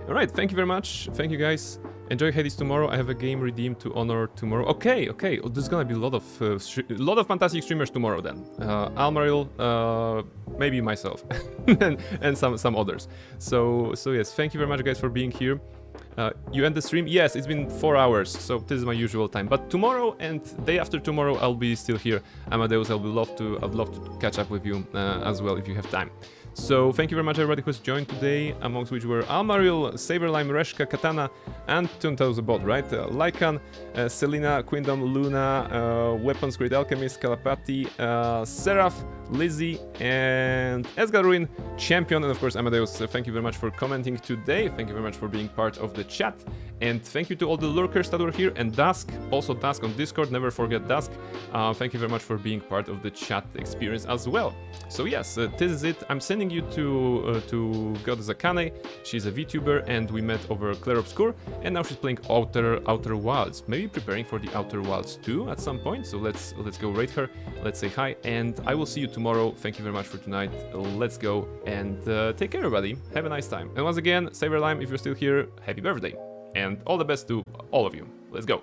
Alright, thank you very much. Thank you guys. Enjoy Hades tomorrow. I have a game redeemed to honor tomorrow. Okay. Oh, there's gonna be a lot of fantastic streamers tomorrow then. Almaril, maybe myself, and some others. So yes, thank you very much guys for being here. You end the stream? Yes, it's been 4 hours, so this is my usual time. But tomorrow and day after tomorrow, I'll be still here. Amadeus, I'd love to catch up with you as well if you have time. So thank you very much everybody who's joined today, amongst which were Almaril, Saberlime, Reshka, Katana, and Tunta's bot, right? Lycan, Selena, Quindom, Luna, Weapons, Great Alchemist, Kalapati, Seraph, Lizzie, and Esgaruin, Champion, and of course Amadeus. Thank you very much for commenting today. Thank you very much for being part of the chat. And thank you to all the lurkers that were here, and Dusk, also Dusk on Discord, never forget Dusk. Thank you very much for being part of the chat experience as well. So yes, this is it. I'm sending you to Goddess Akane. She's a VTuber, and we met over Claire Obscure, and now she's playing Outer Wilds. Maybe preparing for the Outer Wilds 2 at some point. So let's go rate her. Let's say hi, and I will see you tomorrow. Thank you very much for tonight. Let's go and take care, everybody. Have a nice time. And once again, Saberlime, if you're still here, happy birthday. And all the best to all of you. Let's go.